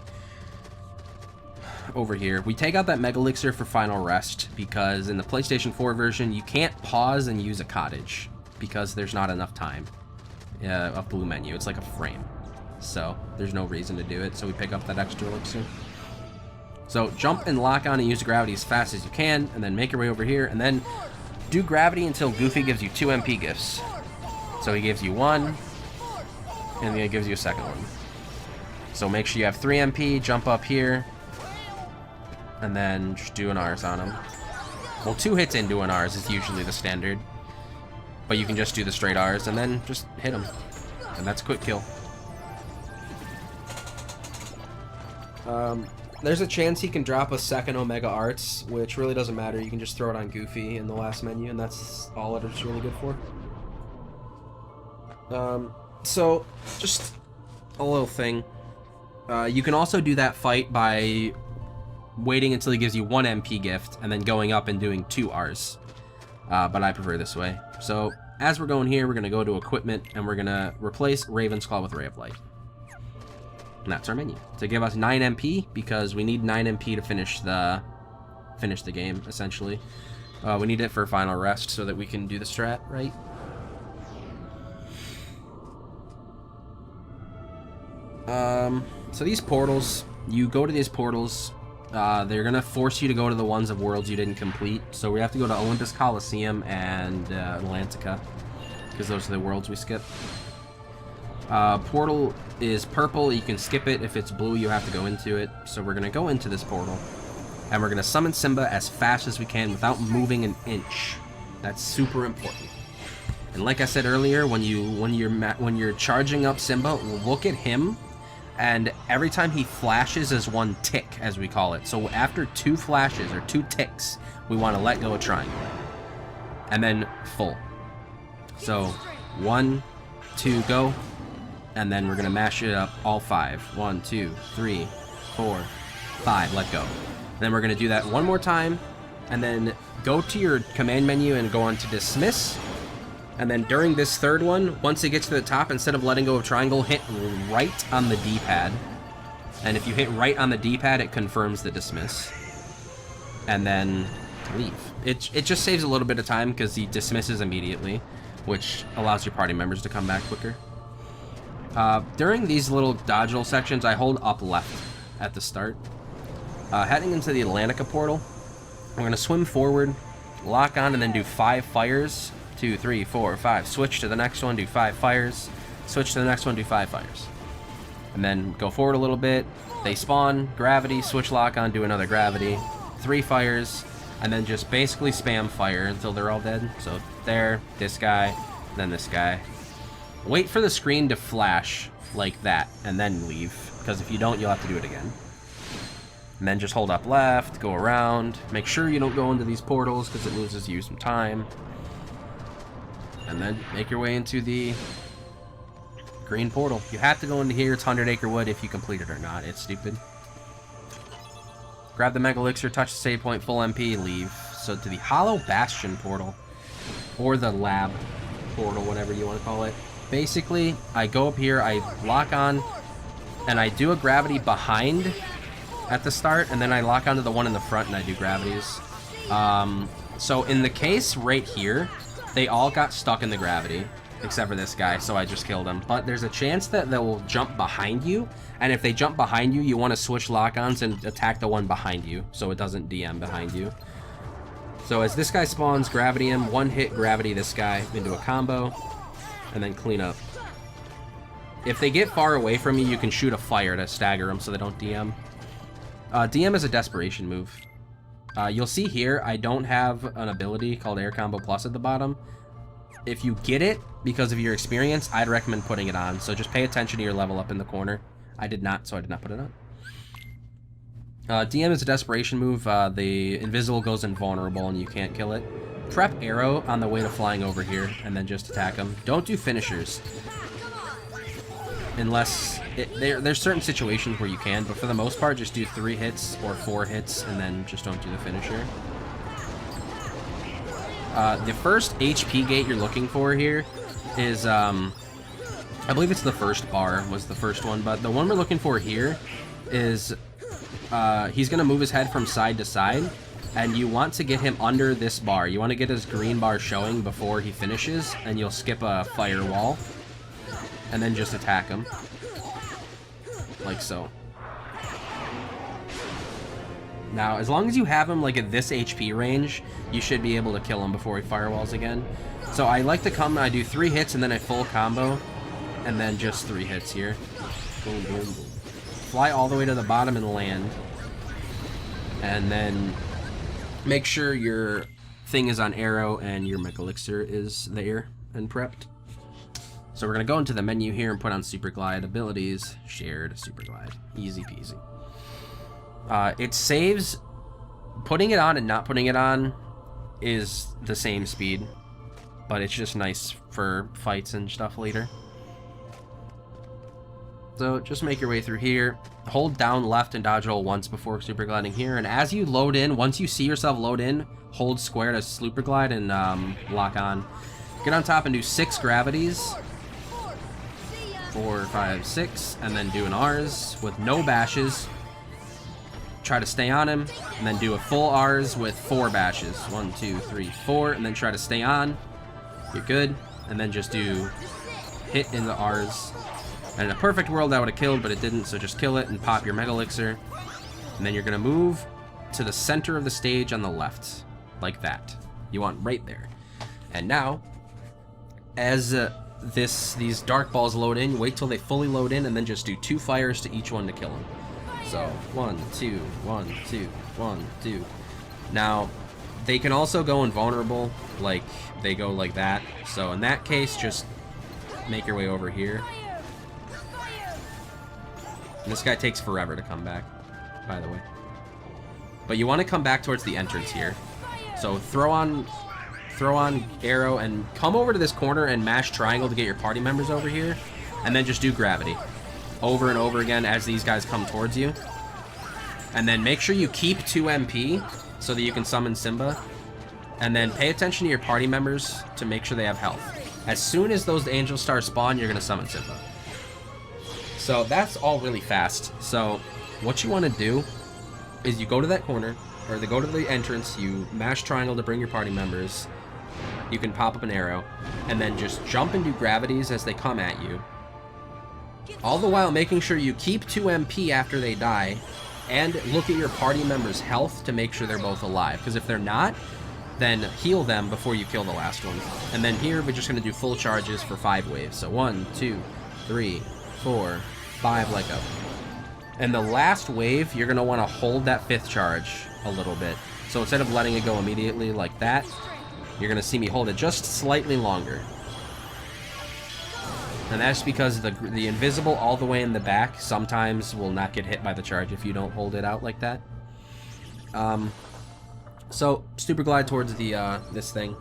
over here. We take out that Mega Elixir for Final Rest, because in the PlayStation 4 version, you can't pause and use a cottage, because there's not enough time. A blue menu. It's like a frame. So, there's no reason to do it, so we pick up that extra elixir. So, jump and lock on and use gravity as fast as you can, and then make your way over here, and then do gravity until Goofy gives you 2 MP gifts. So he gives you 1, and then he gives you a second one. So make sure you have 3 MP, jump up here, and then just do an Rs on him. Well, 2 hits into an Rs is usually the standard. But you can just do the straight Rs and then just hit him. And that's a quick kill. There's a chance he can drop a second Omega Arts, which really doesn't matter. You can just throw it on Goofy in the last menu, and that's all it's really good for. So, just a little thing. You can also do that fight by waiting until he gives you 1 MP gift, and then going up and doing 2 Rs. But I prefer this way. So, as we're going here, we're going to go to Equipment, and we're going to replace Raven's Claw with Ray of Light. And that's our menu. To give us 9 MP, because we need 9 MP to finish the game, essentially. We need it for Final Rest so that we can do the strat, right? So these portals, you go to these portals, they're going to force you to go to the ones of worlds you didn't complete. So we have to go to Olympus Coliseum and Atlantica, because those are the worlds we skip. Portal is purple, you can skip it. If it's blue, you have to go into it. So we're going to go into this portal, and we're going to summon Simba as fast as we can without moving an inch. That's super important. And like I said earlier, when you're charging up Simba, look at him, and every time he flashes is 1 tick, as we call it. So after 2 flashes, or 2 ticks, we want to let go of triangle. And then full. So 1, 2, go. And then we're going to mash it up all 5. 1, 2, 3, 4, 5. Let go. Then we're going to do that one more time, and then go to your command menu and go on to dismiss. And then during this third one, once it gets to the top, instead of letting go of triangle, hit right on the D-pad. And if you hit right on the D-pad, it confirms the dismiss. And then leave. It just saves a little bit of time because he dismisses immediately, which allows your party members to come back quicker. During these little dodge roll sections, I hold up left at the start. Heading into the Atlantica portal, we're going to swim forward, lock on, and then do 5 fires. 2, 3, 4, 5. Switch to the next one, do 5 fires. Switch to the next one, do 5 fires. And then go forward a little bit. They spawn, gravity, switch lock on, do another gravity. 3 fires, and then just basically spam fire until they're all dead. So there, this guy, then this guy. Wait for the screen to flash like that, and then leave. Because if you don't, you'll have to do it again. And then just hold up left, go around. Make sure you don't go into these portals because it loses you some time. And then make your way into the green portal. You have to go into here. It's 100 Acre Wood if you complete it or not. It's stupid. Grab the Mega Elixir, touch the save point, full MP, leave. So to the Hollow Bastion portal. Or the lab portal, whatever you want to call it. Basically, I go up here, I lock on, and I do a gravity behind at the start, and then I lock onto the one in the front and I do gravities. So in the case right here, they all got stuck in the gravity, except for this guy, so I just killed him. But there's a chance that they will jump behind you, and if they jump behind you, you want to switch lock-ons and attack the one behind you, so it doesn't DM behind you. So as this guy spawns, gravity him, one hit gravity this guy into a combo, and then clean up. If they get far away from you, you can shoot a fire to stagger them so they don't DM. DM is a desperation move. You'll see here, I don't have an ability called Air Combo Plus at the bottom. If you get it, because of your experience, I'd recommend putting it on. So just pay attention to your level up in the corner. I did not, so I did not put it on. DM is a desperation move. The invisible goes invulnerable and you can't kill it. Prep arrow on the way to flying over here, and then just attack them. Don't do finishers. Unless... there's certain situations where you can, but for the most part, just do 3 hits or 4 hits, and then just don't do the finisher. The first HP gate you're looking for here is, I believe it's the first bar was the first one, but the one we're looking for here is, he's going to move his head from side to side, and you want to get him under this bar. You want to get his green bar showing before he finishes, and you'll skip a firewall, and then just attack him. Like so. Now, as long as you have him like at this HP range, you should be able to kill him before he firewalls again. So I like to come, I do 3 hits and then a full combo, and then just 3 hits here. Boom, boom, boom. Fly all the way to the bottom and land. And then make sure your thing is on arrow and your Mega Elixir is there and prepped. So we're going to go into the menu here and put on Super Glide abilities, shared Super Glide. Easy peasy. It saves, putting it on and not putting it on is the same speed, but it's just nice for fights and stuff later. So just make your way through here, hold down left and dodge roll once before super gliding here, and as you load in, once you see yourself load in, hold square to super glide and lock on. Get on top and do 6 gravities. 4, 5, 6, and then do an R's with no bashes. Try to stay on him, and then do a full R's with 4 bashes. 1, 2, 3, 4, and then try to stay on. You're good, and then just do hit in the R's. And in a perfect world, that would have killed, but it didn't, so just kill it and pop your Mega Elixir. And then you're going to move to the center of the stage on the left, like that. You want right there. And now, as these dark balls load in, wait till they fully load in, and then just do 2 fires to each one to kill them. So 1, 2, 1, 2, 1, 2. Now they can also go invulnerable, like they go like that. So in that case, just make your way over here. And this guy takes forever to come back, by the way. But you want to come back towards the entrance here. So throw on arrow and come over to this corner and mash triangle to get your party members over here, and then just do gravity over and over again as these guys come towards you. And then make sure you keep 2 MP so that you can summon Simba. And then pay attention to your party members to make sure they have health. As soon as those angel stars spawn, you're going to summon Simba. So that's all really fast. So what you want to do is you go to that corner, or they go to the entrance, you mash triangle to bring your party members. You can pop up an arrow, and then just jump and do gravities as they come at you. All the while making sure you keep 2 MP after they die, and look at your party members' health to make sure they're both alive. Because if they're not, then heal them before you kill the last one. And then here, we're just going to do full charges for 5 waves. So 1, 2, 3, 4, 5 like up. And the last wave, you're going to want to hold that 5th charge a little bit. So instead of letting it go immediately like that, you're going to see me hold it just slightly longer. And that's because the invisible all the way in the back sometimes will not get hit by the charge if you don't hold it out like that. So, super glide towards the this thing.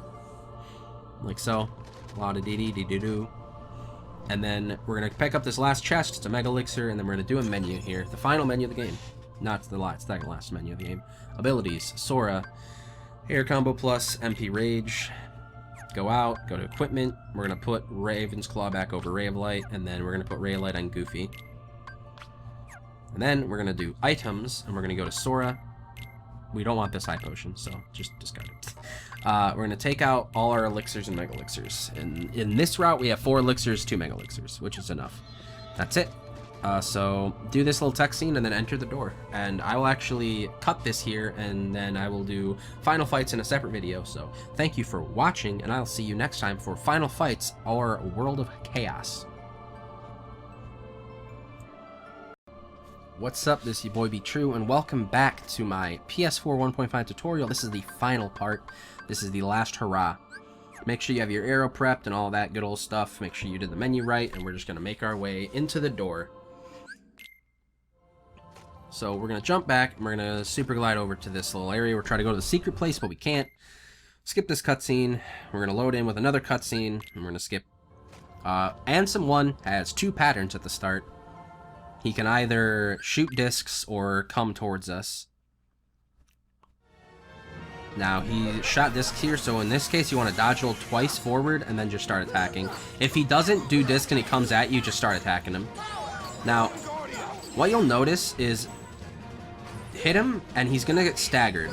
Like so. La-da-dee-dee-dee-doo-doo. And then we're going to pick up this last chest. It's a Mega Elixir, and then we're going to do a menu here. The final menu of the game. Not the second last menu of the game. Abilities. Sora. Air Combo Plus. MP Rage. Go out, go to equipment. We're going to put Raven's Claw back over Ray of Light, and then we're going to put Ray of Light on Goofy. And then we're going to do items, and we're going to go to Sora. We don't want this high potion, so just discard it. We're going to take out all our elixirs and mega elixirs. And in this route, we have 4 elixirs, 2 mega elixirs, which is enough. That's it. So do this little text scene and then enter the door. And I will actually cut this here, and then I will do final fights in a separate video. So thank you for watching, and I'll see you next time for Final Fights or World of Chaos. What's up, this is YaBoyBTrue, and welcome back to my PS4 1.5 tutorial. This is the final part. This is the last hurrah. Make sure you have your arrow prepped and all that good old stuff. Make sure you did the menu right, and we're just going to make our way into the door. So we're going to jump back, and we're going to super glide over to this little area. We're trying to go to the secret place, but we can't. Skip this cutscene. We're going to load in with another cutscene, and we're going to skip. Ansem 1 has 2 patterns at the start. He can either shoot discs or come towards us. Now, he shot discs here, so in this case, you want to dodge roll twice forward and then just start attacking. If he doesn't do disc and he comes at you, just start attacking him. Now, what you'll notice is hit him, and he's going to get staggered.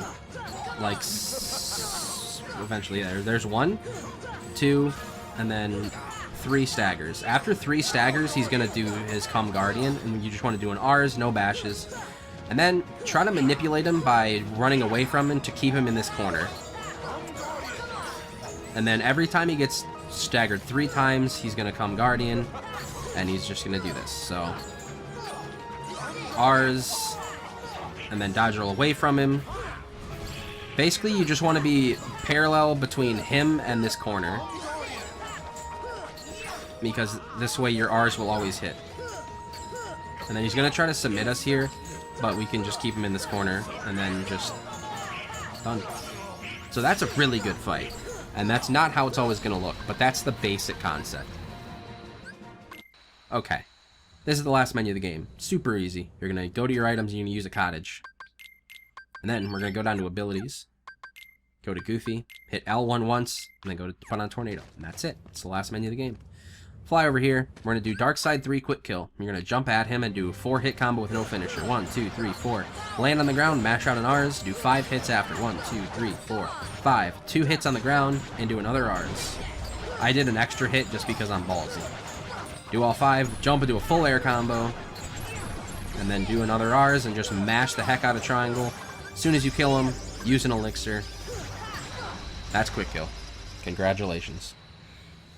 Like, eventually, there's 1, 2, and then 3 staggers. After 3 staggers, he's going to do his Come Guardian, and you just want to do an R's, no bashes. And then try to manipulate him by running away from him to keep him in this corner. And then every time he gets staggered 3 times, he's going to Come Guardian, and he's just going to do this. So, R's, and then dodge roll away from him. Basically, you just want to be parallel between him and this corner, because this way your R's will always hit. And then he's going to try to submit us here, but we can just keep him in this corner, and then just done. So that's a really good fight, and that's not how it's always going to look, but that's the basic concept. Okay, this is the last menu of the game. Super easy. You're going to go to your items, and you're going to use a cottage. And then we're going to go down to abilities, go to Goofy, hit L1 once, and then go to put on Tornado, and that's it. It's the last menu of the game. Fly over here. We're going to do Dark Side 3 quick kill. You're going to jump at him and do a 4-hit combo with no finisher. 1, 2, 3, 4. Land on the ground, mash out an R's, do 5 hits after. 1, 2, 3, 4, 5. 2 hits on the ground, and do another R's. I did an extra hit just because I'm ballsy. Do all 5, jump and do a full air combo, and then do another R's and just mash the heck out of triangle. As soon as you kill him, use an elixir. That's quick kill. Congratulations.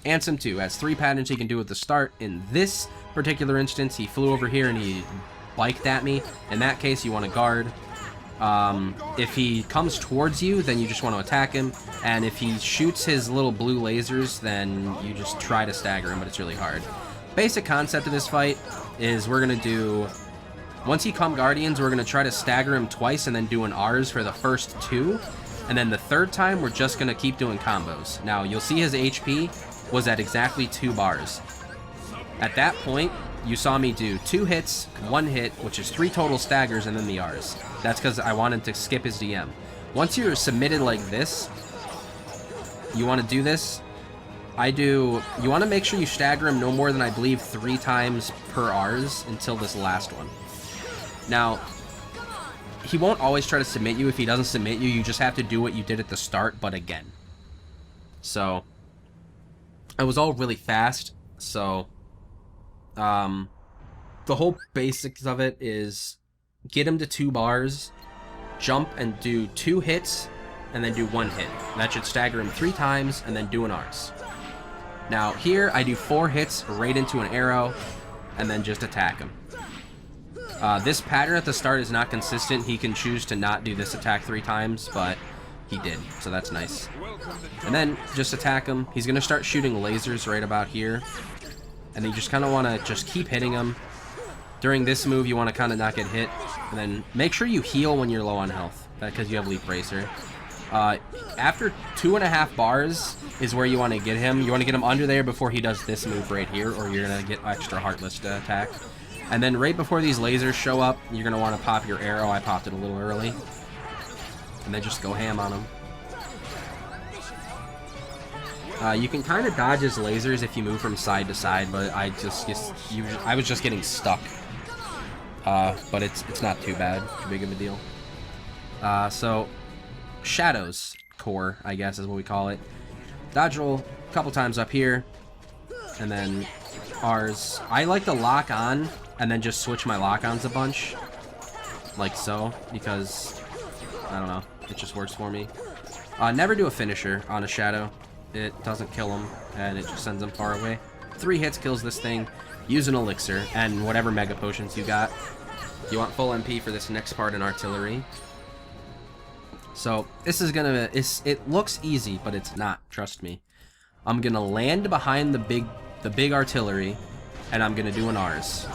Ansem 2 has 3 patterns he can do at the start. In this particular instance, he flew over here and he biked at me. In that case, you want to guard. If he comes towards you, then you just want to attack him. And if he shoots his little blue lasers, then you just try to stagger him, but it's really hard. Basic concept of this fight is we're going to do... Once he come Guardians, we're going to try to stagger him twice and then do an R's for the first 2. And then the 3rd time, we're just going to keep doing combos. Now, you'll see his HP was at exactly 2 bars. At that point, you saw me do 2 hits, 1 hit, which is 3 total staggers, and then the R's. That's because I wanted to skip his DM. Once you're submitted like this, you want to do this. You want to make sure you stagger him no more than, I believe, 3 times per R's until this last one. Now, he won't always try to submit you. If he doesn't submit you, you just have to do what you did at the start, but again. So, it was all really fast, so... the whole basics of it is get him to 2 bars, jump and do 2 hits, and then do 1 hit. That should stagger him 3 times, and then do an R's. Now, here, I do 4 hits right into an arrow, and then just attack him. This pattern at the start is not consistent. He can choose to not do this attack 3 times, but he did, so that's nice. And then, just attack him. He's going to start shooting lasers right about here. And you just kind of want to just keep hitting him. During this move, you want to kind of not get hit. And then make sure you heal when you're low on health, because you have Leaf Bracer. After 2.5 bars is where you want to get him. You want to get him under there before he does this move right here, or you're going to get extra Heartless to attack. And then right before these lasers show up, you're going to want to pop your arrow. I popped it a little early. And then just go ham on him. You can kind of dodge his lasers if you move from side to side, but I was just getting stuck. But it's not too bad, too big of a deal. So, Shadows Core, I guess is what we call it. Dodge roll a couple times up here, and then R's. I like to lock on, and then just switch my lock-ons a bunch, like so, because, I don't know, it just works for me. Never do a finisher on a Shadow. It doesn't kill him, and it just sends him far away. 3 hits kills this thing. Use an elixir, and whatever mega potions you got. You want full MP for this next part in artillery. So, this is gonna... it looks easy, but it's not, trust me. I'm gonna land behind the big artillery, and I'm gonna do an R's.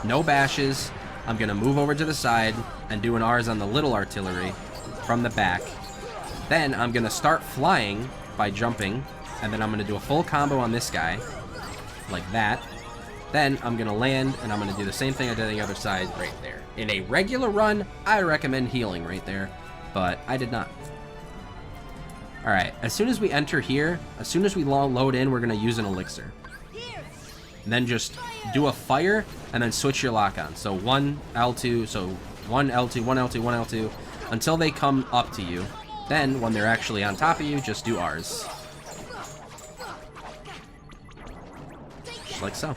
No bashes. I'm gonna move over to the side, and do an R's on the little artillery from the back. Then, I'm gonna start flying by jumping, and then I'm going to do a full combo on this guy, like that. Then I'm going to land, and I'm going to do the same thing I did on the other side right there. In a regular run, I recommend healing right there, but I did not. Alright, as soon as we enter here, as soon as we load in, we're going to use an elixir. And then just do a fire, and then switch your lock-on. So 1 L2, so 1 L2, 1 L2, 1 L2, until they come up to you. Then, when they're actually on top of you, just do R's. Just like so.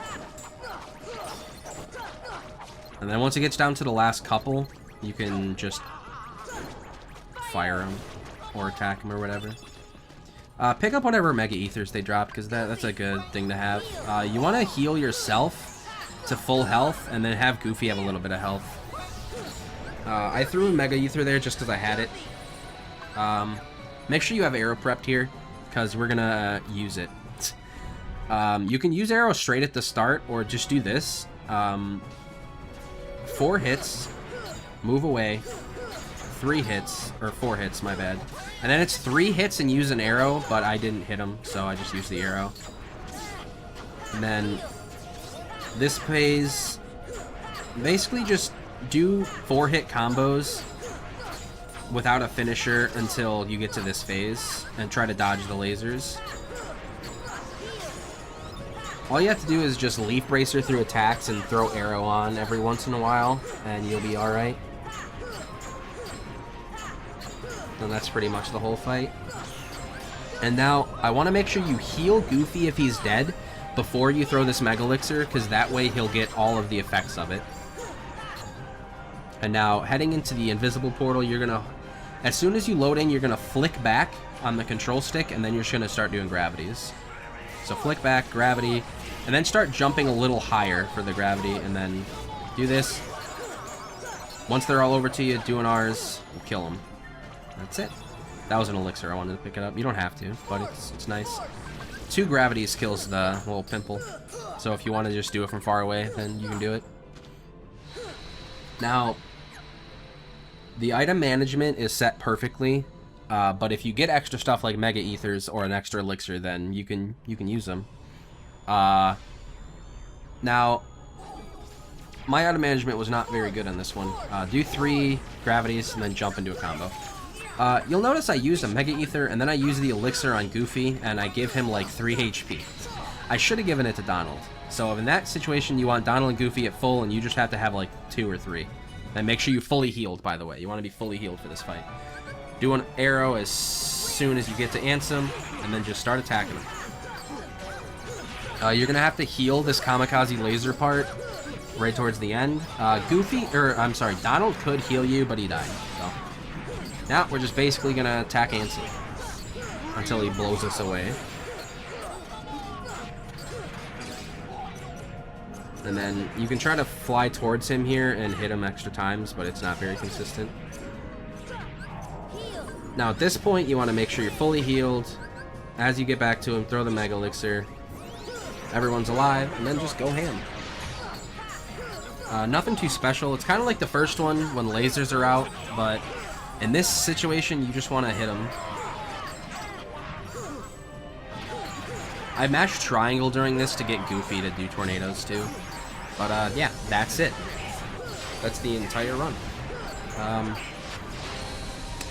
And then once it gets down to the last couple, you can just fire them or attack them or whatever. Pick up whatever Mega Ethers they drop, because that's a good thing to have. You want to heal yourself to full health, and then have Goofy have a little bit of health. I threw a Mega Ether there just because I had it. Make sure you have arrow prepped here, because we're gonna use it. You can use arrow straight at the start, or just do this. 4 hits, move away, 3 hits, or 4 hits, my bad. And then it's 3 hits and use an arrow, but I didn't hit him, so I just used the arrow. And then this phase, basically just do 4-hit combos without a finisher until you get to this phase, and try to dodge the lasers. All you have to do is just Leaf Bracer through attacks and throw arrow on every once in a while, and you'll be alright. And that's pretty much the whole fight. And now, I want to make sure you heal Goofy if he's dead before you throw this Mega Elixir, because that way he'll get all of the effects of it. And now, heading into the invisible portal, you're gonna... As soon as you load in, you're gonna flick back on the control stick, and then you're just gonna start doing gravities. So flick back, gravity, and then start jumping a little higher for the gravity, and then do this. Once they're all over to you, do an R's, and kill them. That's it. That was an elixir, I wanted to pick it up. You don't have to, but it's nice. 2 gravities kills the little pimple. So if you want to just do it from far away, then you can do it. Now, the item management is set perfectly, but if you get extra stuff like Mega Ethers or an extra elixir, then you can use them. Now, my auto management was not very good on this one. Do 3 gravities and then jump into a combo. You'll notice I used a Mega Ether and then I used the Elixir on Goofy and I give him like 3 HP. I should have given it to Donald. So in that situation, you want Donald and Goofy at full and you just have to have like 2 or 3. And make sure you fully healed, by the way. You want to be fully healed for this fight. Do an arrow as soon as you get to Ansem and then just start attacking him. You're going to have to heal this Kamikaze laser part right towards the end. Donald could heal you, but he died. So now we're just basically going to attack Ansem until he blows us away. And then you can try to fly towards him here and hit him extra times, but it's not very consistent. Now at this point, you want to make sure you're fully healed. As you get back to him, throw the Mega Elixir. Everyone's alive, and then just go ham. Nothing too special. It's kind of like the first one when lasers are out, but in this situation, you just want to hit them. I mashed triangle during this to get Goofy to do tornadoes too. But yeah, that's it. That's the entire run.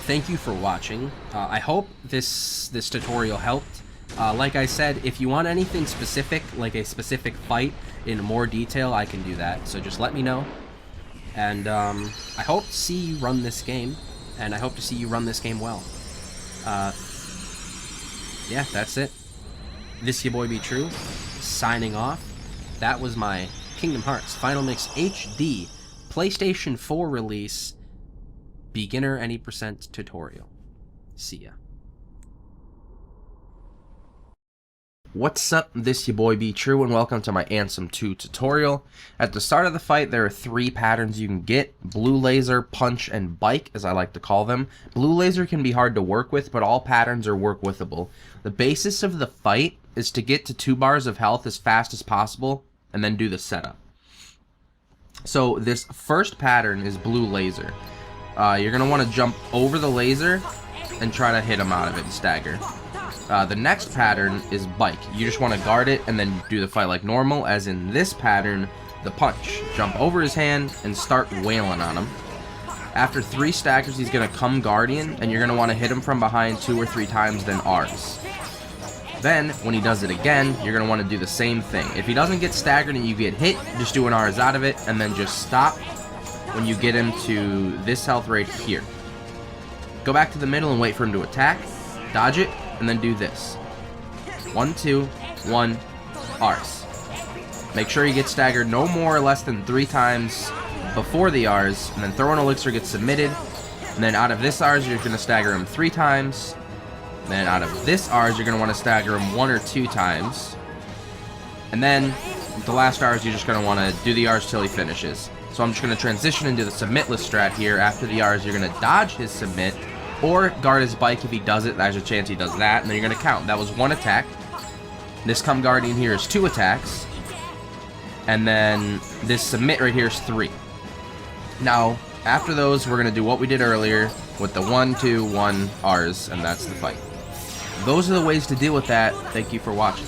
Thank you for watching. I hope this tutorial helped. Like I said, if you want anything specific, like a specific fight in more detail, I can do that. So just let me know. And I hope to see you run this game. And I hope to see you run this game well. Yeah, that's it. This YaBoyBTrue, signing off. That was my Kingdom Hearts Final Mix HD PlayStation 4 release beginner any % tutorial. See ya. What's up, this YaBoyBTrue, and welcome to my Ansem 2 tutorial. At the start of the fight, there are 3 patterns you can get: blue laser, punch, and bike, as I like to call them. Blue laser can be hard to work with, but all patterns are work withable. The basis of the fight is to get to 2 bars of health as fast as possible, and then do the setup. So this first pattern is blue laser. You're going to want to jump over the laser and try to hit him out of it and stagger. The next pattern is bike. You just want to guard it and then do the fight like normal, as in this pattern, the punch. Jump over his hand and start wailing on him. After 3 staggers, he's going to come Guardian, and you're going to want to hit him from behind 2 or 3 times, then R's. Then, when he does it again, you're going to want to do the same thing. If he doesn't get staggered and you get hit, just do an R's out of it, and then just stop when you get him to this health right here. Go back to the middle and wait for him to attack, dodge it, and then do this. 1, 2, 1, R's. Make sure you get staggered no more or less than 3 times before the R's, and then throw an elixir, get submitted, and then out of this R's, you're going to stagger him 3 times. Then out of this R's, you're going to want to stagger him 1 or 2 times. And then the last R's, you're just going to want to do the R's till he finishes. So I'm just going to transition into the submitless strat here. After the R's, you're going to dodge his submit, or guard his bike. If he does it, there's a chance he does that, and then you're going to count. That was 1 attack. This come Guardian here is 2 attacks. And then this submit right here is 3. Now, after those, we're going to do what we did earlier with the 1, 2, 1 R's, and that's the fight. Those are the ways to deal with that. Thank you for watching.